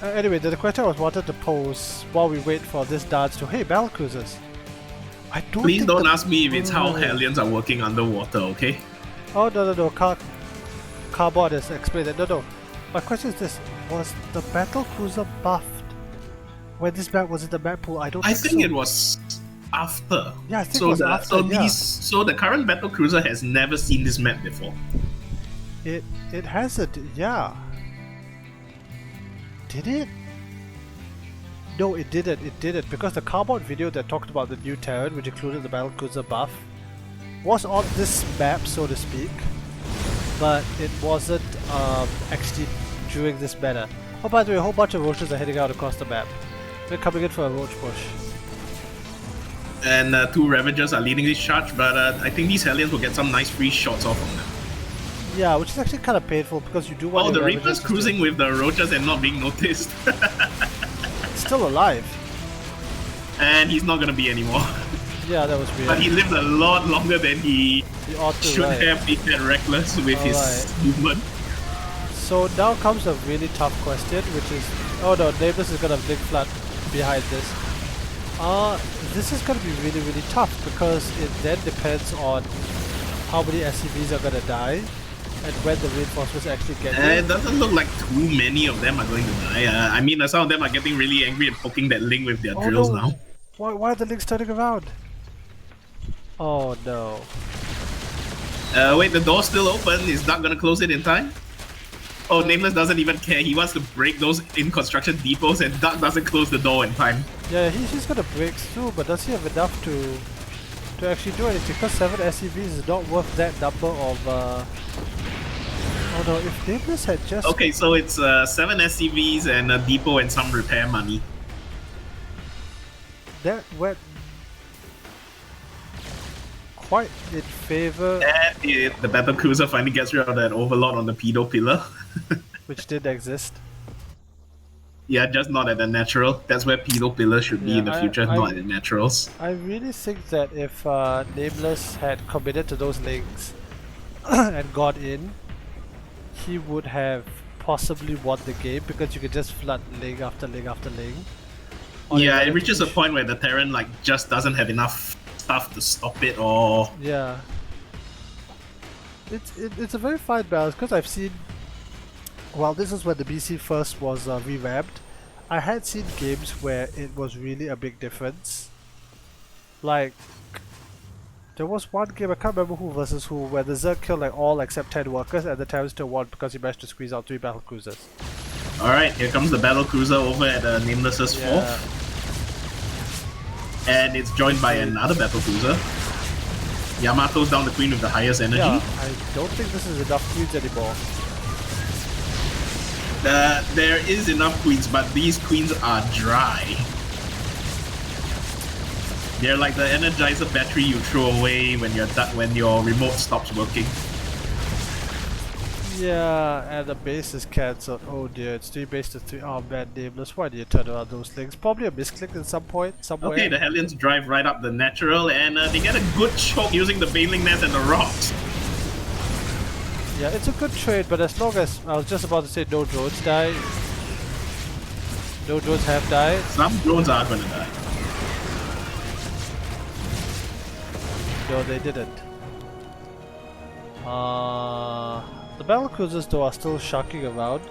[SPEAKER 1] the question I was wanted to pose while we wait for this dance to, hey, battle cruisers.
[SPEAKER 2] Please don't ask me if it's how Hellions are working underwater, okay?
[SPEAKER 1] Oh, no. Carbon has explained it. No. My question is this: was the battle cruiser buffed when this map was in the map pool? I think
[SPEAKER 2] it was after.
[SPEAKER 1] Yeah, I think it was after.
[SPEAKER 2] So the current battle cruiser has never seen this map before.
[SPEAKER 1] It hasn't. Yeah. Did it? No, it didn't. It didn't, because the Carbon video that talked about the new Terran, which included the battlecruiser buff, was on this map, so to speak, but it wasn't actually during this meta. Oh, by the way, a whole bunch of roaches are heading out across the map. We're coming in for a roach push.
[SPEAKER 2] And 2 Ravagers are leading this charge, but I think these Hellions will get some nice free shots off on them.
[SPEAKER 1] Yeah, which is actually kind of painful because you do want.
[SPEAKER 2] Oh, the Reaper's cruising with the roaches and not being noticed.
[SPEAKER 1] It's still alive.
[SPEAKER 2] And he's not gonna be anymore.
[SPEAKER 1] Yeah, that was weird.
[SPEAKER 2] But he lived a lot longer than he should have been that reckless with his movement.
[SPEAKER 1] So now comes a really tough question, which is, oh no, Nameless is gonna blink flat behind this. This is gonna be really, really tough because it then depends on how many SCVs are gonna die and when the reinforcements actually get here.
[SPEAKER 2] It doesn't look like too many of them are going to die. I mean, some of them are getting really angry and poking that link with their drills now.
[SPEAKER 1] Why are the links turning around? Oh no.
[SPEAKER 2] Wait, the door's still open. Is Dark gonna close it in time? Oh, Nameless doesn't even care. He wants to break those in construction depots, and Dark doesn't close the door in time.
[SPEAKER 1] Yeah, he's gonna break through, but does he have enough to actually do anything? Because 7 SCVs is not worth that number of oh no, if Nameless had just...
[SPEAKER 2] Okay, so it's 7 SCVs and a depot and some repair money.
[SPEAKER 1] That went quite in favor...
[SPEAKER 2] And the battle cruiser finally gets rid of that overlord on the pedo pillar.
[SPEAKER 1] Which didn't exist.
[SPEAKER 2] Yeah, just not at the natural. That's where pedo pillar should be in the future, not at the naturals.
[SPEAKER 1] I really think that if Nameless had committed to those links and got in, he would have possibly won the game because you could just flood link after link after link.
[SPEAKER 2] Yeah, it reaches a point where the Terran just doesn't have enough stuff to stop it, or...
[SPEAKER 1] Yeah. It's a very fine balance because I've seen... Well, this is when the BC first was revamped. I had seen games where it was really a big difference. Like, there was one game, I can't remember who versus who, where the Zerg killed like all except 10 workers and the Terran still won because he managed to squeeze out 3 battle cruisers.
[SPEAKER 2] Alright, here comes the battle cruiser over at Nameless's 4th. And it's joined by another battle cruiser. Yamato's down the queen with the highest energy.
[SPEAKER 1] Yeah, I don't think this is enough queens anymore.
[SPEAKER 2] There is enough queens, but these queens are dry. They're like the Energizer battery you throw away when your remote stops working.
[SPEAKER 1] Yeah, and the base is cancelled. Oh dear, it's 3 base to 3. Oh man, Nameless, why do you turn around those things? Probably a misclick at some point, somewhere.
[SPEAKER 2] Okay, the Hellions drive right up the natural, and they get a good choke using the Baneling Nest and the rocks.
[SPEAKER 1] Yeah, it's a good trade, but as long as... I was just about to say no drones die. No drones have died.
[SPEAKER 2] Some drones are gonna die.
[SPEAKER 1] No, they didn't. The battle cruisers though are still shocking around.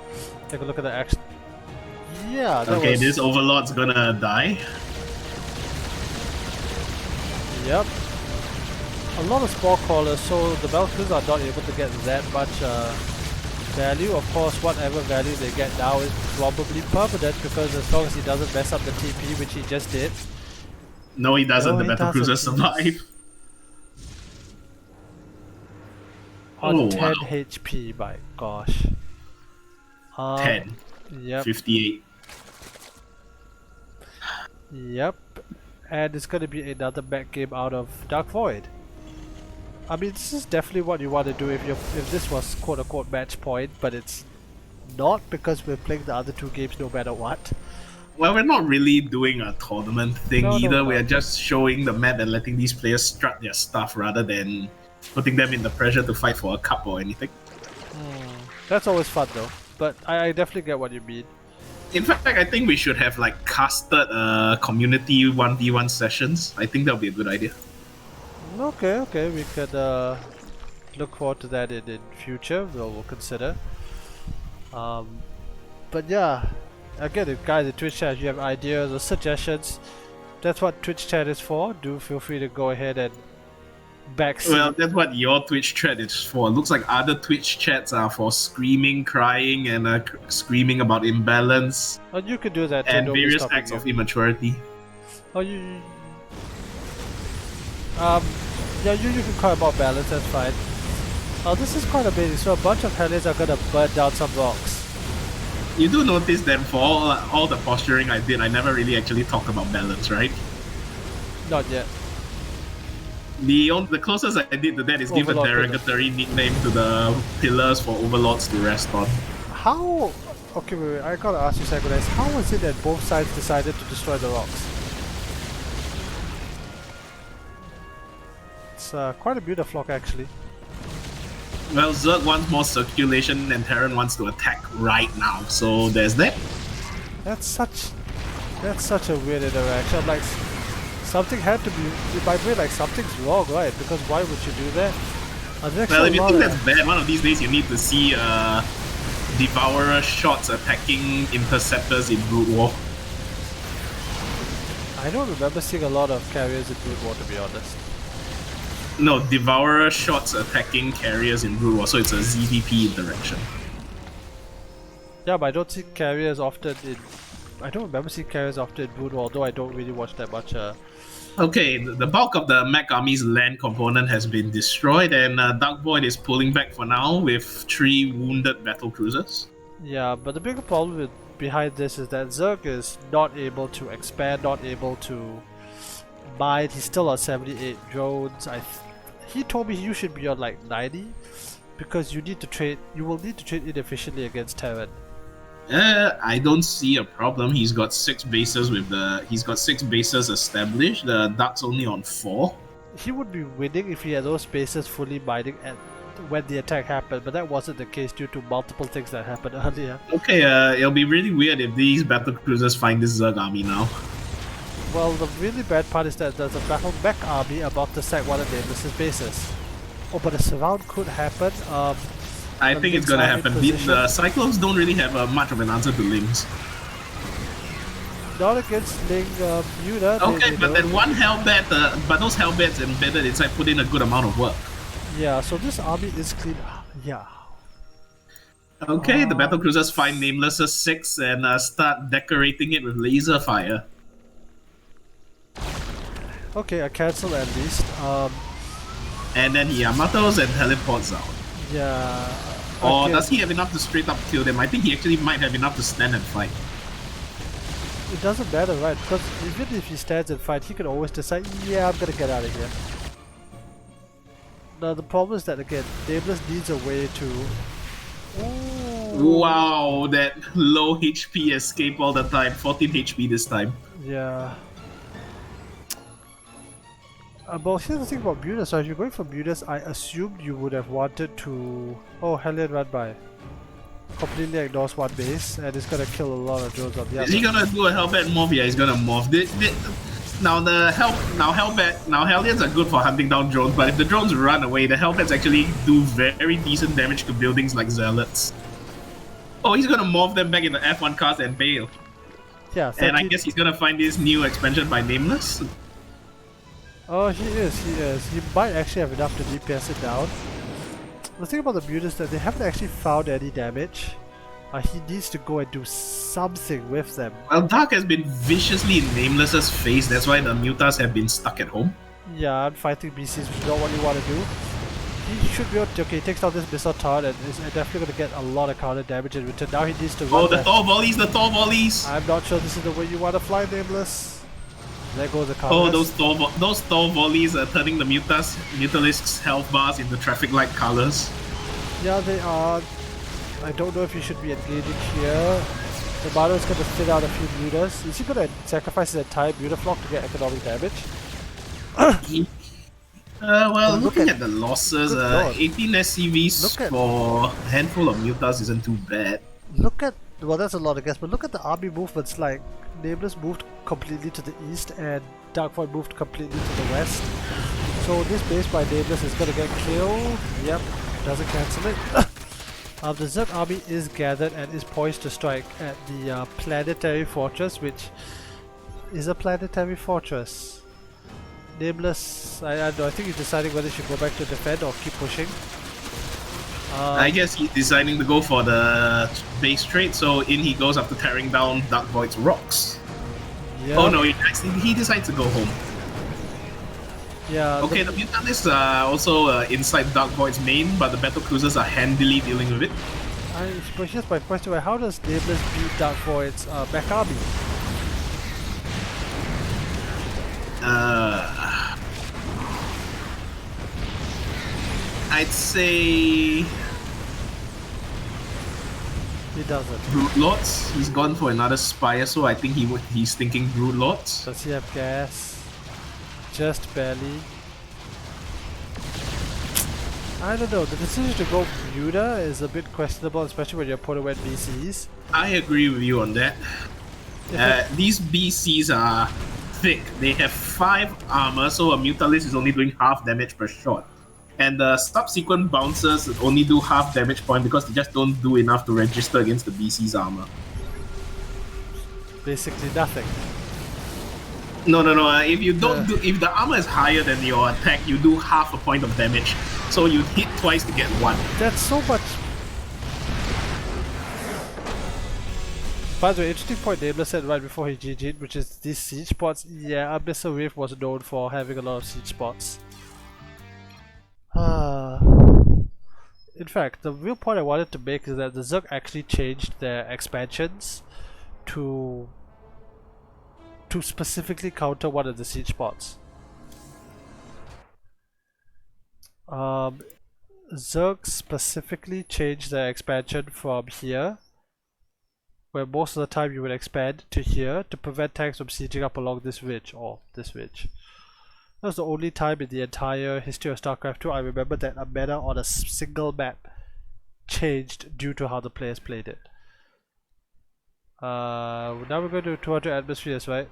[SPEAKER 1] Take a look at the action. Yeah, that
[SPEAKER 2] okay,
[SPEAKER 1] was...
[SPEAKER 2] this Overlord's gonna die.
[SPEAKER 1] Yep. A lot of spore crawlers, so the battle cruisers are not able to get that much value. Of course, whatever value they get now is probably permanent because as long as he doesn't mess up the TP, which he just did.
[SPEAKER 2] No, he doesn't.
[SPEAKER 1] No,
[SPEAKER 2] the
[SPEAKER 1] he
[SPEAKER 2] battle cruisers
[SPEAKER 1] doesn't.
[SPEAKER 2] survive.
[SPEAKER 1] On 10 HP, my gosh.
[SPEAKER 2] 10.
[SPEAKER 1] Yep.
[SPEAKER 2] 58.
[SPEAKER 1] Yep. And it's gonna be another back game out of Darkvoid. I mean, this is definitely what you want to do if this was quote unquote match point, but it's not because we're playing the other 2 games no matter what.
[SPEAKER 2] Well, we're not really doing a tournament thing either.
[SPEAKER 1] No.
[SPEAKER 2] We're just showing the map and letting these players strut their stuff rather than putting them in the pressure to fight for a cup or anything.
[SPEAKER 1] That's always fun though, but I definitely get what you mean.
[SPEAKER 2] In fact, I think we should have like casted community 1v1 sessions. I think that would be a good idea.
[SPEAKER 1] Okay, we could look forward to that in future. We'll consider. But yeah, again, if guys in Twitch chat you have ideas or suggestions, that's what Twitch chat is for. Do feel free to go ahead and backseat.
[SPEAKER 2] Well, that's what your Twitch chat is for. Looks like other Twitch chats are for screaming, crying, and screaming about imbalance.
[SPEAKER 1] Oh, you could do that too.
[SPEAKER 2] And various acts of immaturity.
[SPEAKER 1] Oh, yeah, you can cry about balance, that's fine. This is quite amazing. So a bunch of Hellions are gonna burn down some rocks.
[SPEAKER 2] You do notice that for all the posturing I did, I never really actually talked about balance, right?
[SPEAKER 1] Not yet.
[SPEAKER 2] The closest I did to that is give a derogatory nickname to the pillars for Overlords to rest on.
[SPEAKER 1] How... Okay, wait, I gotta ask you, Sakurai, how was it that both sides decided to destroy the rocks? It's quite a beautiful flock actually.
[SPEAKER 2] Well, Zerg wants more circulation and Terran wants to attack right now, so there's that. That's
[SPEAKER 1] such a weird interaction. I'm like, something had to be, in my brain, like something's wrong, right? Because why would you do that?
[SPEAKER 2] Well, if you think that's bad, one of these days you need to see Devourer shots attacking interceptors in Brood War.
[SPEAKER 1] I don't remember seeing a lot of carriers in Brood War, to be honest.
[SPEAKER 2] No, Devourer shots attacking carriers in Brood War, so it's a ZVP interaction.
[SPEAKER 1] Yeah, but I don't see carriers often in... I don't remember seeing carriers often in Brood War, although I don't really watch that much.
[SPEAKER 2] Okay, the bulk of the mech army's land component has been destroyed, and Darkvoid is pulling back for now with 3 wounded battle cruisers.
[SPEAKER 1] Yeah, but the bigger problem behind this is that Zerg is not able to expand, not able to mine. He's still on 78 drones. He told me you should be on like 90 because you will need to trade inefficiently against Terran.
[SPEAKER 2] I don't see a problem. He's got 6 bases established. The Dark's only on 4.
[SPEAKER 1] He would be winning if he had those bases fully mining when the attack happened, but that wasn't the case due to multiple things that happened earlier.
[SPEAKER 2] Okay, it'll be really weird if these battle cruisers find this Zerg army now.
[SPEAKER 1] Well, the really bad part is that there's a battle mech army about to sack one of Nameless's bases. Oh, but a surround could happen.
[SPEAKER 2] I think it's gonna happen. The Cyclones don't really have much of an answer to Lynx.
[SPEAKER 1] not against Ling Muda.
[SPEAKER 2] Okay, but then one hellbat, but those hellbats embedded inside put in a good amount of work.
[SPEAKER 1] Yeah, so this army is clean. Yeah.
[SPEAKER 2] Okay, the battle cruisers find Nameless 6 and start decorating it with laser fire.
[SPEAKER 1] Okay, I cancel at least.
[SPEAKER 2] And then he Yamatos and teleports out.
[SPEAKER 1] Yeah.
[SPEAKER 2] Or does he have enough to straight up kill them? I think he actually might have enough to stand and fight.
[SPEAKER 1] It doesn't matter, right? Because even if he stands and fight, he can always decide, yeah, I'm gonna get out of here. Now the problem is that again, Nameless needs a way to... Ooh.
[SPEAKER 2] Wow, that low HP escape all the time. 14 HP this time.
[SPEAKER 1] Yeah. But here's the thing about Mutas, so if you're going for Mutas, I assumed you would have wanted to... Oh, Hellion run by. Completely ignores one base, and it's gonna kill a lot of drones on the other.
[SPEAKER 2] Is he gonna do a Hellbat morph? Yeah, he's gonna morph. Now Hellions are good for hunting down drones, but if the drones run away, the Hellbats actually do very decent damage to buildings like Zealots. Oh, he's gonna morph them back into F1 cars and bail.
[SPEAKER 1] Yeah,
[SPEAKER 2] and I guess he's gonna find this new expansion by Nameless.
[SPEAKER 1] Oh, he is. He might actually have enough to DPS it down. The thing about the Mutas is that they haven't actually found any damage. He needs to go and do something with them.
[SPEAKER 2] Well, Dark has been viciously in Nameless's face, that's why the Mutas have been stuck at home.
[SPEAKER 1] Yeah, and fighting BCs, which is not what you want to do. He should be able to, okay, he takes out this missile turret and is definitely going to get a lot of counter damage in return. Now he needs to run.
[SPEAKER 2] Oh, the Thor volleys!
[SPEAKER 1] I'm not sure this is the way you want to fly, Nameless. There goes the counter.
[SPEAKER 2] Oh, those Thor volleys are turning the Mutalisks' health bars into traffic light colors.
[SPEAKER 1] Yeah, they are. I don't know if you should be engaging here. The Mano is going to fit out a few Mutas. Is he going to sacrifice his entire Muta flock to get economic damage?
[SPEAKER 2] Well, looking at the losses, 18 SCVs for a handful of Mutas isn't too bad.
[SPEAKER 1] Look at, well, that's a lot, I guess, but look at the army movements. Like, Nameless moved completely to the east and Darkvoid moved completely to the west. So this base by Nameless is going to get killed. Yep, doesn't cancel it. The Zerg army is gathered and is poised to strike at the planetary fortress, which is a planetary fortress. Nameless, I don't know, I think he's deciding whether he should go back to defend or keep pushing.
[SPEAKER 2] I guess he's deciding to go for the base trade, so in he goes after tearing down Darkvoid's rocks. Yep. Oh no, he decides to go home.
[SPEAKER 1] Yeah.
[SPEAKER 2] Okay, the Mutalisks are also inside Darkvoid's main, but the battle cruisers are handily dealing with it.
[SPEAKER 1] But here's my question, how does Nameless beat Darkvoid's back army?
[SPEAKER 2] I'd say...
[SPEAKER 1] He doesn't.
[SPEAKER 2] Brood Lords? He's gone for another Spire, so I think he's thinking Brood Lords.
[SPEAKER 1] Does he have gas? Just barely. I don't know, the decision to go Muta is a bit questionable, especially when your opponent went BCs.
[SPEAKER 2] I agree with you on that. These BCs are thick. They have 5 armor, so a Mutalisk is only doing half damage per shot. And the subsequent bouncers only do half damage point because they just don't do enough to register against the BC's armor.
[SPEAKER 1] Basically nothing.
[SPEAKER 2] No. If you don't if the armor is higher than your attack, you do half a point of damage. So you hit twice to get 1.
[SPEAKER 1] That's so much. By the way, interesting point Nameless said right before he GG'd, which is these siege spots. Yeah, Abyssal Reef was known for having a lot of siege spots. In fact, the real point I wanted to make is that the Zerg actually changed their expansions to specifically counter one of the siege spots. Zerg specifically changed their expansion from here, where most of the time you would expand, to here to prevent tanks from sieging up along this ridge or this ridge. That was the only time in the entire history of Starcraft 2 I remember that a meta on a single map changed due to how the players played it. Now we're going to 200 atmospheres, right?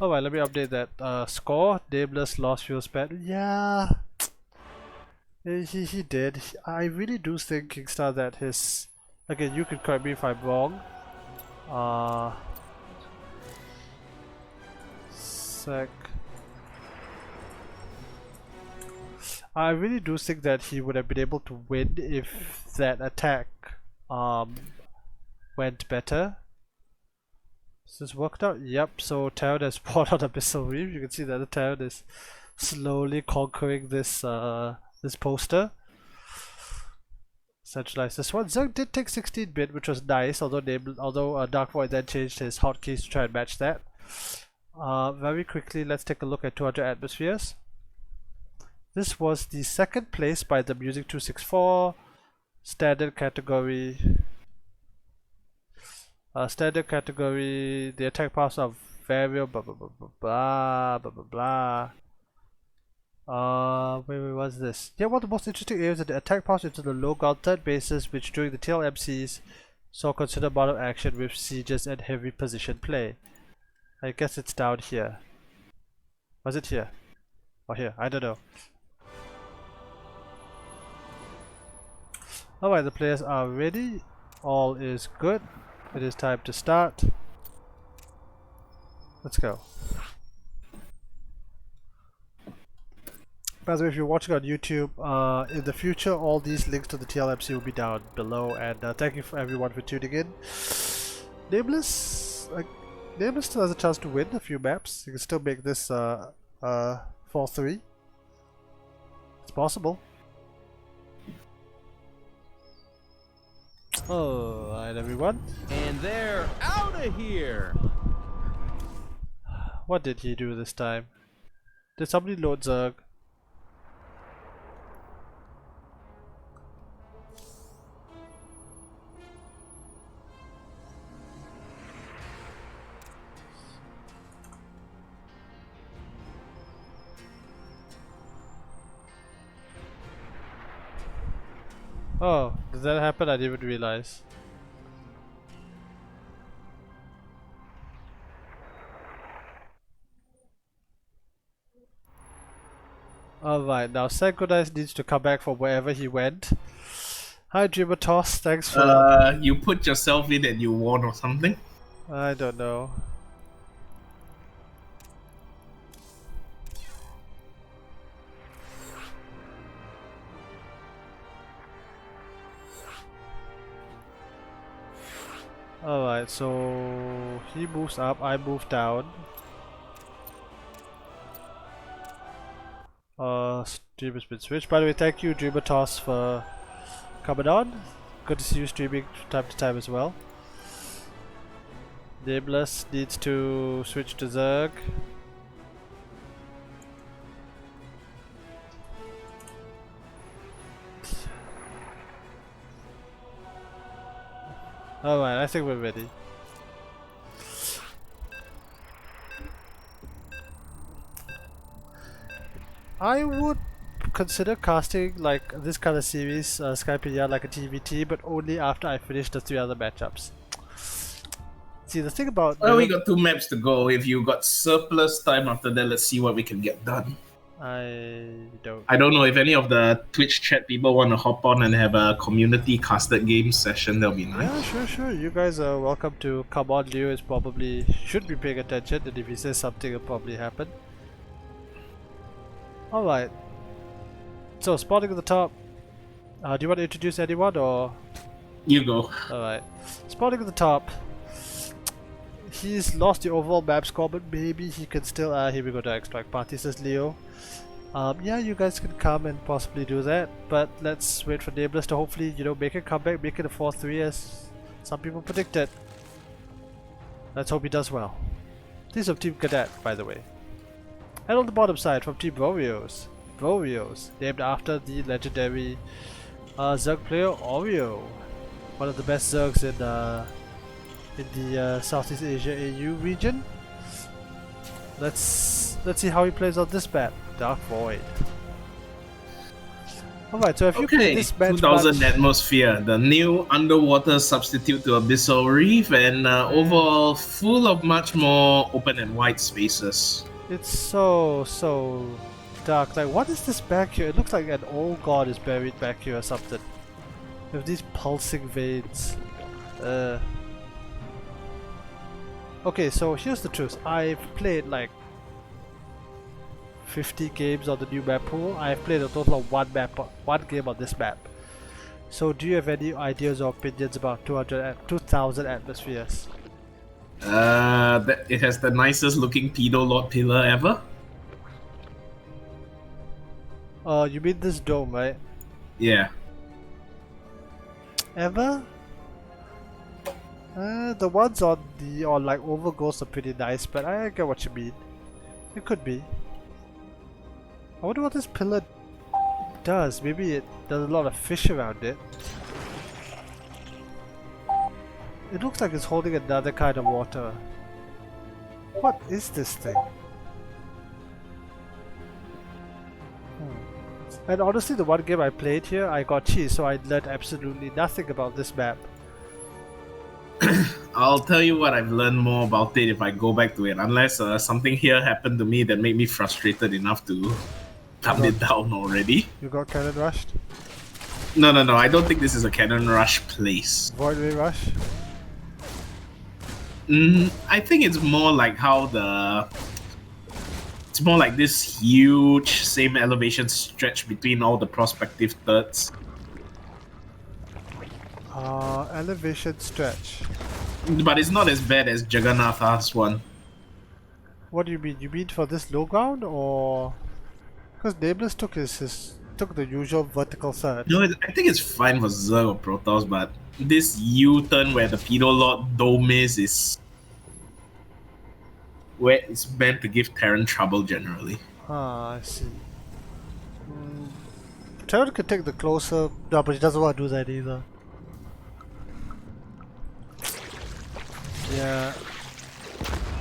[SPEAKER 1] Alright, let me update that. Score, Nameless lost fuel spent. Yeah, he did. I really do think, Kingstar, that his... Again, you can correct me if I'm wrong. Sec. I really do think that he would have been able to win if that attack went better. Has this worked out? Yep, so Terran has brought out a missile reef. You can see that the Terran is slowly conquering this this poster. Centralize this one. Zerg did take 16-bit, which was nice, although Darkvoid then changed his hotkeys to try and match that. Very quickly, let's take a look at 200 atmospheres. This was the second place by the Music 264 standard category. Standard category, the attack pass of variable blah blah blah blah blah blah blah. Wait, what's this? Yeah, one of the most interesting areas is the attack pass into the low ground third bases, which during the TLMCs saw considerable amount of action with sieges and heavy position play. I guess it's down here. Was it here? Or here? I don't know. Alright, the players are ready. All is good. It is time to start. Let's go. By the way, if you're watching on YouTube, in the future all these links to the TLMC will be down below, and thank you for everyone for tuning in. Nameless still has a chance to win a few maps. You can still make this 4-3. It's possible. Alright everyone.
[SPEAKER 3] And they're out of here!
[SPEAKER 1] What did he do this time? Did somebody load Zerg? Oh, did that happen? I didn't even realize. Alright, now Sankonize needs to come back from wherever he went. Hi Dreamer Toss, thanks for...
[SPEAKER 2] You put yourself in and you won or something?
[SPEAKER 1] I don't know. Alright, so he moves up, I move down. Streamer's been switched. By the way, thank you Dreamer Toss for coming on. Good to see you streaming from time to time as well. Nameless needs to switch to Zerg. Alright, I think we're ready. I would consider casting like this kind of series, Skypedia, like a TVT, but only after I finish the 3 other matchups. See, the thing about...
[SPEAKER 2] Well, we got 2 maps to go. If you got surplus time after that, let's see what we can get done.
[SPEAKER 1] I
[SPEAKER 2] don't know if any of the Twitch chat people want to hop on and have a community casted game session. That'll be nice.
[SPEAKER 1] Yeah, sure. You guys are welcome to come on. Leo is probably should be paying attention, and if he says something, it'll probably happen. Alright. So, spawning at the top. Do you want to introduce anyone, or...?
[SPEAKER 2] You go.
[SPEAKER 1] Alright. Spawning at the top. He's lost the overall map score, but maybe he can still... here we go to extract party, says Leo. Yeah, you guys can come and possibly do that, but let's wait for Nameless to hopefully, you know, make a comeback, make it a 4-3 as some people predicted. Let's hope he does well. This is from Team Cadet, by the way. And on the bottom side, from Team Vorios, named after the legendary Zerg player Oreo, one of the best Zergs in the Southeast Asia AU region. Let's see how he plays on this map, Darkvoid. Alright, so if you play
[SPEAKER 2] Okay,
[SPEAKER 1] this match
[SPEAKER 2] 2000
[SPEAKER 1] much,
[SPEAKER 2] atmosphere, the new underwater substitute to Abyssal Reef, and overall full of much more open and wide spaces.
[SPEAKER 1] it's so dark. Like, what is this back here? It looks like an old god is buried back here or something. With these pulsing veins. Okay, so here's the truth. I've played like 50 games on the new map pool. I've played a total of one game on this map. So do you have any ideas or opinions about 2000 atmospheres?
[SPEAKER 2] It has the nicest looking pedo lord pillar ever.
[SPEAKER 1] You mean this dome, right?
[SPEAKER 2] Yeah.
[SPEAKER 1] Ever? The ones on like Overghost are pretty nice, but I get what you mean. It could be. I wonder what this pillar does. Maybe it does a lot of fish around it. It looks like it's holding another kind of water. What is this thing? And honestly, the one game I played here, I got cheese, so I learned absolutely nothing about this map.
[SPEAKER 2] I'll tell you what, I've learned more about it if I go back to it, unless something here happened to me that made me frustrated enough to thumb it down already.
[SPEAKER 1] You got cannon rushed?
[SPEAKER 2] No, I don't think this is a cannon rush place.
[SPEAKER 1] Void ray rush?
[SPEAKER 2] I think it's more like it's more like this huge same elevation stretch between all the prospective thirds.
[SPEAKER 1] Elevation stretch.
[SPEAKER 2] But it's not as bad as Jagannatha's one.
[SPEAKER 1] What do you mean? You mean for this low ground, or because Nameless took took the usual vertical surge?
[SPEAKER 2] No, I think it's fine for Zerg or Protoss, but this U-turn where the Pedo Lord Dome is where it's meant to give Terran trouble generally.
[SPEAKER 1] Ah, I see. Terran could take the closer. No, but he doesn't want to do that either. Yeah.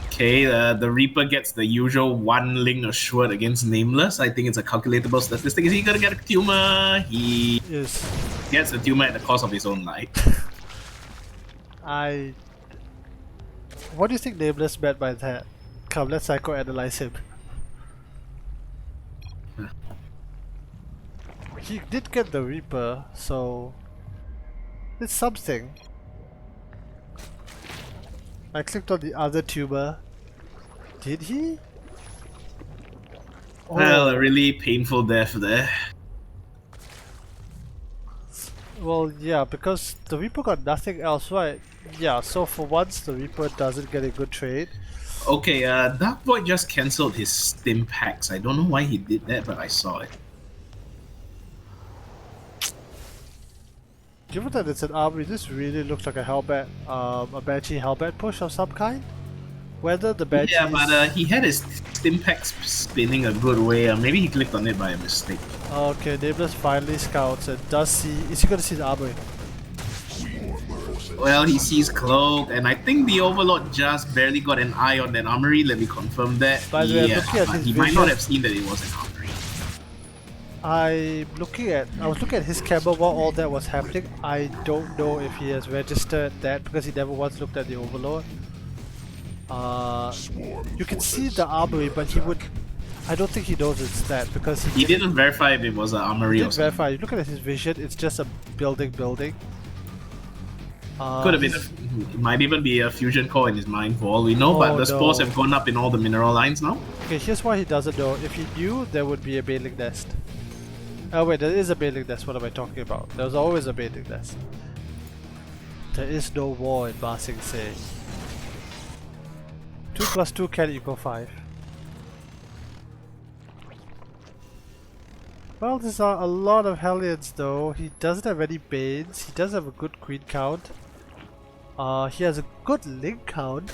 [SPEAKER 2] Okay, the Reaper gets the usual one link assured against Nameless. I think it's a calculatable statistic. Is he gonna get a tumor? He gets the tumor at the cost of his own life.
[SPEAKER 1] What do you think Nameless meant by that? Come, let's psychoanalyze him. He did get the Reaper, so it's something. I clicked on the other tumor. Did he? Oh.
[SPEAKER 2] Well, a really painful death there.
[SPEAKER 1] Well, yeah, because the Reaper got nothing else, right? Yeah, so for once the Reaper doesn't get a good trade.
[SPEAKER 2] Okay, Darkvoid just cancelled his stim packs. I don't know why he did that, but I saw it.
[SPEAKER 1] Given that it's an armory, this really looks like a Banshee Hellbat push of some kind. Whether the Banshee.
[SPEAKER 2] Yeah, but he had his stim packs spinning a good way. Maybe he clicked on it by a mistake.
[SPEAKER 1] Okay, Nameless finally scouts and does see. Is he gonna see the armory?
[SPEAKER 2] Well, he sees Cloak, and I think the Overlord just barely got an eye on that armory. Let me confirm that.
[SPEAKER 1] By the way,
[SPEAKER 2] yeah,
[SPEAKER 1] looking at his
[SPEAKER 2] he might
[SPEAKER 1] vision,
[SPEAKER 2] not have seen that it was an armory.
[SPEAKER 1] I was looking at his camera while all that was happening. I don't know if he has registered that because he never once looked at the Overlord. You can see the armory, but I don't think he knows it's that because
[SPEAKER 2] he didn't verify if it was an armory or something.
[SPEAKER 1] Verify. You look at his vision; it's just a building.
[SPEAKER 2] Could have been. It might even be a fusion core in his mind for all we know. But the spores have gone up in all the mineral lines now.
[SPEAKER 1] Okay, here's why he doesn't know. If he knew, there would be a baling nest. Oh wait, there is a baling nest. What am I talking about? There's always a baling nest. There is no war in Ba Sing Se. 2 + 2 can equal 5. Well, these are a lot of Hellions though. He doesn't have any Banes. He does have a good Queen count. He has a good Link count.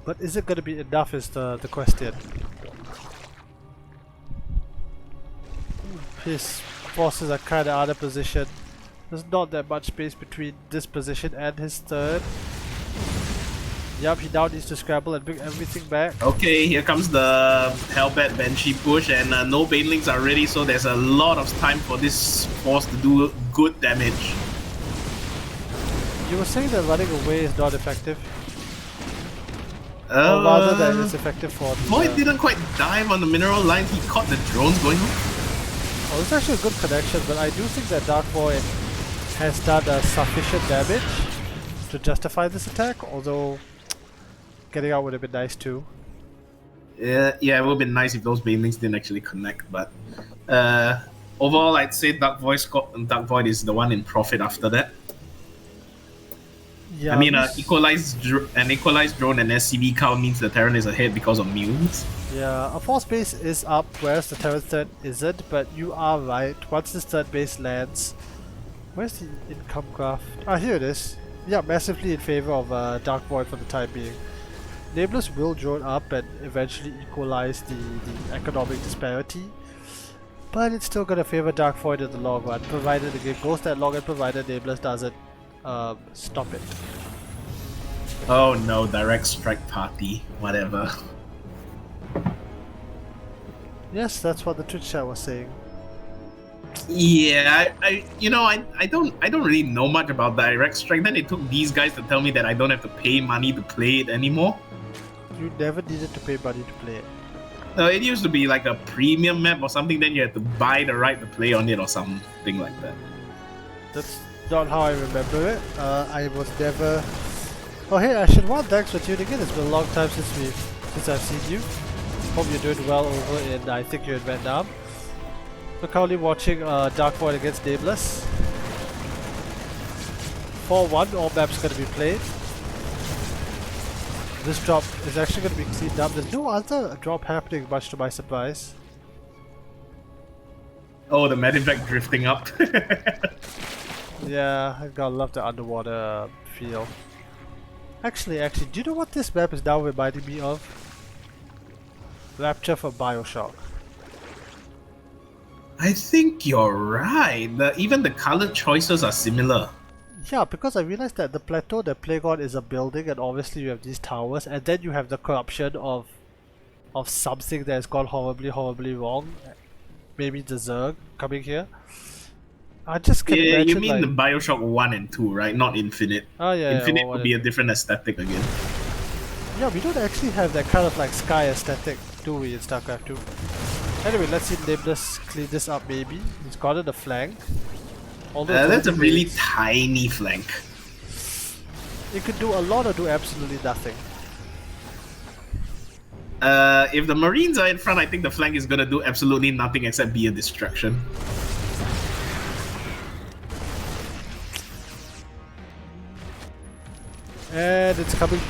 [SPEAKER 1] But is it going to be enough is the question. His forces are kind of out of position. There's not that much space between this position and his third. Yup, he now needs to scramble and bring everything back.
[SPEAKER 2] Okay, here comes the Hellbat Banshee push, and no Banelings are ready, so there's a lot of time for this force to do good damage.
[SPEAKER 1] You were saying that running away is not effective? Or rather that it's effective for the...
[SPEAKER 2] Void didn't quite dive on the mineral line, he caught the drones going off.
[SPEAKER 1] Oh, it's actually a good connection, but I do think that Darkvoid has done sufficient damage to justify this attack, although getting out would have been nice too.
[SPEAKER 2] Yeah, it would have been nice if those Banelings didn't actually connect, but overall I'd say Darkvoid is the one in profit after that.
[SPEAKER 1] Yeah,
[SPEAKER 2] I mean, an equalized drone and SCB count means the Terran is ahead because of mules.
[SPEAKER 1] yeah, a force base is up, whereas the Terran threat isn't, but you are right. Once this third base lands, where's the income graph? Ah, here it is. Yeah, massively in favor of Darkvoid for the time being. Nameless will drone up and eventually equalize the economic disparity, but it's still gonna favor Darkvoid in the long run, provided the game goes that long and provided Nameless doesn't stop it.
[SPEAKER 2] Oh no, direct strike party, whatever.
[SPEAKER 1] Yes, that's what the Twitch chat was saying.
[SPEAKER 2] Yeah, I don't really know much about direct strike. Then it took these guys to tell me that I don't have to pay money to play it anymore.
[SPEAKER 1] You never needed to pay money to play it.
[SPEAKER 2] No, it used to be like a premium map or something, then you had to buy the right to play on it or something like that.
[SPEAKER 1] That's not how I remember it. I was never... Oh hey Ashen One, thanks for tuning in. It's been a long time since I've seen you. Hope you're doing well over in, I think you're in Vietnam. We're currently watching Darkvoid against Nameless. 4-1, all maps going to be played. This drop is actually going to be cleaned up. There's no other drop happening, much to my surprise.
[SPEAKER 2] Oh, the medevac drifting up.
[SPEAKER 1] Yeah, I gotta love the underwater feel. Actually, do you know what this map is now reminding me of? Rapture from Bioshock.
[SPEAKER 2] I think you're right. Even the color choices are similar.
[SPEAKER 1] Yeah, because I realized that the plateau they're playing on is a building, and obviously you have these towers, and then you have the corruption of something that has gone horribly wrong. Maybe the Zerg coming here. I just can imagine,
[SPEAKER 2] you mean
[SPEAKER 1] like,
[SPEAKER 2] the Bioshock 1 and 2, right? Not Infinite.
[SPEAKER 1] Oh yeah,
[SPEAKER 2] Infinite
[SPEAKER 1] yeah,
[SPEAKER 2] would be a different aesthetic again.
[SPEAKER 1] Yeah, we don't actually have that kind of like sky aesthetic, do we, in Starcraft 2? Anyway, let's see Nameless clean this up maybe. He's gotten a flank.
[SPEAKER 2] That's a really tiny flank.
[SPEAKER 1] It could do a lot or do absolutely nothing.
[SPEAKER 2] If the Marines are in front, I think the flank is gonna do absolutely nothing except be a distraction.
[SPEAKER 1] And it's coming,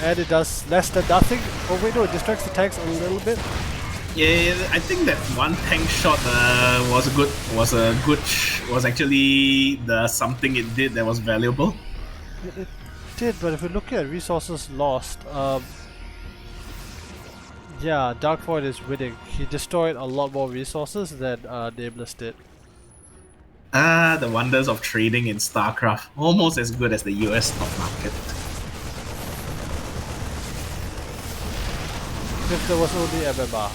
[SPEAKER 1] and it does less than nothing. Oh wait, no, it distracts the tanks a little bit.
[SPEAKER 2] Yeah, I think that one tank shot was actually the something it did that was valuable.
[SPEAKER 1] It did, but if we look at resources lost, yeah, Darkvoid is winning. He destroyed a lot more resources than Nameless did.
[SPEAKER 2] Ah, the wonders of trading in Starcraft. Almost as good as the US stock market.
[SPEAKER 1] If there was only MMR.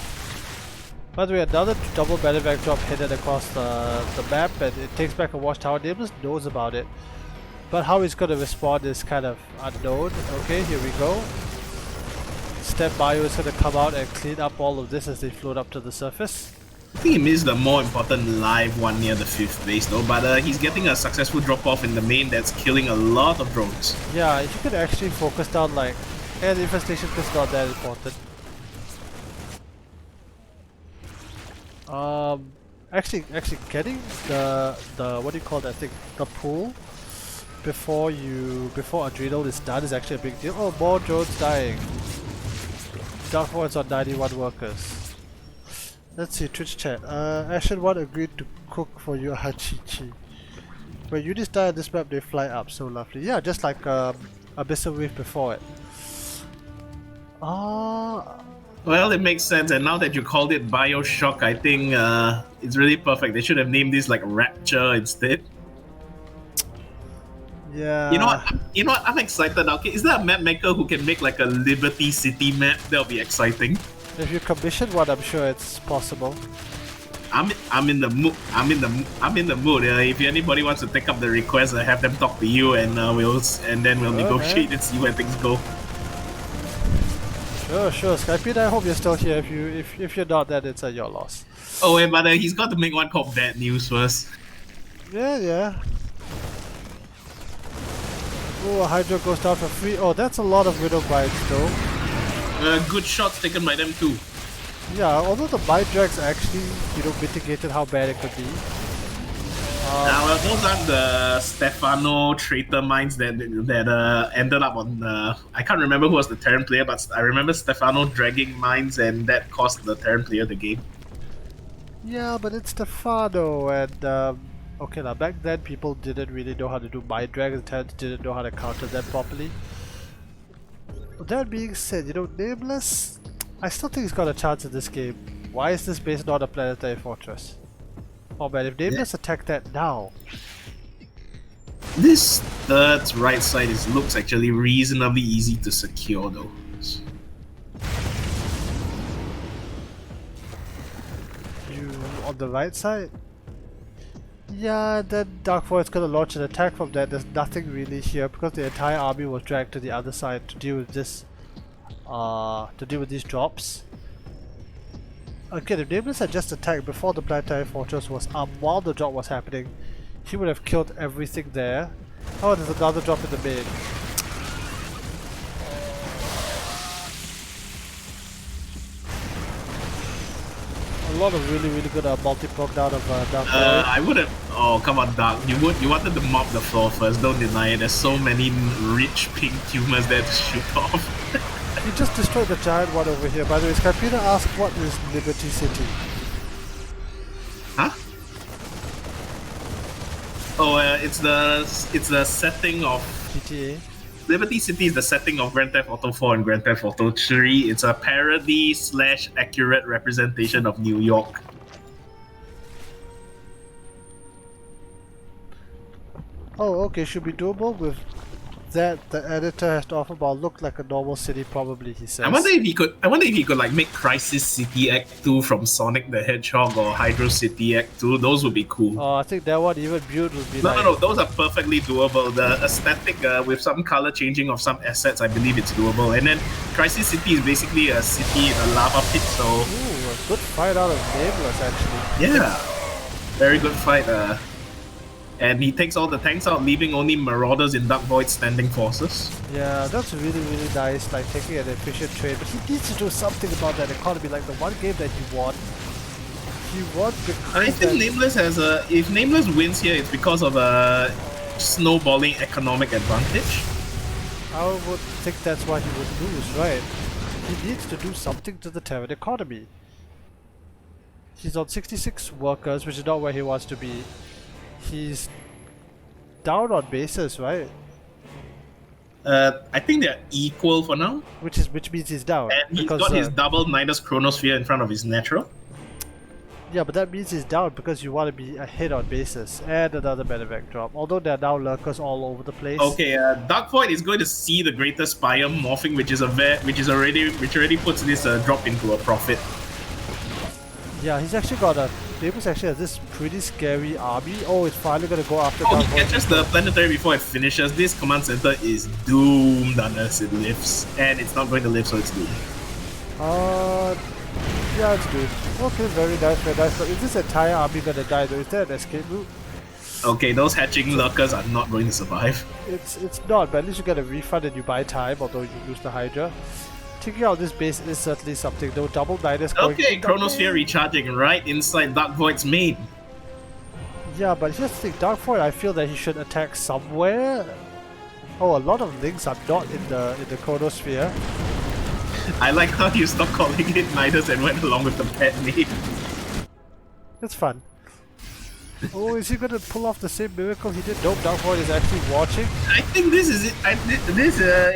[SPEAKER 1] By the way, another double medevac drop headed across the map, and it takes back a watchtower. Nameless knows about it, but how he's gonna respond is kind of unknown. Okay, here we go. Step Bio is gonna come out and clean up all of this as they float up to the surface.
[SPEAKER 2] I think he missed the more important live one near the 5th base though, but he's getting a successful drop-off in the main that's killing a lot of drones.
[SPEAKER 1] Yeah, if you could actually focus down, like, and the infestation is not that important. Actually getting the what do you call that thing? The pool before Adrenal is done is actually a big deal. Oh, more drones dying. Darkvoid's on 91 workers. Let's see, Twitch chat. Ashen 1 agreed to cook for you, Hachichi. When units die on this map, they fly up. So lovely. Yeah, just like Abyssal Reef before it.
[SPEAKER 2] Well, it makes sense, and now that you called it Bioshock, I think it's really perfect. They should have named this like Rapture instead.
[SPEAKER 1] Yeah.
[SPEAKER 2] You know what? You know what? I'm excited. Okay, is there a map maker who can make like a Liberty City map? That'll be exciting.
[SPEAKER 1] If you commission one, I'm sure it's possible.
[SPEAKER 2] I'm in the mood. I'm in the mood. If anybody wants to take up the request, have them talk to you, and we'll negotiate
[SPEAKER 1] man.
[SPEAKER 2] and see where things go.
[SPEAKER 1] Sure. Skype, I hope you're still here. If you're not, then it's your loss.
[SPEAKER 2] Oh wait, but he's got to make one called Bad News first.
[SPEAKER 1] Yeah. Oh, Hydra goes down for free. Oh, that's a lot of Widow Bites though.
[SPEAKER 2] Good shots taken by them too.
[SPEAKER 1] Yeah, although the bite drags actually, mitigated how bad it could be.
[SPEAKER 2] Well, those aren't the Stefano traitor mines that ended up on. I can't remember who was the Terran player, but I remember Stefano dragging mines, and that cost the Terran player the game.
[SPEAKER 1] Yeah, but it's Stefano, and okay, now back then people didn't really know how to do bite drag, and Terrans didn't know how to counter them properly. That being said, Nameless, I still think he's got a chance in this game. Why is this base not a planetary fortress? Oh man, if Nameless attacked that now.
[SPEAKER 2] This third right side looks actually reasonably easy to secure though.
[SPEAKER 1] You on the right side? Yeah, then Darkvoid's gonna launch an attack from that. There's nothing really here because the entire army was dragged to the other side to deal with this. To deal with these drops. Okay, if Nameless had just attacked before the planetary fortress was up while the drop was happening, he would have killed everything there. Oh, there's another drop in the main. A lot of really good multi-proc down of Darkvoid.
[SPEAKER 2] I would have. Oh come on, Dark. You wanted to mop the floor first. Don't deny it. There's so many rich pink tumors there to shoot off.
[SPEAKER 1] He just destroyed the giant one over here. By the way, Scarpina asked what is Liberty City?
[SPEAKER 2] Huh? Oh, it's the setting of
[SPEAKER 1] GTA?
[SPEAKER 2] Liberty City is the setting of Grand Theft Auto 4 and Grand Theft Auto 3. It's a parody / accurate representation of New York.
[SPEAKER 1] Oh, okay, should be doable with that. The editor has to offer about look like a normal city, probably, he says.
[SPEAKER 2] I wonder if he could like make Crisis City Act 2 from Sonic the Hedgehog or Hydro City Act 2. Those would be cool.
[SPEAKER 1] Oh, I think that one even build would be
[SPEAKER 2] No, those are perfectly doable. The aesthetic with some color changing of some assets, I believe it's doable. And then Crisis City is basically a city in a lava pit, so...
[SPEAKER 1] Ooh, a good fight out of Nameless, actually.
[SPEAKER 2] Yeah, very good fight. And he takes all the tanks out, leaving only Marauders in Darkvoid standing forces.
[SPEAKER 1] Yeah, that's really nice, like taking an efficient trade. But he needs to do something about that economy, like the one game that he won. He won because
[SPEAKER 2] I think Nameless has a... If Nameless wins here, it's because of a snowballing economic advantage.
[SPEAKER 1] I would think that's why he would lose, right? He needs to do something to the Terran economy. He's on 66 workers, which is not where he wants to be. He's down on bases, right?
[SPEAKER 2] I think they're equal for now.
[SPEAKER 1] Which means he's down.
[SPEAKER 2] And he's
[SPEAKER 1] because,
[SPEAKER 2] got his double Nidus Chronosphere in front of his natural.
[SPEAKER 1] Yeah, but that means he's down because you want to be ahead on bases. And another medevac drop. Although there are now lurkers all over the place.
[SPEAKER 2] Okay, Darkvoid is going to see the Greater Spire morphing, which already puts this drop into a profit.
[SPEAKER 1] Yeah, he's actually got a... Nameless actually has this pretty scary army. Oh, it's finally gonna go after
[SPEAKER 2] Oh,
[SPEAKER 1] Darkvoid.
[SPEAKER 2] he catches the planetary before it finishes. This command center is doomed unless it lives. And it's not going to live, so it's doomed.
[SPEAKER 1] Yeah, it's good. Okay, very nice. But is this entire army gonna die though? Is there an escape route?
[SPEAKER 2] Okay, those hatching lurkers are not going to survive.
[SPEAKER 1] It's not, but at least you get a refund and you buy time, although you lose the Hydra. Taking out this base is certainly something though. Double Nidus going...
[SPEAKER 2] Okay, Chronosphere recharging right inside Darkvoid's main.
[SPEAKER 1] Yeah, but here's the thing, Darkvoid, I feel that he should attack somewhere. Oh, a lot of links are not in the Chronosphere.
[SPEAKER 2] I like how you stopped calling it Nidus and went along with the pet name.
[SPEAKER 1] It's fun. Oh, is he gonna pull off the same miracle he did? Nope, Darkvoid is actually watching.
[SPEAKER 2] I think this is it.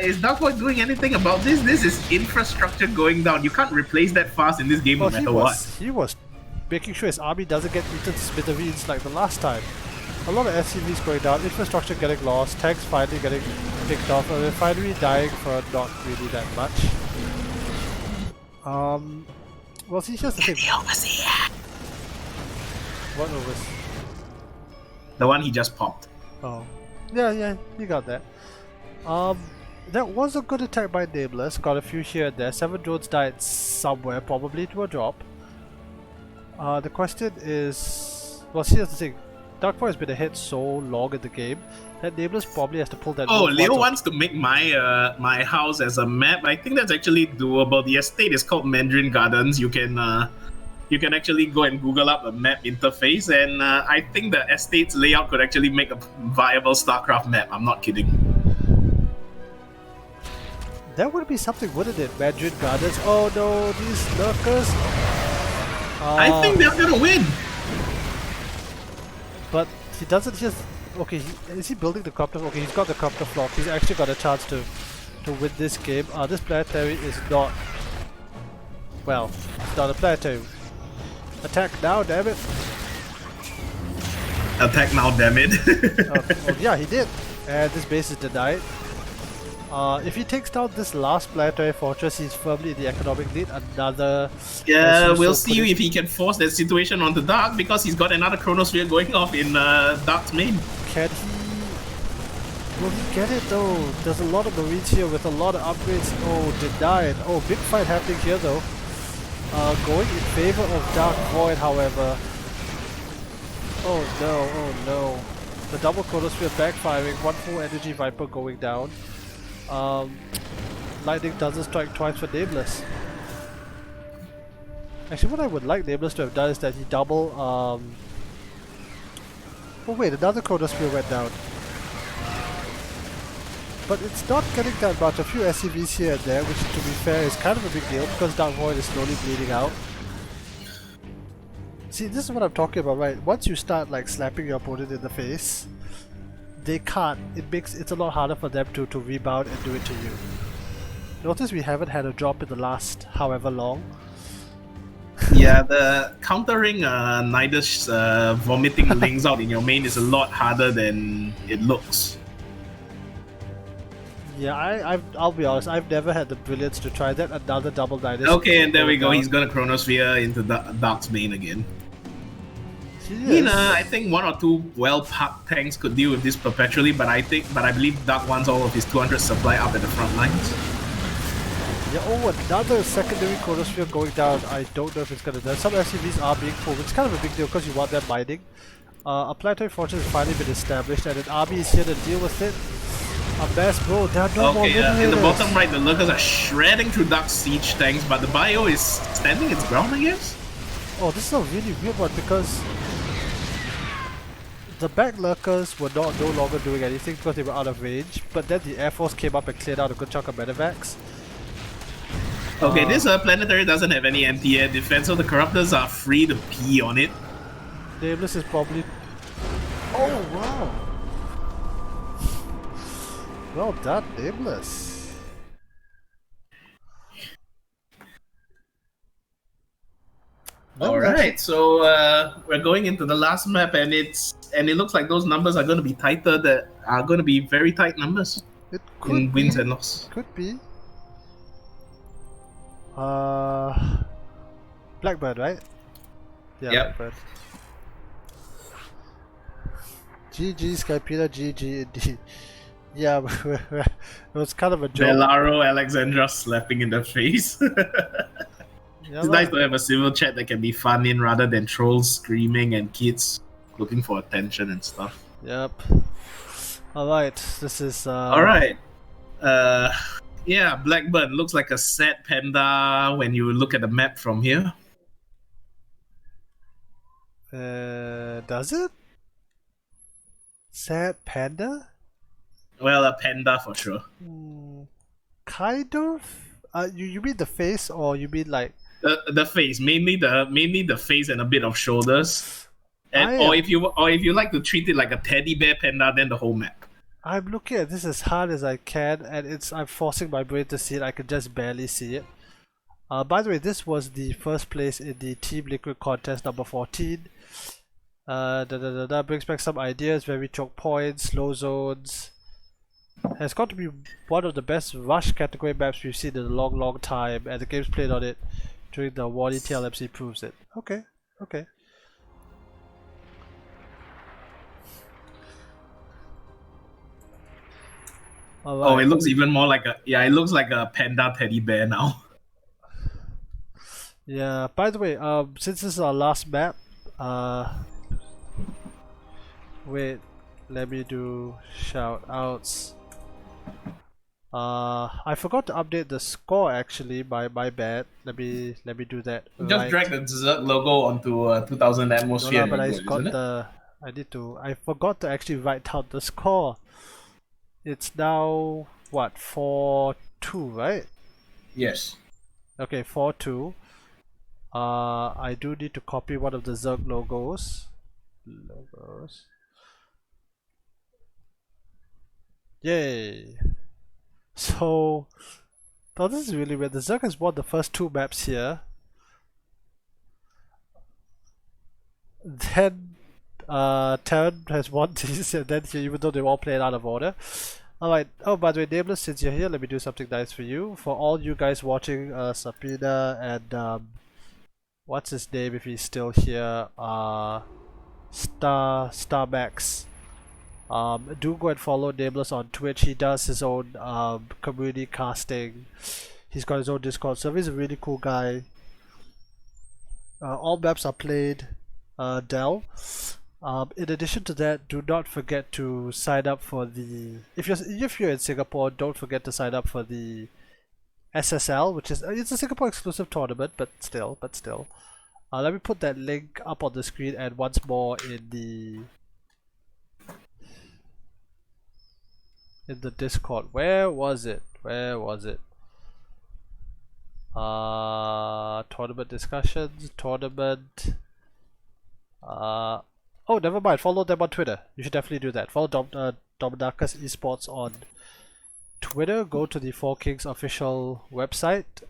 [SPEAKER 2] Is Darkvoid doing anything about this? This is infrastructure going down. You can't replace that fast in this game no matter what.
[SPEAKER 1] He was making sure his army doesn't get eaten to smithereens like the last time. A lot of SCVs going down, infrastructure getting lost, tanks finally getting picked off, and refinery dying for not really that much. Well, see, here's the thing. What overseas?
[SPEAKER 2] The one he just popped.
[SPEAKER 1] Oh. Yeah, you got that. That was a good attack by Nameless, got a few here and there. 7 drones died somewhere, probably to a drop. The question is... Well, see, here's the thing. Darkvoid has been ahead so long in the game that Nameless probably has to pull that.
[SPEAKER 2] Oh, Leo wants to make my my house as a map. I think that's actually doable. The estate is called Mandarin Gardens. You can actually go and Google up a map interface, and I think the estate's layout could actually make a viable Starcraft map. I'm not kidding.
[SPEAKER 1] That would be something, wouldn't it? Mandarin Gardens. Oh no, these lurkers.
[SPEAKER 2] I think they're gonna win.
[SPEAKER 1] But he doesn't just... Okay, is he building the copter? Okay, he's got the copter flock. He's actually got a chance to win this game. This planetary is not... Well, it's not a planetary. Attack now, damn it!
[SPEAKER 2] Attack now, damn it.
[SPEAKER 1] Oh, yeah, he did. And this base is denied. If he takes down this last planetary fortress, he's firmly in the economic lead. Another...
[SPEAKER 2] Yeah, we'll see if he can force that situation onto Dark, because he's got another Chronosphere going off in Dark's main.
[SPEAKER 1] Can he... Will he get it though? There's a lot of Marines here with a lot of upgrades. Oh, denied. Oh, big fight happening here though. Going in favor of Darkvoid, however. Oh no. The double Chronosphere backfiring, 1 full energy Viper going down. Lightning doesn't strike twice for Nameless. Actually, what I would like Nameless to have done is that he double... Oh wait, another Chronosphere went down. But it's not getting that much. A few SCVs here and there, which to be fair is kind of a big deal because Darkvoid is slowly bleeding out. See, this is what I'm talking about, right? Once you start like slapping your opponent in the face, they can't. It's a lot harder for them to rebound and do it to you. Notice we haven't had a drop in the last however long.
[SPEAKER 2] Yeah, the countering Nidus vomiting links out in your main is a lot harder than it looks.
[SPEAKER 1] Yeah, I'll be honest, I've never had the brilliance to try that. Another double Nidus.
[SPEAKER 2] Okay, and there we go. He's gonna Chronosphere into Dark's main again. I think 1 or 2 well-parked tanks could deal with this perpetually, but I believe Dark wants all of his 200 supply up at the front lines.
[SPEAKER 1] Yeah, oh, another secondary Chronosphere going down. I don't know if it's gonna do. Some SCVs are being pulled, which is kind of a big deal because you want them mining. A planetary fortress has finally been established, and an army is here to deal with it. A mass bro, there are no more
[SPEAKER 2] lineators. In the bottom right, the lurkers are shredding through Dark siege tanks, but the bio is standing its ground, I guess?
[SPEAKER 1] Oh, this is a really weird one because the back lurkers were no longer doing anything because they were out of range, but then the Air Force came up and cleared out a good chunk of medevacs.
[SPEAKER 2] Okay, this planetary doesn't have any anti-air defense, so the Corruptors are free to pee on it.
[SPEAKER 1] Nameless is probably... Oh, wow! Well done, Nameless.
[SPEAKER 2] Alright, so we're going into the last map, and it looks like those numbers are going to be tighter. That are going to be very tight numbers.
[SPEAKER 1] It could
[SPEAKER 2] in wins and losses.
[SPEAKER 1] Could be. Blackbird, right? Yeah,
[SPEAKER 2] yep.
[SPEAKER 1] Blackbird. GG Skypina, GG indeed. Yeah, it was kind of a joke.
[SPEAKER 2] Belaro Alexandra slapping in the face.
[SPEAKER 1] Yeah,
[SPEAKER 2] it's nice to have a civil chat that can be fun in rather than trolls screaming and kids looking for attention and stuff.
[SPEAKER 1] Yep. Alright, this is
[SPEAKER 2] Alright. Yeah, Blackbird looks like a sad panda when you look at the map from here.
[SPEAKER 1] Does it? Sad panda?
[SPEAKER 2] Well, a panda for sure.
[SPEAKER 1] Kind of. You mean the face, or you mean like
[SPEAKER 2] the face? Mainly the face and a bit of shoulders. And or if you like to treat it like a teddy bear panda, then the whole map.
[SPEAKER 1] I'm looking at this as hard as I can, and I'm forcing my brain to see it. I can just barely see it. By the way, this was the first place in the Team Liquid contest number 14. Brings back some ideas, very choke points, slow zones. Has got to be one of the best rush category maps we've seen in a long time, and the games played on it during the Wally TLMC proves it. Okay, okay. Alright.
[SPEAKER 2] Oh, it looks even more like it looks like a panda teddy bear now.
[SPEAKER 1] Yeah, by the way, since this is our last map, wait, let me do shout outs. I forgot to update the score actually, my bad. Let me do that.
[SPEAKER 2] Just drag the Zerg logo onto 2000 atmosphere.
[SPEAKER 1] No, but I forgot to actually write out the score. It's now what, 4-2, right?
[SPEAKER 2] Yes.
[SPEAKER 1] Okay, 4-2. I do need to copy one of the Zerg logos. Yay! So, oh, this is really weird. The Zerg has won the first 2 maps here. Then, Terran has won these, and then here, even though they all played out of order. Alright, oh, by the way, Nameless, since you're here, let me do something nice for you. For all you guys watching, Sapina and, what's his name if he's still here? Starmax. Do go and follow Nameless on Twitch. He does his own community casting. He's got his own Discord server. He's a really cool guy. All maps are played Dell. In addition to that, do not forget to sign up for the. If you're in Singapore, don't forget to sign up for the SSL, which is it's a Singapore exclusive tournament, but still. Let me put that link up on the screen and once more in the Discord. Where was it? Tournament discussions, tournament. Oh, never mind. Follow them on Twitter. You should definitely do that. Follow Dominakas Esports on Twitter. Go to the 4Kings official website.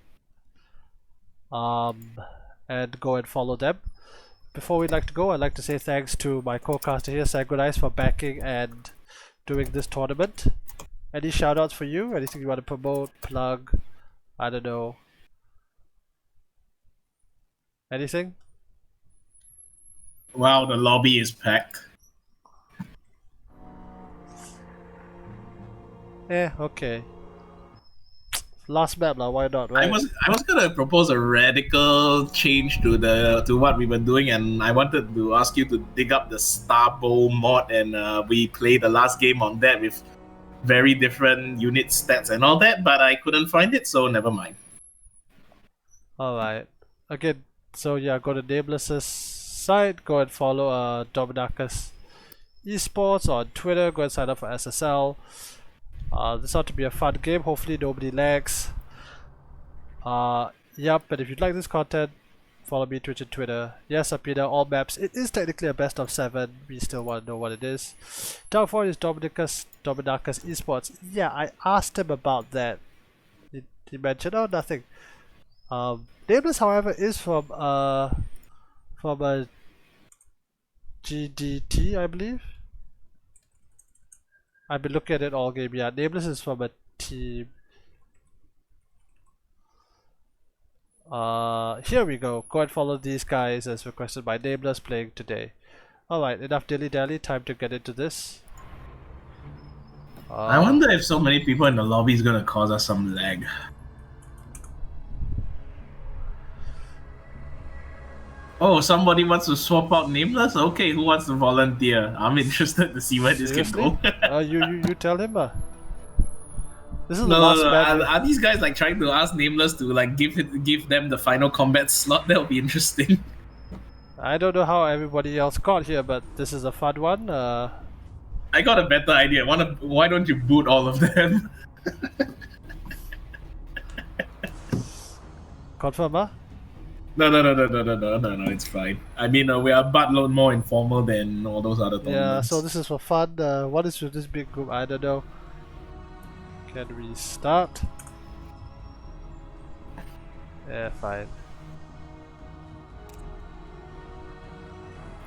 [SPEAKER 1] And go and follow them. Before we'd like to go, I'd like to say thanks to my co-caster here, Sanguinice, for backing and doing this tournament. Any shoutouts for you? Anything you want to promote, plug? I don't know. Anything?
[SPEAKER 2] Wow, the lobby is packed.
[SPEAKER 1] Okay. Last map lah, why not, right?
[SPEAKER 2] I was gonna propose a radical change to what we were doing, and I wanted to ask you to dig up the Star Bowl mod, and we played the last game on that with very different unit stats and all that, but I couldn't find it, so never mind.
[SPEAKER 1] Alright. Again, so yeah, go to Nameless's site, go and follow Dominakas Esports on Twitter, go and sign up for SSL. This ought to be a fun game, hopefully nobody lags. Yep, but if you'd like this content, follow me Twitch and Twitter. Yes, Apina, all maps. It is technically a best of 7, we still want to know what it is. Darkvoid is Dominakas Esports. Yeah, I asked him about that. He mentioned, oh, nothing. Nameless, however, is from a GDT, I believe. I've been looking at it all game. Yeah, Nameless is from a team. Here we go. Go and follow these guys as requested by Nameless playing today. Alright, enough dilly-dally. Time to get into this.
[SPEAKER 2] I wonder if so many people in the lobby is gonna cause us some lag. Oh, somebody wants to swap out Nameless? Okay, who wants to volunteer? I'm interested to see where this can go.
[SPEAKER 1] You tell him. This is the last match.
[SPEAKER 2] Are these guys like trying to ask Nameless to like give them the final combat slot? That would be interesting.
[SPEAKER 1] I don't know how everybody else got here, but this is a fun one.
[SPEAKER 2] I got a better idea. Why don't you boot all of them?
[SPEAKER 1] Confirm, huh?
[SPEAKER 2] No, it's fine. I mean, we are a buttload more informal than all those other tournaments.
[SPEAKER 1] Yeah, so this is for fun. What is with this big group? I don't know. Can we start? Yeah, fine.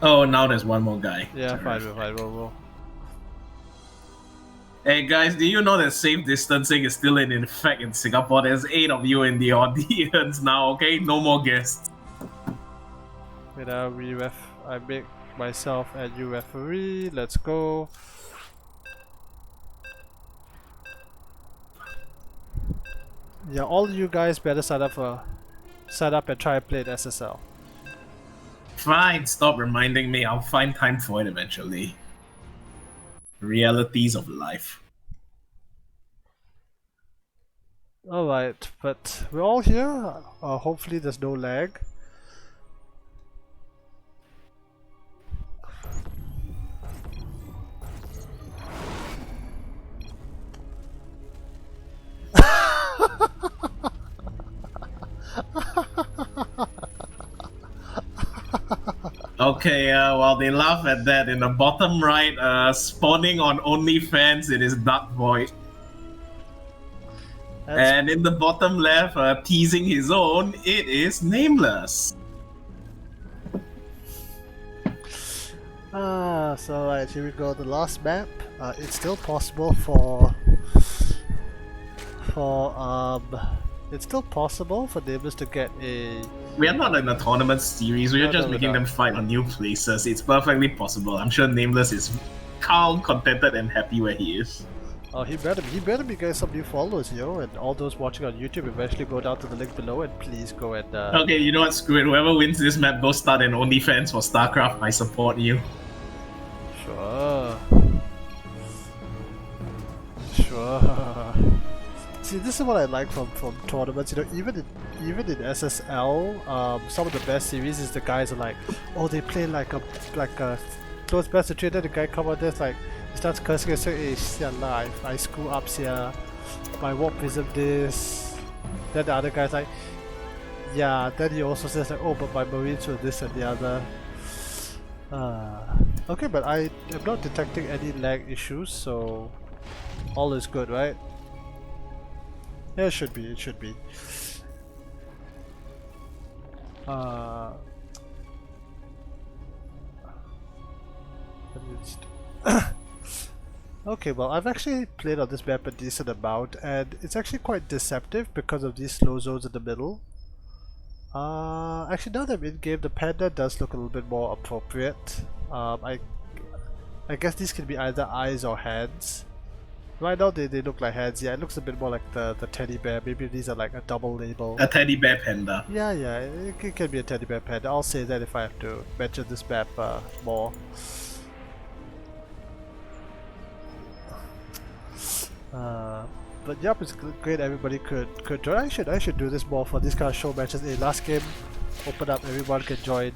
[SPEAKER 2] Oh, now there's one more guy.
[SPEAKER 1] Yeah,
[SPEAKER 2] Terrific.
[SPEAKER 1] fine, we'll.
[SPEAKER 2] Hey guys, do you know that safe distancing is still in effect in Singapore? There's 8 of you in the audience now, okay? No more guests.
[SPEAKER 1] Wait, I make myself and you referee. Let's go. Yeah, all you guys better sign up and try and play the SSL.
[SPEAKER 2] Fine, stop reminding me. I'll find time for it eventually. Realities of life.
[SPEAKER 1] Alright, but we're all here. Hopefully there's no lag.
[SPEAKER 2] Okay, while they laugh at that, in the bottom right, spawning on OnlyFans, it is Darkvoid. And in the bottom left, teasing his own, it is Nameless.
[SPEAKER 1] So right, here we go, the last map. It's still possible for Nameless to get a...
[SPEAKER 2] We are not in a tournament series, we are just making them fight on new places. It's perfectly possible. I'm sure Nameless is calm, contented, and happy where he is.
[SPEAKER 1] Oh, he better be getting some new followers, yo, and all those watching on YouTube eventually go down to the link below and please go and
[SPEAKER 2] Okay, you know what, screw it. Whoever wins this map, go start an OnlyFans for Starcraft. I support you.
[SPEAKER 1] Sure. See, this is what I like from tournaments. You know, even in SSL, some of the best series is the guys are like, oh, they play like a close best of three. Then the guy come out there like he starts cursing and saying, "Hey, shit, I screw up here. My warpism this." Then the other guy's like, yeah. Then he also says like, oh, but my marines were this and the other. Okay, but I am not detecting any lag issues, so all is good, right? Yeah, it should be. Okay, well, I've actually played on this map a decent amount, and it's actually quite deceptive because of these slow zones in the middle. Actually, now that I'm in game, the panda does look a little bit more appropriate. I guess these can be either eyes or hands. Right now they look like hands. Yeah, it looks a bit more like the teddy bear. Maybe these are like a double label.
[SPEAKER 2] A teddy bear panda.
[SPEAKER 1] Yeah, it can be a teddy bear panda. I'll say that if I have to mention this map more. But yep, it's great. Everybody could join. I should do this more for this kind of show matches. Hey, last game, open up, everyone can join.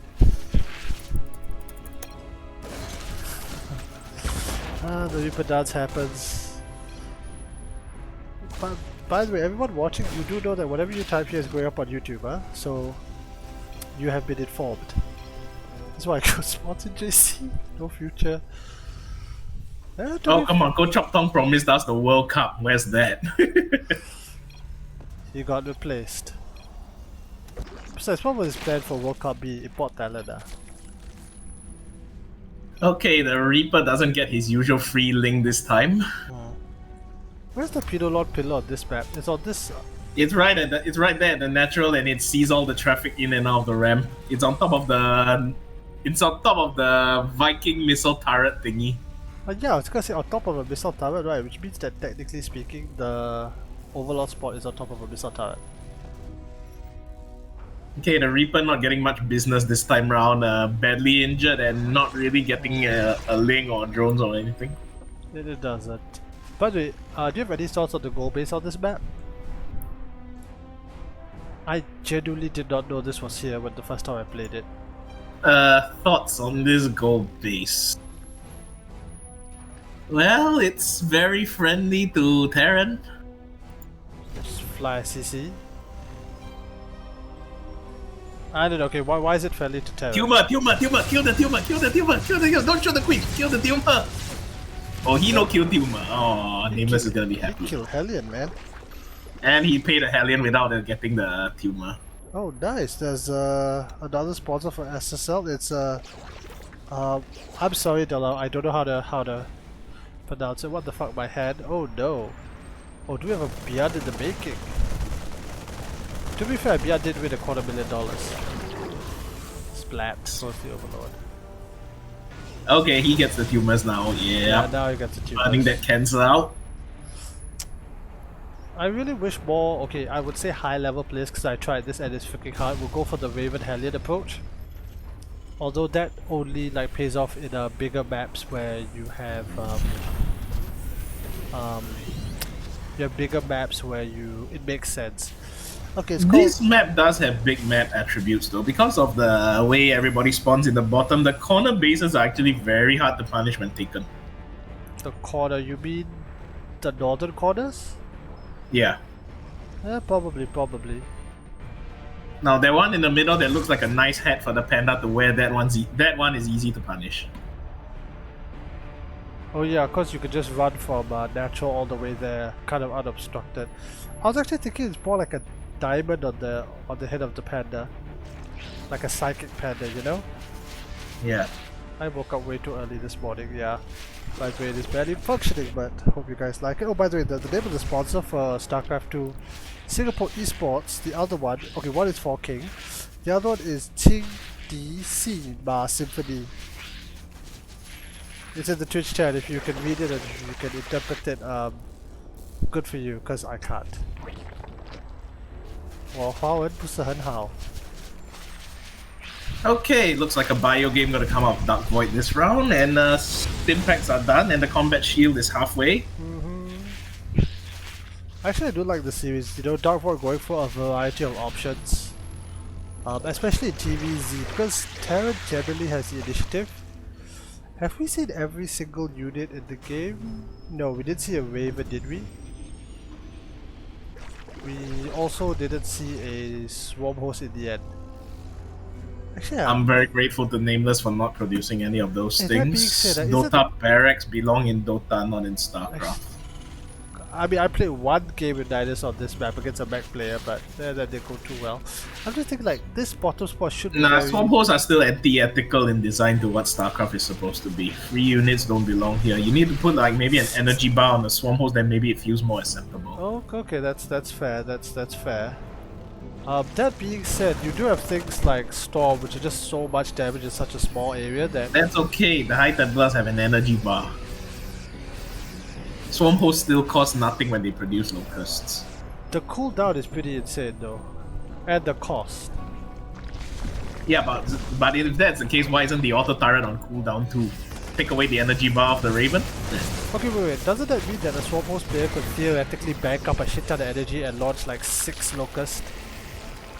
[SPEAKER 1] The Reaper dance happens. But by the way, everyone watching, you do know that whatever you type here is going up on YouTube, huh? So you have been informed. That's why I go sports in JC. No future.
[SPEAKER 2] Oh, come on, Coach Chop Tong promised us the World Cup. Where's that?
[SPEAKER 1] He got replaced. Besides, what was his plan for World Cup B? Import talent,
[SPEAKER 2] Okay, the Reaper doesn't get his usual free link this time.
[SPEAKER 1] Where's the Pedolord pillar on this map? It's on this...
[SPEAKER 2] It's right there at the natural, and it sees all the traffic in and out of the ramp. It's on top of the... It's on top of the Viking missile turret thingy.
[SPEAKER 1] Yeah, I was gonna say on top of a missile turret, right? Which means that technically speaking, the Overlord spot is on top of a missile turret.
[SPEAKER 2] Okay, the Reaper not getting much business this time round. Badly injured and not really getting a link or drones or anything.
[SPEAKER 1] It doesn't. By the way, do you have any thoughts on the goal base on this map? I genuinely did not know this was here when the first time I played it.
[SPEAKER 2] Thoughts on this gold base? Well, it's very friendly to Terran.
[SPEAKER 1] Just fly CC. I don't know, okay, why is it friendly to Terran?
[SPEAKER 2] Tumor, kill the tumor, don't shoot the queen, kill the tumor! Oh, he no kill tumor. Oh, Nameless is gonna be happy.
[SPEAKER 1] He killed Hellion, man.
[SPEAKER 2] And he paid a Hellion without getting the tumor.
[SPEAKER 1] Oh, nice. There's another sponsor for SSL. It's I'm sorry, Della. I don't know how to pronounce it. What the fuck, my hand? Oh no. Oh, do we have a Beyond in the making? To be fair, Beyond did win $250,000. Splat goes the Overlord.
[SPEAKER 2] Okay, he gets the tumors now.
[SPEAKER 1] Yeah,
[SPEAKER 2] Yeah.
[SPEAKER 1] now he gets the two.
[SPEAKER 2] Burning that cancer out.
[SPEAKER 1] I really wish more, okay, I would say high level players, because I tried this and it's freaking hard, will go for the Raven Hellion approach. Although that only like pays off in bigger maps where you have bigger maps where it makes sense. Okay, it's
[SPEAKER 2] This map does have big map attributes though. Because of the way everybody spawns in the bottom, the corner bases are actually very hard to punish when taken.
[SPEAKER 1] the corner, you mean the northern corners?
[SPEAKER 2] Yeah.
[SPEAKER 1] Yeah, probably.
[SPEAKER 2] Now that one in the middle that looks like a nice hat for the panda to wear, that one is easy to punish.
[SPEAKER 1] Oh yeah, of course you could just run from natural all the way there, kind of unobstructed. I was actually thinking it's more like a diamond on the head of the panda. Like a psychic panda, you know?
[SPEAKER 2] Yeah.
[SPEAKER 1] I woke up way too early this morning, yeah. My brain is barely functioning, but hope you guys like it. Oh, by the way, the name of the sponsor for Starcraft 2, Singapore Esports. The other one, okay, one is 4 King. The other one is Ting DC Ma Symphony. It's in the Twitch chat. If you can read it and you can interpret it, good for you, because I can't. 我华文不是很好。
[SPEAKER 2] Okay, looks like a bio game gonna come out of Darkvoid this round, and stim packs are done, and the combat shield is halfway.
[SPEAKER 1] Actually, I do like the series. You know, Darkvoid going for a variety of options, especially in TVZ, because Terran generally has the initiative. Have we seen every single unit in the game? No, we didn't see a Raven, did we? We also didn't see a Swarm Host in the end. Actually,
[SPEAKER 2] I'm very grateful to Nameless for not producing any of those
[SPEAKER 1] That being
[SPEAKER 2] things.
[SPEAKER 1] said,
[SPEAKER 2] Dota barracks belong in Dota, not in Starcraft.
[SPEAKER 1] I mean, I played one game with Nidus on this map against a mech player, but that didn't go too well. I'm just thinking, like, this bottom spot should be
[SPEAKER 2] Nah,
[SPEAKER 1] very...
[SPEAKER 2] Swarm hosts are still anti-ethical in design to what Starcraft is supposed to be. Free units don't belong here. You need to put like maybe an energy bar on the Swarm host, then maybe it feels more acceptable.
[SPEAKER 1] Oh, okay, that's fair. That's fair. That being said, you do have things like Storm, which are just so much damage in such a small area that...
[SPEAKER 2] That's okay, the High Templars have an energy bar. Swarm hosts still cost nothing when they produce locusts.
[SPEAKER 1] The cooldown is pretty insane though. And the cost.
[SPEAKER 2] Yeah, but if that's the case, why isn't the auto turret on cooldown too? Take away the energy bar of the Raven?
[SPEAKER 1] Okay, wait. Doesn't that mean that a Swarm Host player could theoretically bank up a shit ton of energy and launch like 6 locusts?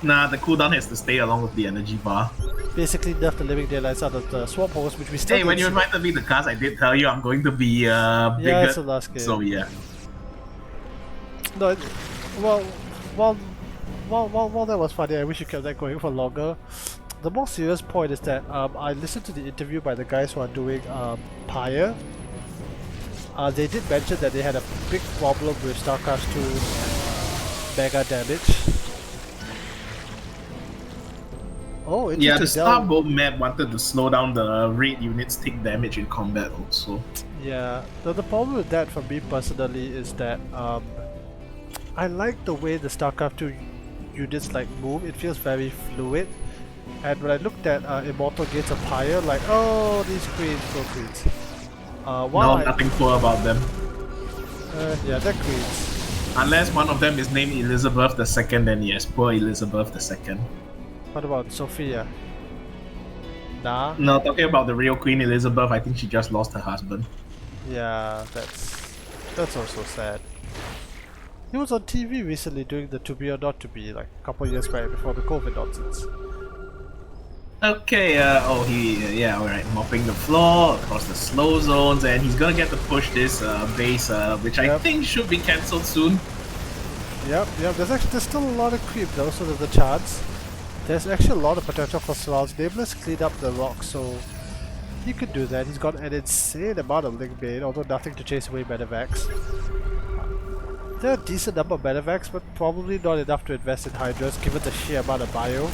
[SPEAKER 2] Nah, the cooldown has to stay along with the energy bar.
[SPEAKER 1] Basically nerf the living daylights out of the Swarm Host, which we still
[SPEAKER 2] Hey, when you invited me to cast, I did tell you I'm going to be bigger.
[SPEAKER 1] Yeah, it's the last game.
[SPEAKER 2] So yeah.
[SPEAKER 1] No, well, that was funny. I wish you kept that going for longer. The more serious point is that I listened to the interview by the guys who are doing Pyre. They did mention that they had a big problem with Starcraft 2 mega damage. Oh,
[SPEAKER 2] Yeah, the
[SPEAKER 1] interesting.
[SPEAKER 2] Starbolt map wanted to slow down the raid units take damage in combat also.
[SPEAKER 1] Yeah, the problem with that for me personally is that I like the way the StarCraft 2 units like move. It feels very fluid. And when I looked at Immortal Gates of Pyre, like, oh, these queens, poor queens.
[SPEAKER 2] Nothing poor about them.
[SPEAKER 1] Yeah, they're queens.
[SPEAKER 2] Unless one of them is named Elizabeth II, then yes, poor Elizabeth II.
[SPEAKER 1] What about Sophia? Nah.
[SPEAKER 2] No, talking about the real Queen Elizabeth, I think she just lost her husband.
[SPEAKER 1] Yeah, that's also sad. He was on TV recently doing the To Be or Not To Be, like a couple years back before the COVID nonsense.
[SPEAKER 2] Okay, yeah, alright, mopping the floor across the slow zones, and he's gonna get to push this base, which I think should be cancelled soon.
[SPEAKER 1] Yep, there's still a lot of creep though, so there's a chance. There's actually a lot of potential for Slavs. Nameless cleaned up the rock, so he could do that. He's got an insane amount of link bait, although nothing to chase away Medivacs. There are a decent number of Medivacs, but probably not enough to invest in Hydras given the sheer amount of bio.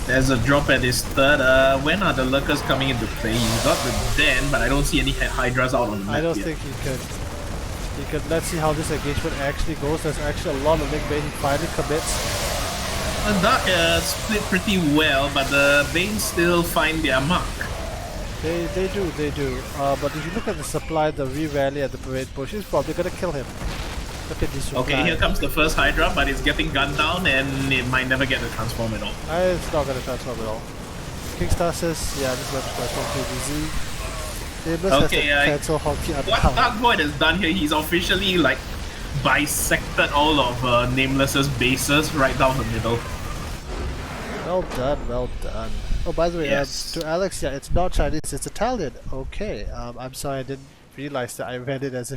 [SPEAKER 2] There's a drop at his third. When are the lurkers coming into play? He's got the den, but I don't see any Hydras out on the map
[SPEAKER 1] I don't
[SPEAKER 2] yet.
[SPEAKER 1] think he could. Let's see how this engagement actually goes. There's actually a lot of link bait. He finally commits.
[SPEAKER 2] The Dark split pretty well, but the Banes still find their mark.
[SPEAKER 1] They do. But if you look at the supply, the re-rally at the parade push is probably gonna kill him. Look at this supply.
[SPEAKER 2] Okay, here comes the first Hydra, but it's getting gunned down and it might never get to transform at all.
[SPEAKER 1] It's not gonna transform at all. Kingstar says, yeah, this map is transform KBZ. Nameless has to cancel hockey
[SPEAKER 2] What
[SPEAKER 1] unpowered.
[SPEAKER 2] Darkvoid has done here, he's officially like bisected all of Nameless's bases right down the middle.
[SPEAKER 1] Well done, well done. Oh, by the way,
[SPEAKER 2] Yes.
[SPEAKER 1] to Alex, yeah, it's not Chinese, it's Italian. Okay, I'm sorry, I didn't realize that. I read it as if